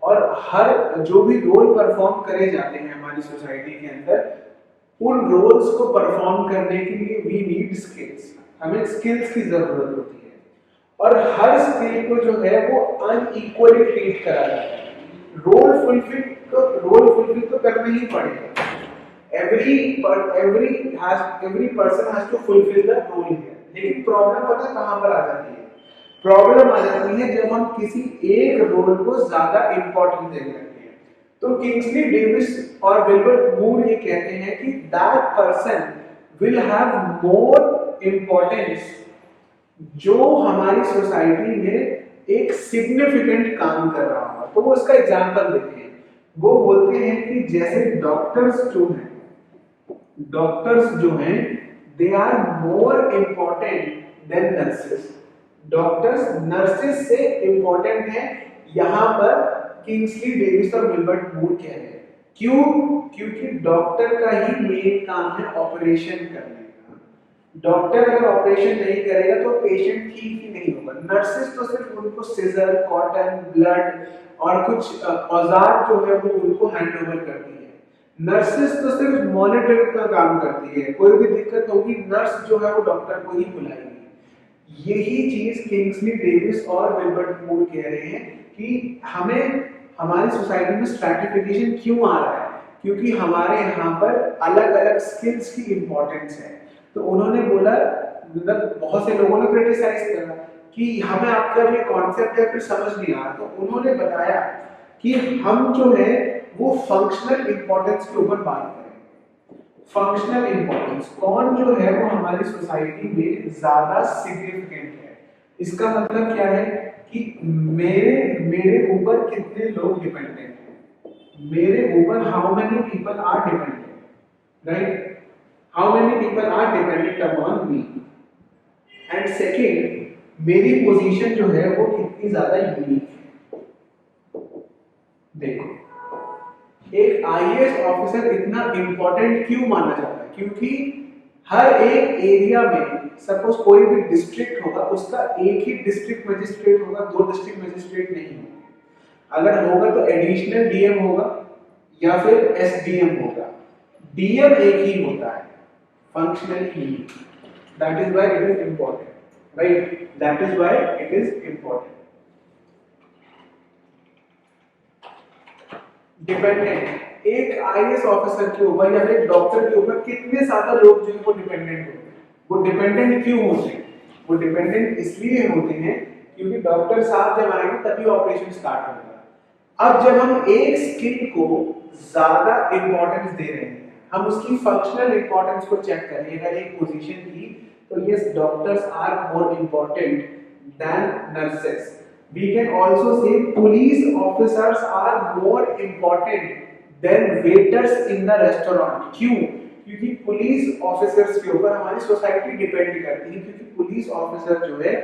और हर जो भी रोल परफॉर्म करे जाते हैं हमारी सोसाइटी के अंदर, उन रोल्स को परफॉर्म करने के लिए वी नीड स्किल्स। हमें स्किल्स की जरूरत होती है, और हर स्किल को जो है वो अनइक्वली ट्रीट करा जाता है। रोल फुलफिल तो करना ही पड़ेगा। every person has to fulfill the role here। लेकिन प्रॉब्लम पता है कहां पर आ जाती है? प्रॉब्लम आ जाती है जब हम किसी एक रोल को ज्यादा इंपॉर्टेंट देने लगते हैं। तो किंग्सली डेविस और विल्बर्ट मूर ये कहते हैं कि that person will have more importance जो हमारी सोसाइटी में एक सिग्निफिकेंट काम कर रहा होगा। तो वो उसका एग्जांपल देते हैं। वो बोलते हैं कि जैसे डॉक्टर्स जो हैं they are more important than nurses. Doctors nurses से इम्पोर्टेंट है, यहाँ पर किंग्सली डेविस और विल्बर्ट मूर कह रहे हैं। क्यों? क्योंकि डॉक्टर का ही मेन काम है ऑपरेशन करने का। डॉक्टर अगर ऑपरेशन नहीं करेगा तो पेशेंट ठीक ही नहीं होगा। नर्सेस तो सिर्फ उनको सिजर, कॉटन, ब्लड और कुछ औजार जो है वो उनको हैंड ओवर करती है। नर्सेस तो सिर्फ मॉनिटरिंग का काम करती है, कोई भी दिक्कत होगी नर्स जो है वो डॉक्टर को ही बुलाएगी। यही चीज किंग्सली डेविस और विल्बर्ट मूर कह रहे हैं कि हमें हमारी सोसाइटी में स्ट्रैटिफिकेशन क्यों आ रहा है, क्योंकि हमारे यहाँ पर अलग अलग स्किल्स की इंपॉर्टेंस है। तो उन्होंने बोला, मतलब बहुत से लोगों ने क्रिटिसाइज करा कि हमें आपका ये कॉन्सेप्ट है फिर समझ नहीं आ रहा। तो उन्होंने बताया कि हम जो है वो फंक्शनल इंपॉर्टेंस के ऊपर बात करें। फंक्शनल इंपॉर्टेंस कौन जो है वो हमारी सोसाइटी में ज्यादा सिग्निफिकेंट है। इसका मतलब क्या है कि मेरे मेरे ऊपर कितने लोग डिपेंडेंट हैं, मेरे ऊपर how many people are dependent, right? How many people are dependent upon me. And second, मेरी पोजीशन जो है वो कितनी ज्यादा यूनिक है। देखो, एक आईएएस ऑफिसर इतना इंपॉर्टेंट क्यों माना जाता है? क्योंकि हर एक एरिया में सपोज कोई भी डिस्ट्रिक्ट होगा, उसका एक ही डिस्ट्रिक्ट मजिस्ट्रेट होगा, दो डिस्ट्रिक्ट मजिस्ट्रेट नहीं होंगे। अगर होगा तो एडिशनल डीएम होगा या फिर एसडीएम होगा। डीएम एक ही होता है, functionally unique. That is why it is important, right? That is why it is important. Dependent, एक आईएएस ऑफिसर के ऊपर या फिर डॉक्टर के ऊपर कितने ज्यादा लोग जो है वो डिपेंडेंट होते हैं। वो डिपेंडेंट क्यों होते हैं? वो डिपेंडेंट इसलिए होते हैं क्योंकि डॉक्टर साहब जब आएंगे तभी ऑपरेशन स्टार्ट होगा। अब जब हम एक स्किल को ज्यादा इंपॉर्टेंस दे रहे हैं, हम उसकी फंक्शनल इंपॉर्टेंस को चेक करें अगर एक पोजीशन की, तो yes, doctors are more important than nurses. We can also say police officers are more important than waiters in the restaurant. क्यों? क्योंकि पुलिस ऑफिसर्स के ऊपर हमारी सोसाइटी डिपेंड करती है, क्योंकि पुलिस ऑफिसर जो है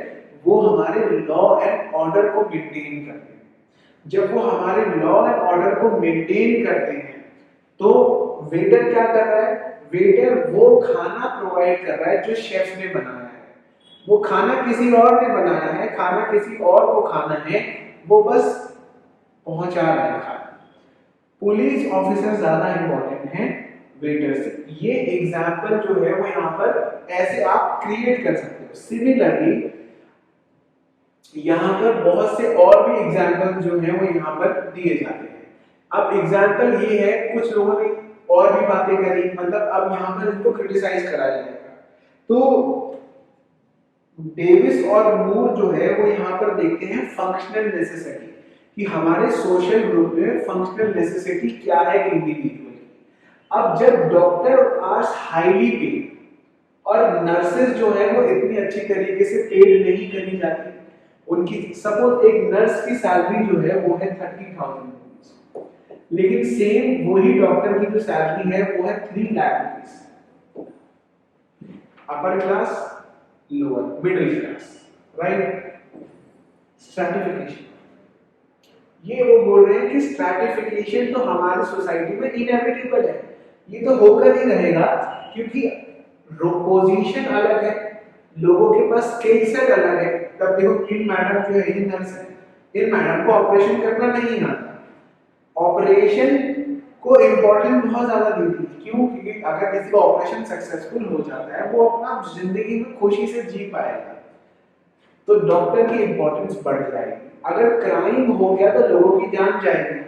वो हमारे लॉ एंड ऑर्डर को मेंटेन करते हैं। जब वो हमारे लॉ एंड ऑर्डर को मेंटेन करते हैं तो वेटर क्या कर रहा है? वेटर वो खाना प्रोवाइड कर रहा है जो शेफ ने बनाया है। वो खाना किसी और ने बनाया है, खाना किसी और को खाना है, वो बस पहुंचा रहा है खाना। पुलिस ऑफिसर ज्यादा इंपॉर्टेंट है वेटर से। ये एग्जाम्पल जो है वो यहाँ पर ऐसे आप क्रिएट कर सकते हो। सिमिलरली यहाँ पर बहुत से और भी एग्जाम्पल जो है वो यहाँ पर दिए जाते हैं। अब एग्जाम्पल ये है, कुछ लोगों ने और भी बातें करी, मतलब अब यहाँ पर इनको क्रिटिसाइज करा जाएगा। तो डेविस और मूर जो है वो यहाँ पर देखते हैं फंक्शनल नेसेसिटी, कि हमारे सोशल ग्रुप में फंक्शनल नेसेसिटी क्या है इंडिविजुअल की। अब जब डॉक्टर आर हाईली पेड और नर्सेज जो है वो इतनी अच्छी तरीके से पेड नहीं करी जाती, उनकी सपोज एक नर्स की सैलरी जो है वो है 30,000 रुपीज, लेकिन सेम वही डॉक्टर की जो सैलरी है वो है 3 lakh rupees. Upper class, lower, middle class, right? Stratification, ये वो बोल रहे हैं कि स्ट्रैटिफिकेशन तो हमारी सोसाइटी में इनएविटेबल है, ये तो होकर ही रहेगा, क्योंकि पोजीशन अलग है, लोगों के पास स्किल सेट अलग है। तब देखो इन मैडम जो है, इन नर्स है, इन मैडम को ऑपरेशन करना नहीं आता, ऑपरेशन को इंपॉर्टेंस बहुत ज्यादा देती है। क्यों? क्योंकि अगर किसी का ऑपरेशन सक्सेसफुल हो जाता है वो अपना जिंदगी में खुशी से जी पाएगा, तो डॉक्टर की इंपॉर्टेंस बढ़ जाएगी। अगर क्राइम हो गया तो लोगों की जान जाएगी,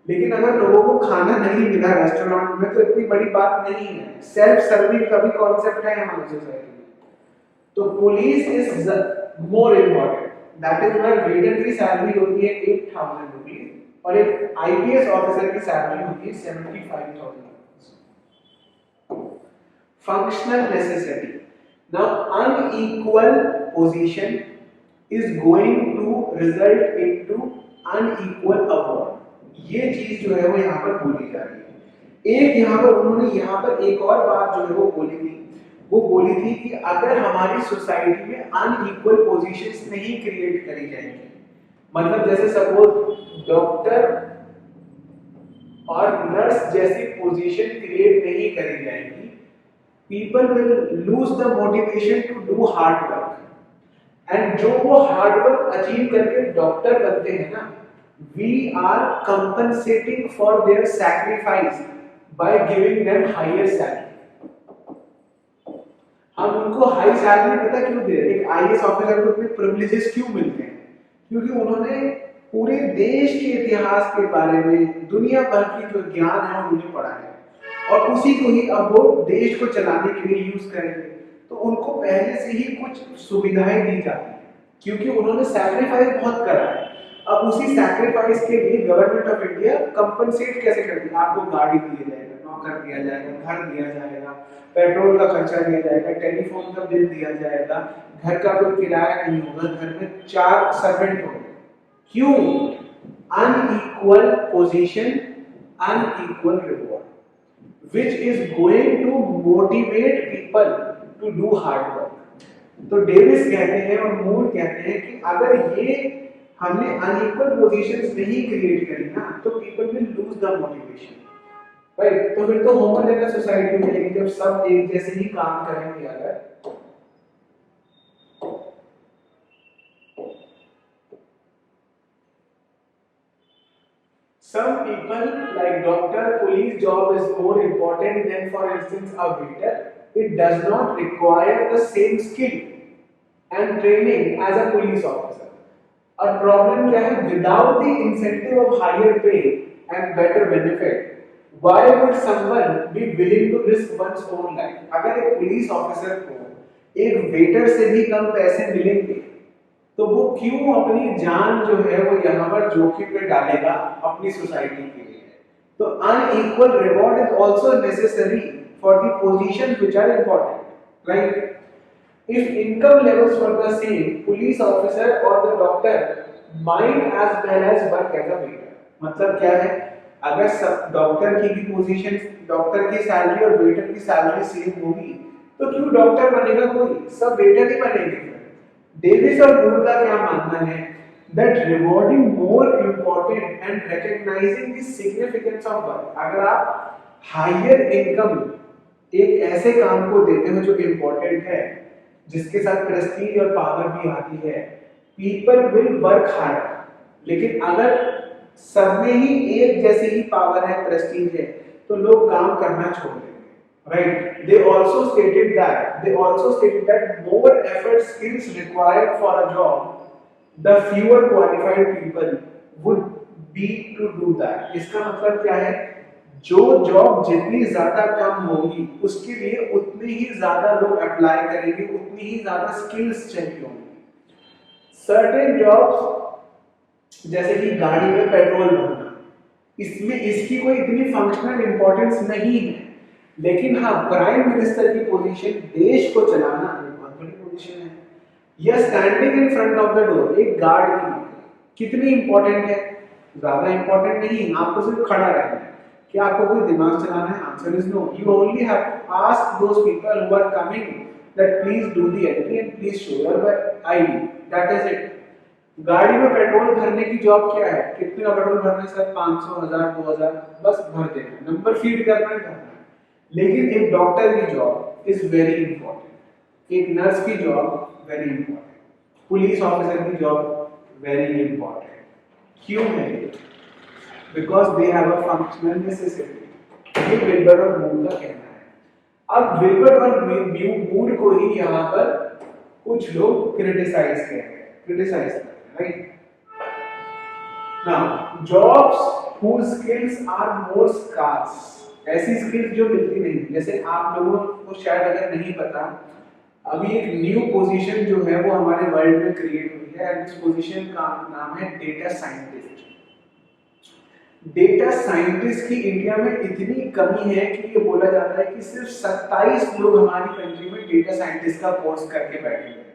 लेकिन अगर लोगों को खाना नहीं मिला रेस्टोरेंट में तो इतनी बड़ी बात नहीं है। सेल्फ सर्विंग का भी कॉन्सेप्ट है हमारी सोसाइटी में। तो police is more important, that is why waiter की सैलरी होती है 8,000 रुपीज और एक आईपीएस ऑफिसर की सैलरी होती है 75,000 rupees. Functional necessity, now unequal position is going to result into unequal award. ये चीज जो है वो यहाँ पर बोली जा रही है। एक यहाँ पर उन्होंने यहाँ पर एक और बात जो है वो बोली थी, वो बोली थी कि अगर हमारी सोसाइटी में अनइक्वल पोजीशंस नहीं क्रिएट करी जाएंगी, मतलब जैसे सपोज डॉक्टर और नर्स जैसी पोजीशन क्रिएट नहीं करी जाएगी, people will lose the motivation to do hard work. And जो वो हार्ड वर्क अचीव करके डॉक्टर बनते हैं ना, we are compensating for their sacrifice by giving them higher salary. हम उनको हाई सैलरी पता क्यों दे रहे हैं? एक आईएएस ऑफिसर को इतने प्रिविलेजेस क्यों मिलते हैं? क्योंकि उन्होंने पूरे देश के इतिहास के बारे में दुनिया भर की जो ज्ञान है उन्होंने पढ़ा है, और उसी को ही अब वो देश को चलाने के लिए यूज करेंगे। तो उनको पहले से ही कुछ सुविधाएं दी जाती है, क्योंकि उन्होंने सैक्रिफाइस बहुत करा है। अब उसी सैक्रिफाइस के लिए गवर्नमेंट ऑफ इंडिया कंपनसेट कैसे करती है? आपको गाड़ी दिया जाएगा, नौकर दिया जाएगा, घर दिया जाएगा, पेट्रोल का खर्चा दिया जाएगा, टेलीफोन का बिल दिया जाएगा, घर का कोई किराया नहीं होगा, घर में 4 सर्वेंट होंगे। क्यों? Unequal position, unequal reward, which is going to motivate people to do hard work। तो डेविस कहते हैं और मूर कहते हैं कि अगर ये हमने अनइक्वल पोजीशंस नहीं क्रिएट करी ना, तो people will lose the motivation, right? तो फिर तो होमोजेनस सोसाइटी मिलेगी जब सब एक जैसे ही काम करेंगे। अगर some people like doctor, police job is more important than for instance a waiter. It does not require the same skill and training as a police officer. A problem क्या है? Without the incentive of higher pay and better benefit, why would someone be willing to risk one's own life? अगर एक police officer को एक waiter से भी कम पैसे मिलेंगे, तो वो क्यों अपनी जान जो है वो यहाँ पर जोखिम में डालेगा अपनी सोसाइटी के लिए? तो unequal reward is also necessary for the positions which are important, right? If income levels were the same, police officer और the doctor might as well as work as a waiter. मतलब क्या है? अगर सब doctor की भी position, doctor की salary और वेटर की सैलरी सेम होगी, तो क्यों डॉक्टर बनेगा कोई? सब वेटर ही बनेंगे। डेविस और मूर का क्या मानना है? that rewarding more important and recognizing the significance of work। अगर आप हायर इनकम एक ऐसे काम को देते हो जो इम्पोर्टेंट है, जिसके साथ प्रेस्टीज और पावर भी आती है, पीपल विल वर्क हार्ड। लेकिन अगर सब में ही एक जैसी ही पावर है, प्रेस्टीज है, तो लोग काम करना छोड़ देंगे, right? They also stated that more effort skills required for a job, the fewer qualified people would be to do that। इसका मतलब क्या है? जो जॉब जितनी ज्यादा कम होगी, उसके लिए उतने ही ज्यादा लोग अप्लाई करेंगे, उतनी ही ज्यादा स्किल्स चाहिए होंगी। सर्टेन जॉब्स जैसे कि गाड़ी में पेट्रोल भरना, इसमें इसकी कोई इतनी फंक्शनल इंपॉर्टेंस नहीं है, लेकिन हाँ, प्राइम मिनिस्टर की पोजीशन, देश को चलाना बहुत बड़ी पोजीशन है। या standing in front of the door, एक गार्ड की कितनी इंपॉर्टेंट है? ज्यादा इंपॉर्टेंट नहीं, आपको सिर्फ खड़ा रहना है। क्या आपको कोई दिमाग चलाना है? Answer is no. You only have to ask those people who are coming that please do the entry and please show your ID, that is it. गाड़ी में पेट्रोल भरने की जॉब क्या है? कितने का पेट्रोल भरना है सर? 500, 1000, 2000, बस भर देना, नंबर फीड करना ही करना है। लेकिन एक डॉक्टर की जॉब इज वेरी इंपॉर्टेंट, एक नर्स की job very important, police officer की जॉब वेरी इंपॉर्टेंट। क्यों है? Because they have a functional necessity. ये विल्बर और मूर का कहना है। अब विल्बर और मूर को ही यहाँ पर कुछ लोग क्रिटिसाइज कर रहे हैं, right? Now jobs whose skills are more scarce, ऐसी स्किल्स जो मिलती नहीं। जैसे आप लोगों को शायद अगर नहीं पता, अभी एक न्यू पोजीशन जो है वो हमारे वर्ल्ड में क्रिएट हुई है, एंड इस पोजीशन का नाम है डेटा साइंटिस्ट। डेटा साइंटिस्ट की इंडिया में इतनी कमी है कि ये बोला जाता है कि सिर्फ 27 लोग हमारी कंट्री में डेटा साइंटिस्ट का कोर्स करके बैठे हैं,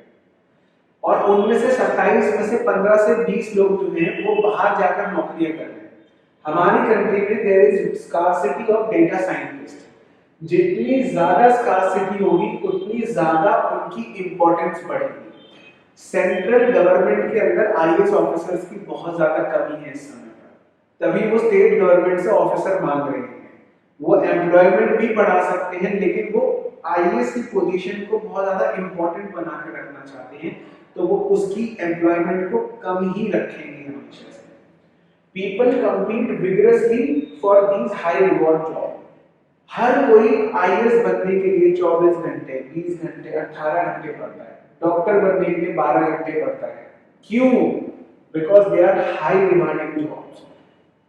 और उनमें से 27 में से 15 से 20 लोग जो हैं वो बाहर जाकर नौकरियां कर रहे हैं। हमारी कंट्री में there is scarcity of data scientist. जितनी ज्यादा स्कार्सिटी होगी, उतनी ज्यादा उनकी इंपॉर्टेंस बढ़ेगी। सेंट्रल गवर्नमेंट के अंदर आईएएस ऑफिसर्स की बहुत ज्यादा कमी है इस समय पर। तभी वो स्टेट गवर्नमेंट से ऑफिसर मांग रहे हैं। वो एम्प्लॉयमेंट भी बढ़ा सकते हैं, लेकिन वो आईएएस की पोजीशन को बहुत ज्यादा इंपॉर्टेंट बना के रखना चाहते हैं, तो वो उसकी एम्प्लॉयमेंट को कम ही रखेंगे हमेशा से। People compete vigorously for these high reward jobs। हर कोई आईएएस बनने के लिए 24 घंटे, 20 घंटे, 18 घंटे पढ़ता है। डॉक्टर बनने के लिए 12 घंटे पढ़ता है। क्यों? Because they are high demanding jobs.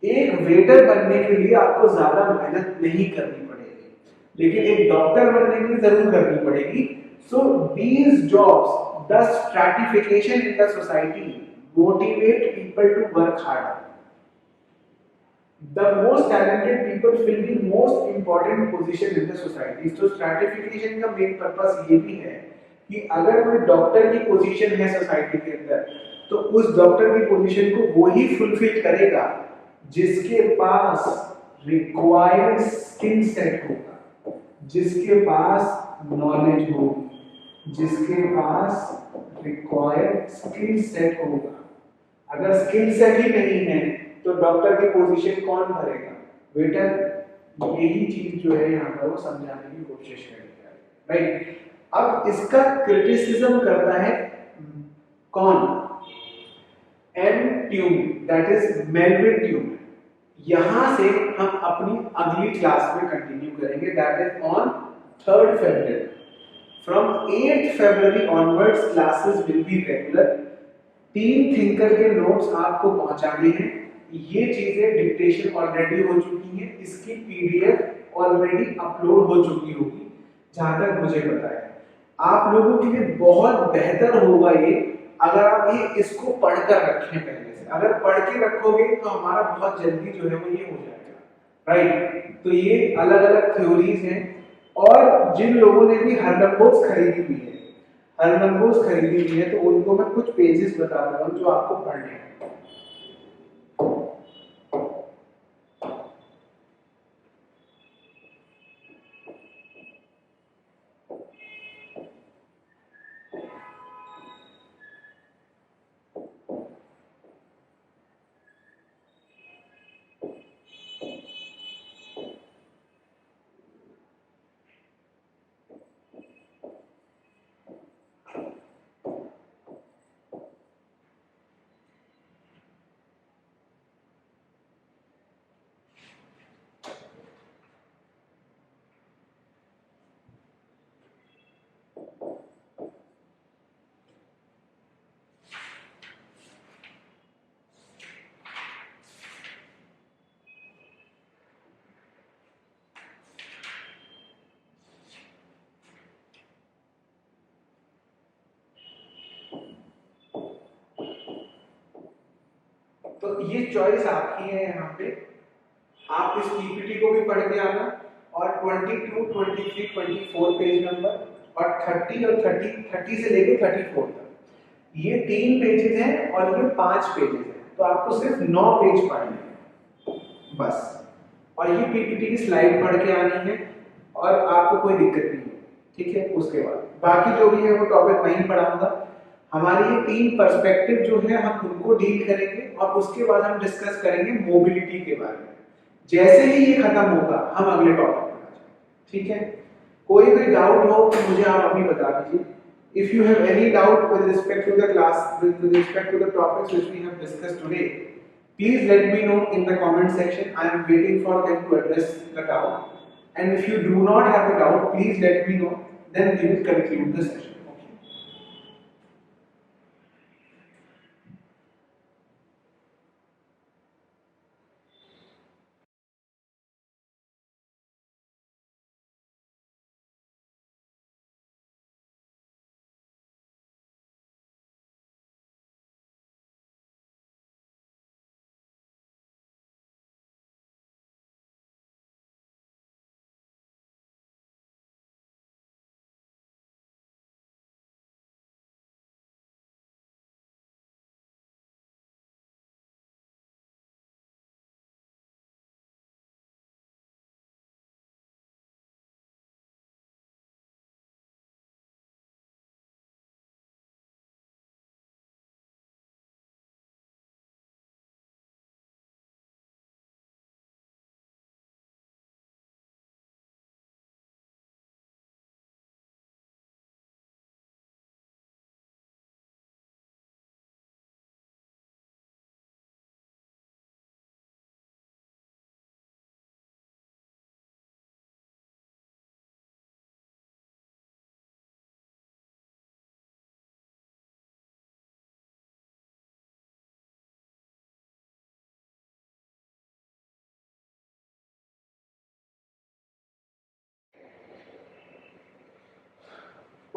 एक वेटर बनने के लिए आपको ज्यादा मेहनत नहीं करनी पड़ेगी, लेकिन एक डॉक्टर बनने के लिए जरूर करनी पड़ेगी। So these jobs, the stratification in the society motivate people to work harder. The most talented people fill the most important position in the society। तो स्ट्रैटिफिकेशन का मेन पर्पस ये भी है कि अगर कोई डॉक्टर की पोजीशन है सोसाइटी के अंदर, तो उस डॉक्टर की पोजीशन को वो ही फुलफिल करेगा जिसके पास रिक्वायर्ड स्किल सेट होगा, जिसके पास नॉलेज होगी, जिसके पास रिक्वायर्ड स्किल सेट होगा। अगर स्किल सेट ही नहीं है तो डॉक्टर की पोजीशन कौन भरेगा? वेटर। यही चीज जो है यहाँ पर वो समझाने की कोशिश करेगा, राइट। अब इसका क्रिटिसिज्म करता है कौन? M Tumin, that is Melvin Tumin. यहां से हम अपनी अगली क्लास में कंटिन्यू करेंगे, that is on 3rd February। From 8th February onwards classes will be regular। 3 thinker के नोट्स आपको पहुंचाने हैं। ये चीजें डिक्टेशन ऑलरेडी हो चुकी हैं, इसकी पीडीएफ ऑलरेडी अपलोड हो चुकी होगी जहां तक मुझे पता है। आप लोगों के लिए बहुत बेहतर होगा ये अगर आप ये इसको पढ़कर रखें पहले से। अगर पढ़ के रखोगे तो हमारा बहुत जल्दी जो है वो ये हो जाएगा, राइट। तो ये अलग अलग थ्योरीज हैं, और जिन लोगों ने भी हरनंबोस खरीदी हुई है, हरनंबोस खरीदी हुई है, तो उनको मैं कुछ पेजेस बता रहा हूँ जो आपको पढ़ने हैं। तो ये चॉइस आपकी है यहाँ पे। आप इस पीपीटी को भी पढ़ के आना, और 22, 23, 24 पेज नंबर, और 30 और 30 से लेकर 34 तक ये 3 पेजेस हैं, और ये 5 पेजेस हैं। तो आपको सिर्फ 9 पेज पढ़ने हैं बस, और ये पीपीटी की स्लाइड पढ़ के आनी है, और आपको कोई दिक्कत नहीं है, ठीक है। उसके बाद बाकी जो भी है वो टॉपिक मैं ही पढ़ाऊंगा। हमारी ये 3 पर्सपेक्टिव जो है हम उनको डील करेंगे, और उसके बाद हम डिस्कस करेंगे मोबिलिटी के बारे में। जैसे ही ये खत्म होगा हम अगले टॉपिक पर आ जाएंगे, ठीक है। कोई भी डाउट हो तो मुझे आप अभी बता दीजिए। If you have any doubt with respect to the class, with respect to the topics which we have discussed today, please let me know in the comment section. I am waiting for them to address the doubt. And if you do not have a doubt, please let me know. Then we will conclude the session.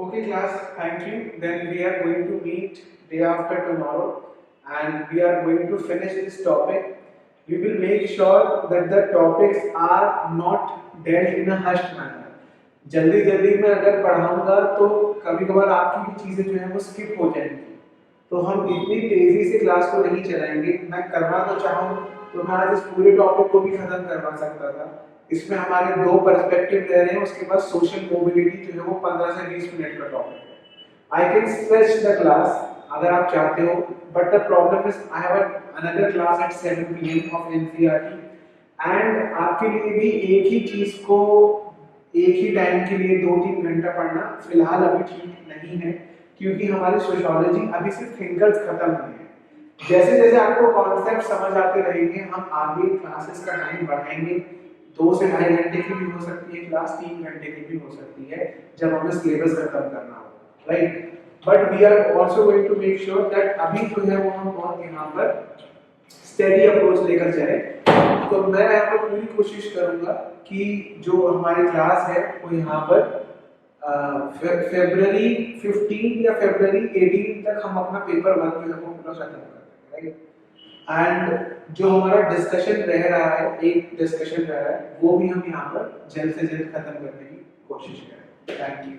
Okay, class, thank you. Then we are going to meet day after tomorrow and we are going to finish this topic. We will make sure that the topics are not dealt in a hushed manner. जल्दी जल्दी में अगर पढ़ाऊंगा तो कभी कभार आपकी भी चीजें जो है वो स्किप हो जाएंगी, तो हम इतनी तेजी से क्लास को नहीं चलाएंगे। मैं करना तो चाहूँ तो मैं आज इस पूरे टॉपिक को भी खत्म करवा सकता था। इसमें हमारे दो पर्सपेक्टिव रह रहे हैं, उसके बाद सोशल मोबिलिटी जो है वो 15 से 20 मिनट का टॉपिक है। I can stretch the class अगर आप चाहते हो, but the problem is I have another class at 7 PM of NCERT and आपके लिए भी एक ही चीज को एक ही टाइम के लिए 2-3 घंटा पढ़ना फिलहाल अभी ठीक नहीं है, क्योंकि हमारी सोशियोलॉजी अभी सिर्फ थिंकर्स खत्म हुई है। जैसे जैसे आपको कॉन्सेप्ट समझ आते रहेंगे हम आगे क्लासेस का टाइम बढ़ाएंगे। 2 से 2.5 घंटे की भी हो सकती है क्लास, 3 घंटे की भी हो सकती है जब हमें सिलेबस खत्म करना हो, right. But we are also going to make sure that अभी जो है वो हम बहुत यहाँ पर स्टेडी अप्रोच लेकर चले। तो मैं यहाँ पर पूरी कोशिश करूंगा कि जो हमारी क्लास है वो यहाँ पर February 15 या February 18 तक हम अपना पेपर 1 जो है वो पूरा खत्म कर देंगे, राइट। एंड जो हमारा डिस्कशन रह रहा है, एक डिस्कशन रह रहा है, वो भी हम यहाँ पर जल्द से जल्द खत्म करने की कोशिश करें। Thank you.